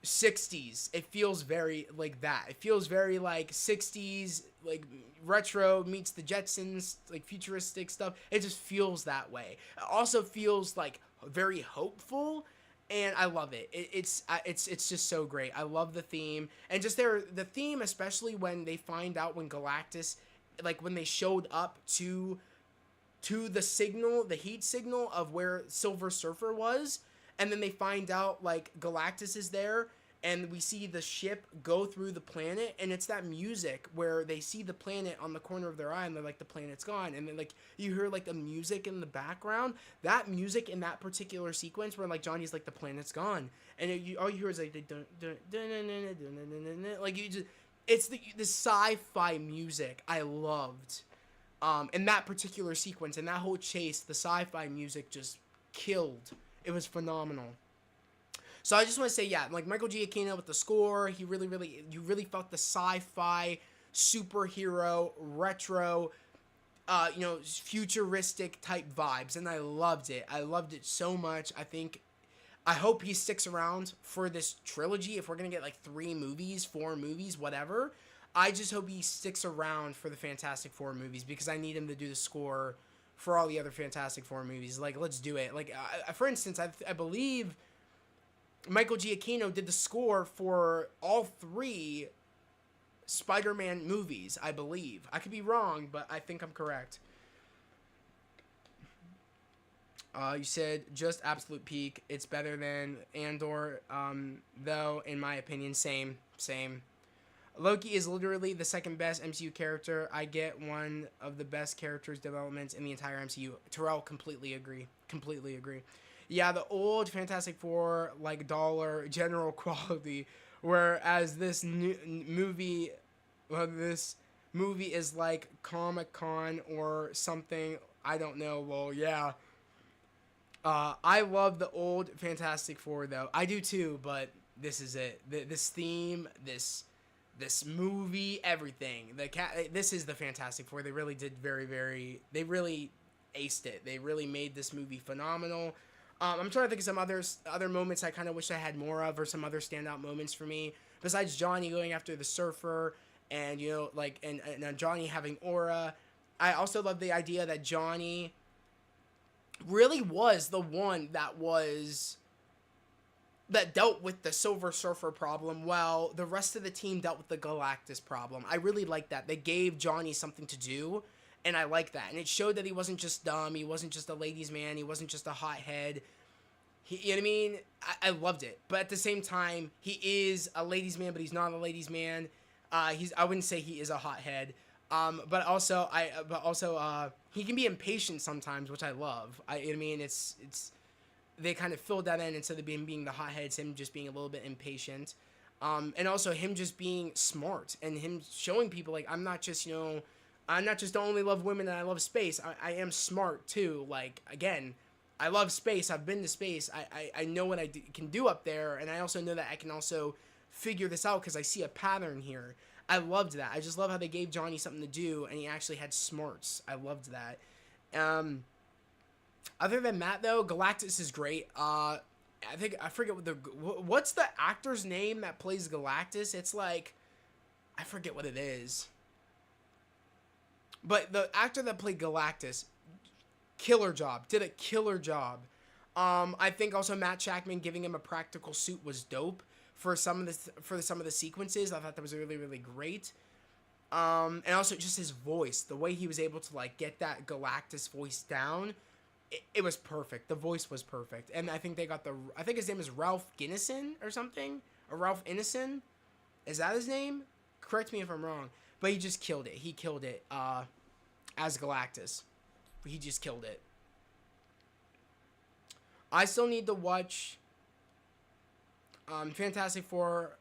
60s. It feels very like that. It feels very like 60s, like retro meets the Jetsons, like futuristic stuff. It just feels that way. It also feels like very hopeful, and I love it. It's just so great. I love the theme, and just the theme, especially when they find out when Galactus, like when they showed up to the signal, the heat signal of where Silver Surfer was, and then they find out like Galactus is there, and we see the ship go through the planet, and it's that music where they see the planet on the corner of their eye, and they're like, the planet's gone, and then like you hear like the music in the background, that music in that particular sequence where like Johnny's like, the planet's gone, and all you hear is like like you just, it's the sci-fi music I loved. In that particular sequence, in that whole chase, the sci-fi music just killed. It was phenomenal. So I just want to say, yeah, like Michael Giacchino with the score, you really felt the sci-fi, superhero, retro, futuristic type vibes, and I loved it. I loved it so much. I hope he sticks around for this trilogy. If we're gonna get like 3 movies, 4 movies, whatever, I just hope he sticks around for the Fantastic Four movies, because I need him to do the score for all the other Fantastic Four movies. Like, let's do it. Like, for instance, I believe Michael Giacchino did the score for all 3 Spider-Man movies, I believe. I could be wrong, but I think I'm correct. You said just absolute peak. It's better than Andor, though, in my opinion. Same. Loki is literally the second best MCU character. I get one of the best characters developments in the entire MCU. Terrell, completely agree. Yeah, the old Fantastic Four, like dollar general quality, whereas this movie is like Comic-Con or something. I don't know. Well, yeah. I love the old Fantastic Four, though. I do too, but this is it. This theme, this movie, everything. This is the Fantastic Four. They really did they really aced it. They really made this movie phenomenal. I'm trying to think of some other moments I kind of wish I had more of, or some other standout moments for me, besides Johnny going after the surfer, and and Johnny having aura. I also love the idea that Johnny really was the one that dealt with the Silver Surfer problem, while the rest of the team dealt with the Galactus problem. I really like that. They gave Johnny something to do, and I like that. And it showed that he wasn't just dumb, he wasn't just a ladies' man, he wasn't just a hothead. You know what I mean? I loved it. But at the same time, he is a ladies' man, but he's not a ladies' man. I wouldn't say he is a hothead. But also he can be impatient sometimes, which I love. You know what I mean? It's they kind of filled that in, instead of him being the hotheads, him just being a little bit impatient. And also him just being smart, and him showing people, like, I'm not just only love women and I love space. I am smart too. Like, again, I love space. I've been to space. I know what I can do up there, and I also know that I can also figure this out because I see a pattern here. I loved that. I just love how they gave Johnny something to do, and he actually had smarts. I loved that. Other than that, though, Galactus is great. I forget what's the actor's name that plays Galactus. It's like, I forget what it is. But the actor that played Galactus, killer job. Did a killer job. I think also Matt Shakman giving him a practical suit was dope for some of the sequences. I thought that was really, really great. And also just his voice, the way he was able to like get that Galactus voice down, it was perfect. The voice was perfect. And I think I think his name is Ralph Ginnison or something, or Ralph Ineson. Is that his name? Correct me if I'm wrong. But he just killed it. He killed it as Galactus. He just killed it. I still need to watch Fantastic Four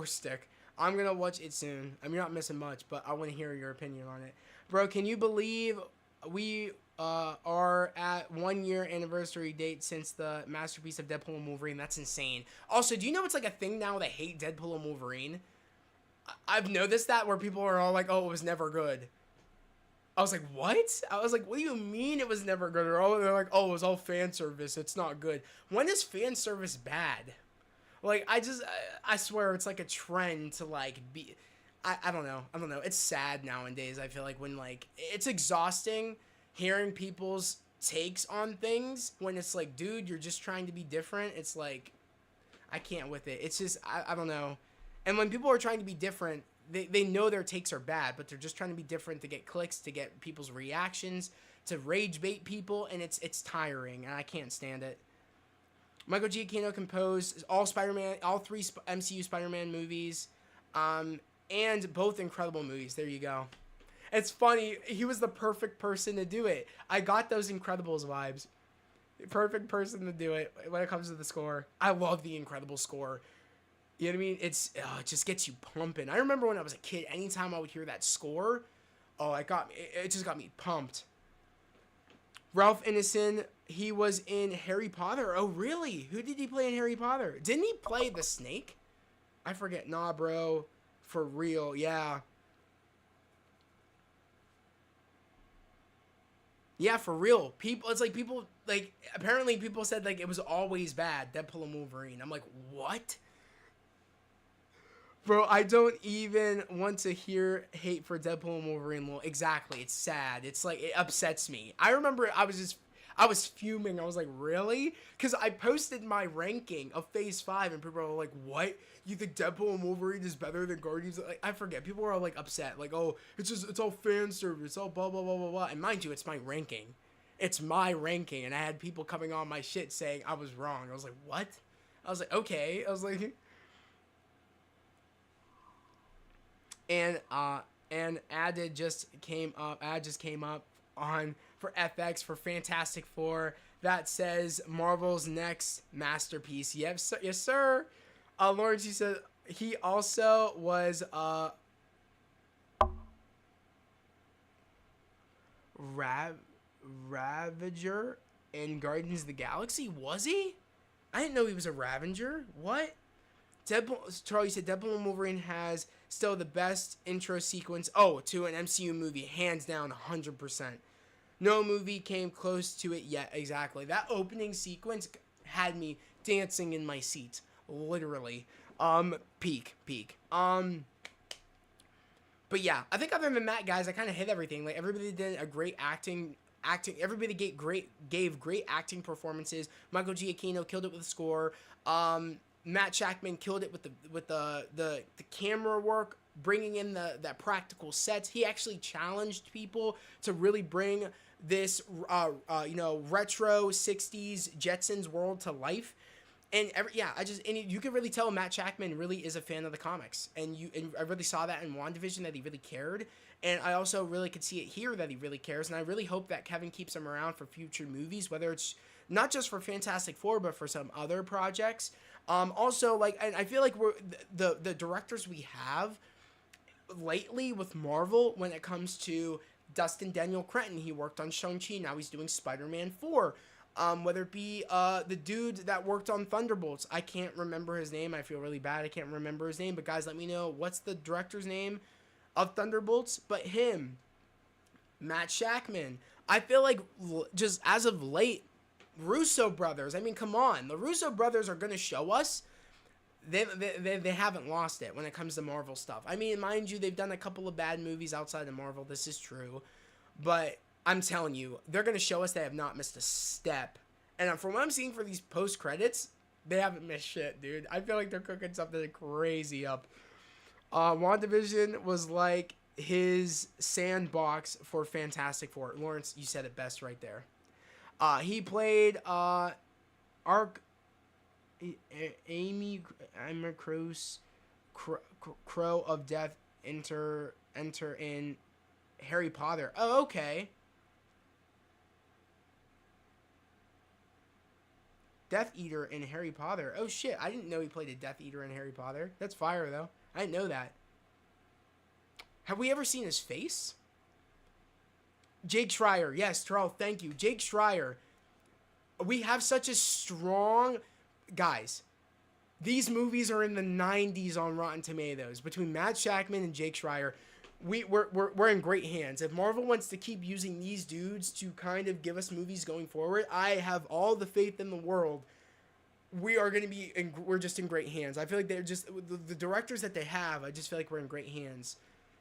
Stick. I'm going to watch it soon. I'm not missing much, but I want to hear your opinion on it. Bro, can you believe we are at 1 year anniversary date since the masterpiece of Deadpool and Wolverine? That's insane. Also, do you know it's like a thing now they hate Deadpool and Wolverine? I've noticed that where people are all like, oh, it was never good. I was like, what? I was like, what do you mean it was never good? Or they're like, oh, it was all fan service. It's not good. When is fan service bad? Like, I swear it's like a trend to like be, I don't know. It's sad nowadays. I feel like when like, it's exhausting hearing people's takes on things when it's like, dude, you're just trying to be different. It's like, I can't with it. It's just, I don't know. And when people are trying to be different, they know their takes are bad, but they're just trying to be different to get clicks, to get people's reactions, to rage bait people, and it's tiring, and I can't stand it. Michael Giacchino composed all three MCU Spider-Man movies, and both incredible movies. There you go. It's funny. He was the perfect person to do it. I got those Incredibles vibes. Perfect person to do it when it comes to the score. I love the Incredibles score. You know what I mean? It just gets you pumping. I remember when I was a kid, anytime I would hear that score, it just got me pumped. Ralph Ineson, he was in Harry Potter. Oh, really? Who did he play in Harry Potter? Didn't he play the snake? I forget. Nah, bro. For real. Yeah. Yeah, for real. Apparently people said, like, it was always bad, Deadpool and Wolverine. I'm like, what? Bro, I don't even want to hear hate for Deadpool and Wolverine. Well, exactly. It's sad. It's like, it upsets me. I remember I was fuming. I was like, really? Because I posted my ranking of Phase 5 and people were like, what? You think Deadpool and Wolverine is better than Guardians? Like, I forget. People were all like upset. Like, oh, it's all fan service. It's all blah, blah, blah, blah, blah. And mind you, it's my ranking. It's my ranking. And I had people coming on my shit saying I was wrong. I was like, what? I was like, okay. I was like... And ad just came up on for FX for Fantastic Four that says Marvel's next masterpiece. Yes, sir. Lawrence, he said he also was Ravager in Guardians of the Galaxy. Was he? I didn't know he was a Ravager. What? Charlie said Deadpool and Wolverine has still the best intro sequence to an MCU movie, hands down, 100%. No movie came close to it yet. Exactly. That opening sequence had me dancing in my seat, literally. Peak. But yeah, I think other than that, guys, I kind of hit everything. Like, everybody did a great acting. Everybody gave great acting performances. Michael Giacchino killed it with the score. Matt Shakman killed it with the camera work, bringing in that practical sets. He actually challenged people to really bring this retro 60s Jetsons world to life. And you can really tell Matt Shakman really is a fan of the comics, and I really saw that in WandaVision that he really cared, and I also really could see it here that he really cares, and I really hope that Kevin keeps him around for future movies, whether it's not just for Fantastic Four but for some other projects. Also, like, and I feel like we're the directors we have lately with Marvel when it comes to Dustin Daniel Cretton. He worked on Shang-Chi. Now he's doing Spider-Man 4. Whether it be the dude that worked on Thunderbolts. I can't remember his name. I feel really bad. I can't remember his name. But guys, let me know what's the director's name of Thunderbolts. But him, Matt Shakman. I feel like just as of late, Russo brothers. I mean, come on. The Russo brothers are gonna show us they haven't lost it when it comes to Marvel stuff. I mean, mind you, they've done a couple of bad movies outside of Marvel. This is true. But I'm telling you, they're going to show us they have not missed a step. And from what I'm seeing for these post-credits, they haven't missed shit, dude. I feel like they're cooking something crazy up. WandaVision was like his sandbox for Fantastic Four. Lawrence, you said it best right there. He played Amy Cruz Crow of Death enter in Harry Potter. Oh, okay. Death Eater in Harry Potter. Oh shit, I didn't know he played a Death Eater in Harry Potter. That's fire though. I didn't know that. Have we ever seen his face? Jake Schreier. Yes, Charles, thank you. Jake Schreier. We have such a strong... Guys, these movies are in the 90s on Rotten Tomatoes. Between Matt Shakman and Jake Schreier, we're in great hands. If Marvel wants to keep using these dudes to kind of give us movies going forward, I have all the faith in the world. We're just in great hands. I feel like they're just the directors that they have. I just feel like we're in great hands.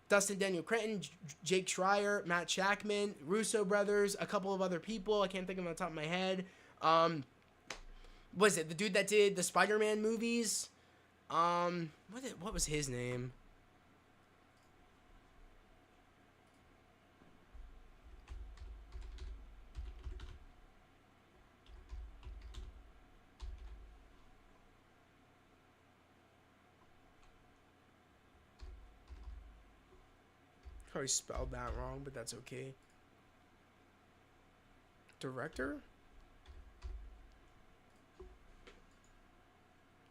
Dustin Daniel Cretton, Jake Schreier, Matt Shakman, Russo brothers, a couple of other people. I can't think of them on the top of my head. Was it the dude that did the Spider-Man movies? What was his name? Probably spelled that wrong, but that's okay. Director?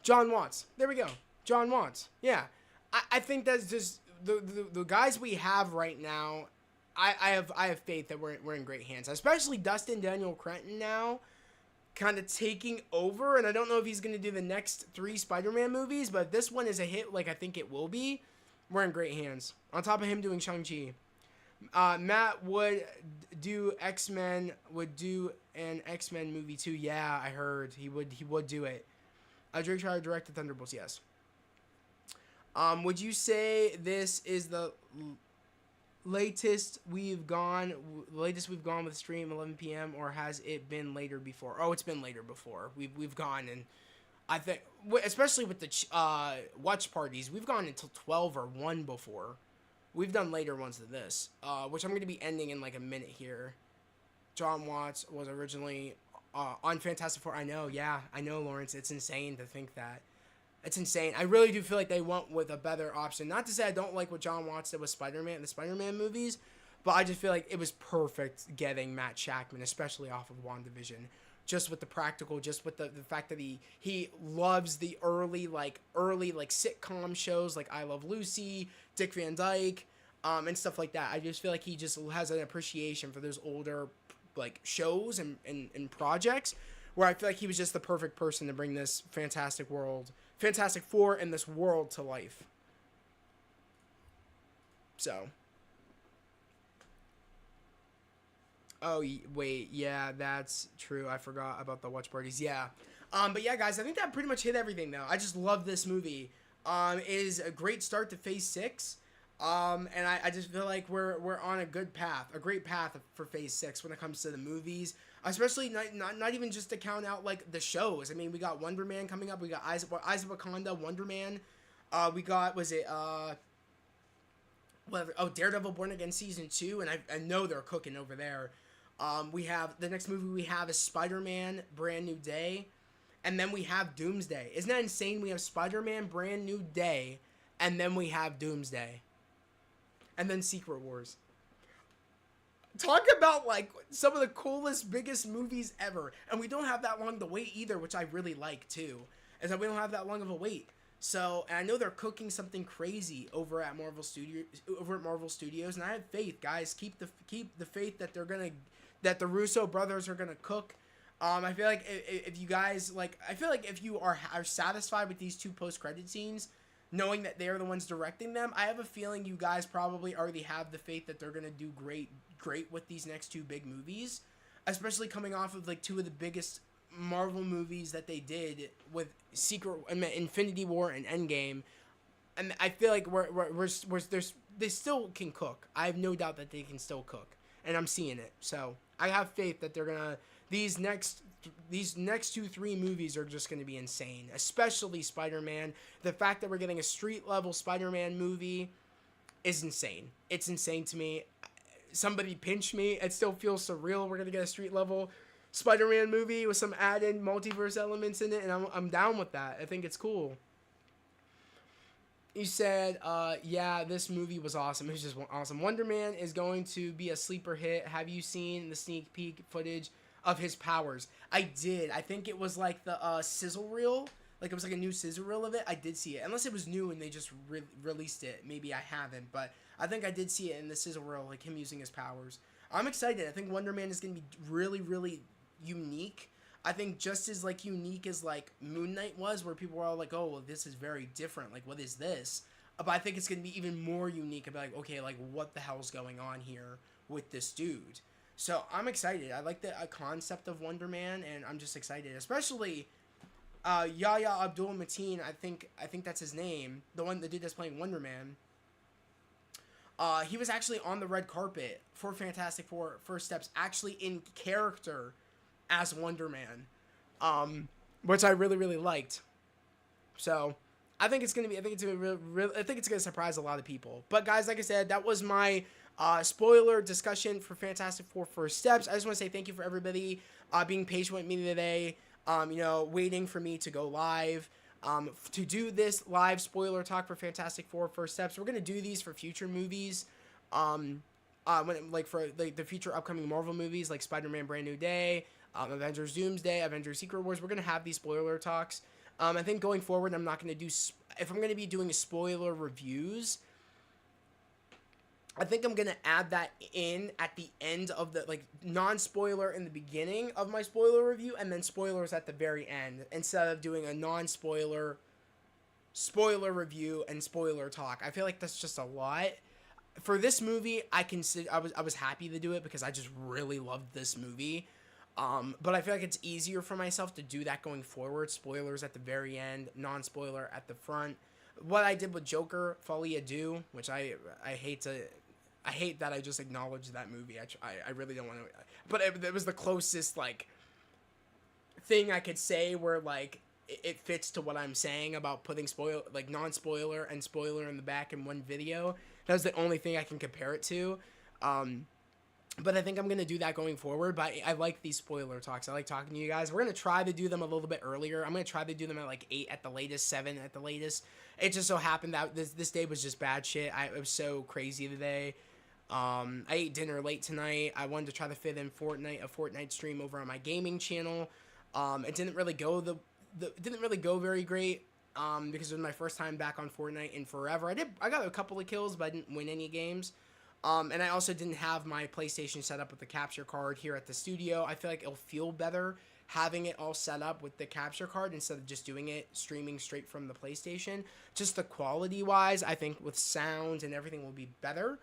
John Watts. There we go. John Watts. Yeah. I think that's just the guys we have right now. I have faith that we're in great hands, especially Dustin Daniel Cretton now kind of taking over. And I don't know if he's going to do the next 3 Spider-Man movies, but if this one is a hit like I think it will be, we're in great hands. On top of him doing Shang-Chi. Matt would do X-Men, would do an X-Men movie too. Yeah, I heard he would do it. Drake Schreier directed Thunderbolts, yes. Would you say this is the latest we've gone with stream 11 p.m. or has it been later before? Oh, it's been later before. We've gone, and I think especially with the watch parties, we've gone until 12 or 1 before. We've done later ones than this, which I'm going to be ending in like a minute here. John Watts was originally on Fantastic Four. I know, Lawrence. It's insane to think that. It's insane. I really do feel like they went with a better option. Not to say I don't like what John Watts did with Spider-Man, the Spider-Man movies, but I just feel like it was perfect getting Matt Shakman, especially off of WandaVision. Just with the practical, just with the fact that he loves the early sitcom shows like I Love Lucy, Dick Van Dyke, and stuff like that. I just feel like he just has an appreciation for those older like shows and projects where I feel like he was just the perfect person to bring this Fantastic Four and this world to life. So. Oh, wait, yeah, that's true. I forgot about the watch parties. Yeah. But yeah, guys, I think that pretty much hit everything, though. I just love this movie. It is a great start to Phase 6. And I just feel like we're on a good path, a great path for Phase 6 when it comes to the movies. Especially not even just to count out, like, the shows. I mean, we got Wonder Man coming up. We got Eyes of Wakanda, Wonder Man. We got, Daredevil Born Again Season 2. And I know they're cooking over there. We have the next movie we have is Spider-Man Brand New Day, and then we have Doomsday. Isn't that insane? We have Spider-Man Brand New Day, and then we have Doomsday, and then Secret Wars. Talk about like some of the coolest, biggest movies ever, and we don't have that long to wait either, which I really like too. Is that we don't have that long of a wait. So, and I know they're cooking something crazy over at Marvel Studios, and I have faith, guys. Keep the faith that that the Russo brothers are gonna cook. I feel like if you guys if you are satisfied with these 2 post-credit scenes, knowing that they are the ones directing them, I have a feeling you guys probably already have the faith that they're gonna do great with these next 2 big movies. especially coming off of like two of the biggest Marvel movies that they did with Infinity War and Endgame. And I feel like they still can cook. I have no doubt that they can still cook, and I'm seeing it. So I have faith that they're gonna these next 2-3 movies are just gonna be insane. Especially Spider-Man. The fact that we're getting a street level Spider-Man movie is insane. It's insane to me. Somebody pinch me. It still feels surreal. We're gonna get a street level Spider-Man movie with some added multiverse elements in it, and I'm down with that. I think it's cool. You said, yeah, this movie was awesome. It was just awesome. Wonder Man is going to be a sleeper hit. Have you seen the sneak peek footage of his powers? I did. I think it was like the sizzle reel. Like, it was like a new sizzle reel of it. I did see it. Unless it was new and they just released it. Maybe I haven't. But I think I did see it in the sizzle reel, like him using his powers. I'm excited. I think Wonder Man is going to be really, really unique. I think just as like unique as like Moon Knight was, where people were all like, "Oh, well, this is very different. Like, what is this?" But I think it's gonna be even more unique. About like, okay, like what the hell's going on here with this dude? So I'm excited. I like the concept of Wonder Man, and I'm just excited, especially Yahya Abdul-Mateen. I think that's his name. The dude that's playing Wonder Man. He was actually on the red carpet for Fantastic Four First Steps, actually in character as Wonder Man, which I really, really liked. So I think it's gonna surprise a lot of people. But guys, like I said, that was my spoiler discussion for Fantastic Four First Steps. I just want to say thank you for everybody being patient with me today. Waiting for me to go live. To do this live spoiler talk for Fantastic Four First Steps. We're gonna do these for future movies. For the future upcoming Marvel movies like Spider-Man Brand New Day, Avengers Doomsday, Avengers Secret Wars. We're going to have these spoiler talks. I think going forward, I'm not going to do... if I'm going to be doing spoiler reviews, I think I'm going to add that in at the end of the... like, non-spoiler in the beginning of my spoiler review, and then spoilers at the very end, instead of doing a non-spoiler spoiler review and spoiler talk. I feel like that's just a lot. For this movie, I was happy to do it because I just really loved this movie. But I feel like it's easier for myself to do that going forward. Spoilers at the very end, non-spoiler at the front. What I did with Joker, Folie à Deux, which I hate that I just acknowledged that movie. I really don't want to, but it was the closest like thing I could say where like it fits to what I'm saying about putting non-spoiler and spoiler in the back in one video. That was the only thing I can compare it to. But I think I'm going to do that going forward. But I like these spoiler talks. I like talking to you guys. We're going to try to do them a little bit earlier. I'm going to try to do them at like 8 at the latest, 7 at the latest. It just so happened that this day was just bad shit. It was so crazy today. I ate dinner late tonight. I wanted to try to fit in a Fortnite stream over on my gaming channel. It didn't really go very great. Because it was my first time back on Fortnite in forever. I got a couple of kills, but I didn't win any games. And I also didn't have my PlayStation set up with the capture card here at the studio. I feel like it'll feel better having it all set up with the capture card instead of just doing it streaming straight from the PlayStation. Just the quality wise, I think with sound and everything will be better.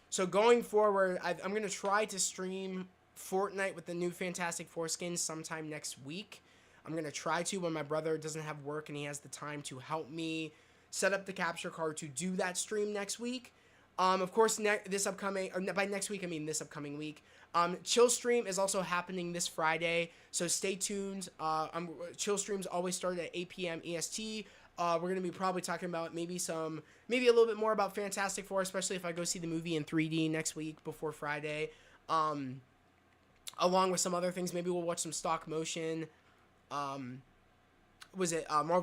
So going forward, I'm going to try to stream Fortnite with the new Fantastic Four skins sometime next week. I'm going to try to when my brother doesn't have work and he has the time to help me set up the capture card to do that stream next week. Of course, this upcoming week. Chill Stream is also happening this Friday, so stay tuned. Chill Streams always start at 8 p.m. EST. We're going to be probably talking about maybe a little bit more about Fantastic Four, especially if I go see the movie in 3D next week before Friday. Along with some other things, maybe we'll watch some stop motion. Marvel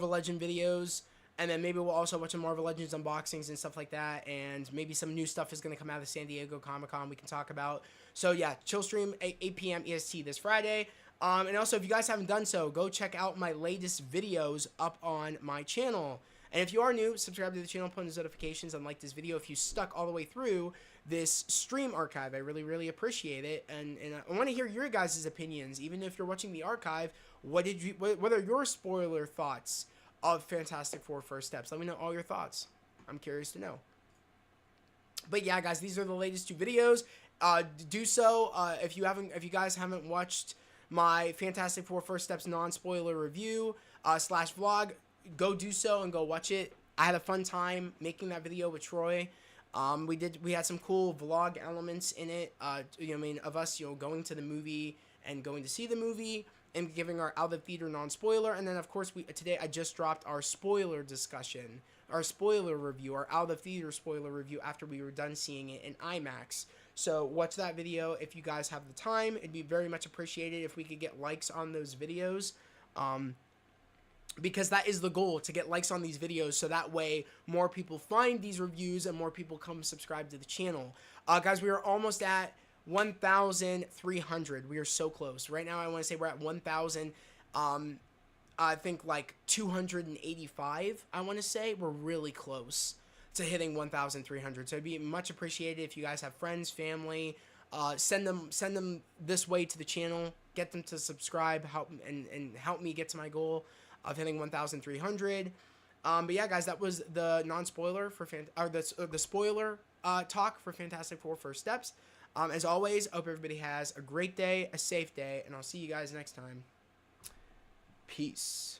Legend videos. And then maybe we'll also watch some Marvel Legends unboxings and stuff like that. And maybe some new stuff is going to come out of San Diego Comic-Con we can talk about. So yeah, Chill Stream, 8 p.m. EST this Friday. And also, if you guys haven't done so, go check out my latest videos up on my channel. And if you are new, subscribe to the channel, put on the notifications, and like this video if you stuck all the way through this stream archive. I really, really appreciate it. And I want to hear your guys' opinions. Even if you're watching the archive, what are your spoiler thoughts of Fantastic Four First Steps? Let me know all your thoughts. I'm curious to know. But yeah, guys, these are the latest 2 videos. do so. If you guys haven't watched my Fantastic Four First Steps non-spoiler review slash vlog, go do so and go watch it. I had a fun time making that video with Troy. We had some cool vlog elements in it. Of us, going to the movie and going to see the movie and giving our out of the theater non-spoiler. And then of course today I just dropped our spoiler discussion, our spoiler review, our out of the theater spoiler review after we were done seeing it in IMAX. So watch that video if you guys have the time. It'd be very much appreciated if we could get likes on those videos. Because that is the goal, to get likes on these videos, so that way more people find these reviews and more people come subscribe to the channel. Guys, we are almost at 1,300. We are so close. Right now, I want to say we're at 1,000. I think like 285. I want to say we're really close to hitting 1,300. So it'd be much appreciated if you guys have friends, family, send them this way to the channel. Get them to subscribe, help me get to my goal of hitting 1,300. But yeah, guys, that was the non-spoiler for the spoiler talk for Fantastic Four First Steps. As always, I hope everybody has a great day, a safe day, and I'll see you guys next time. Peace.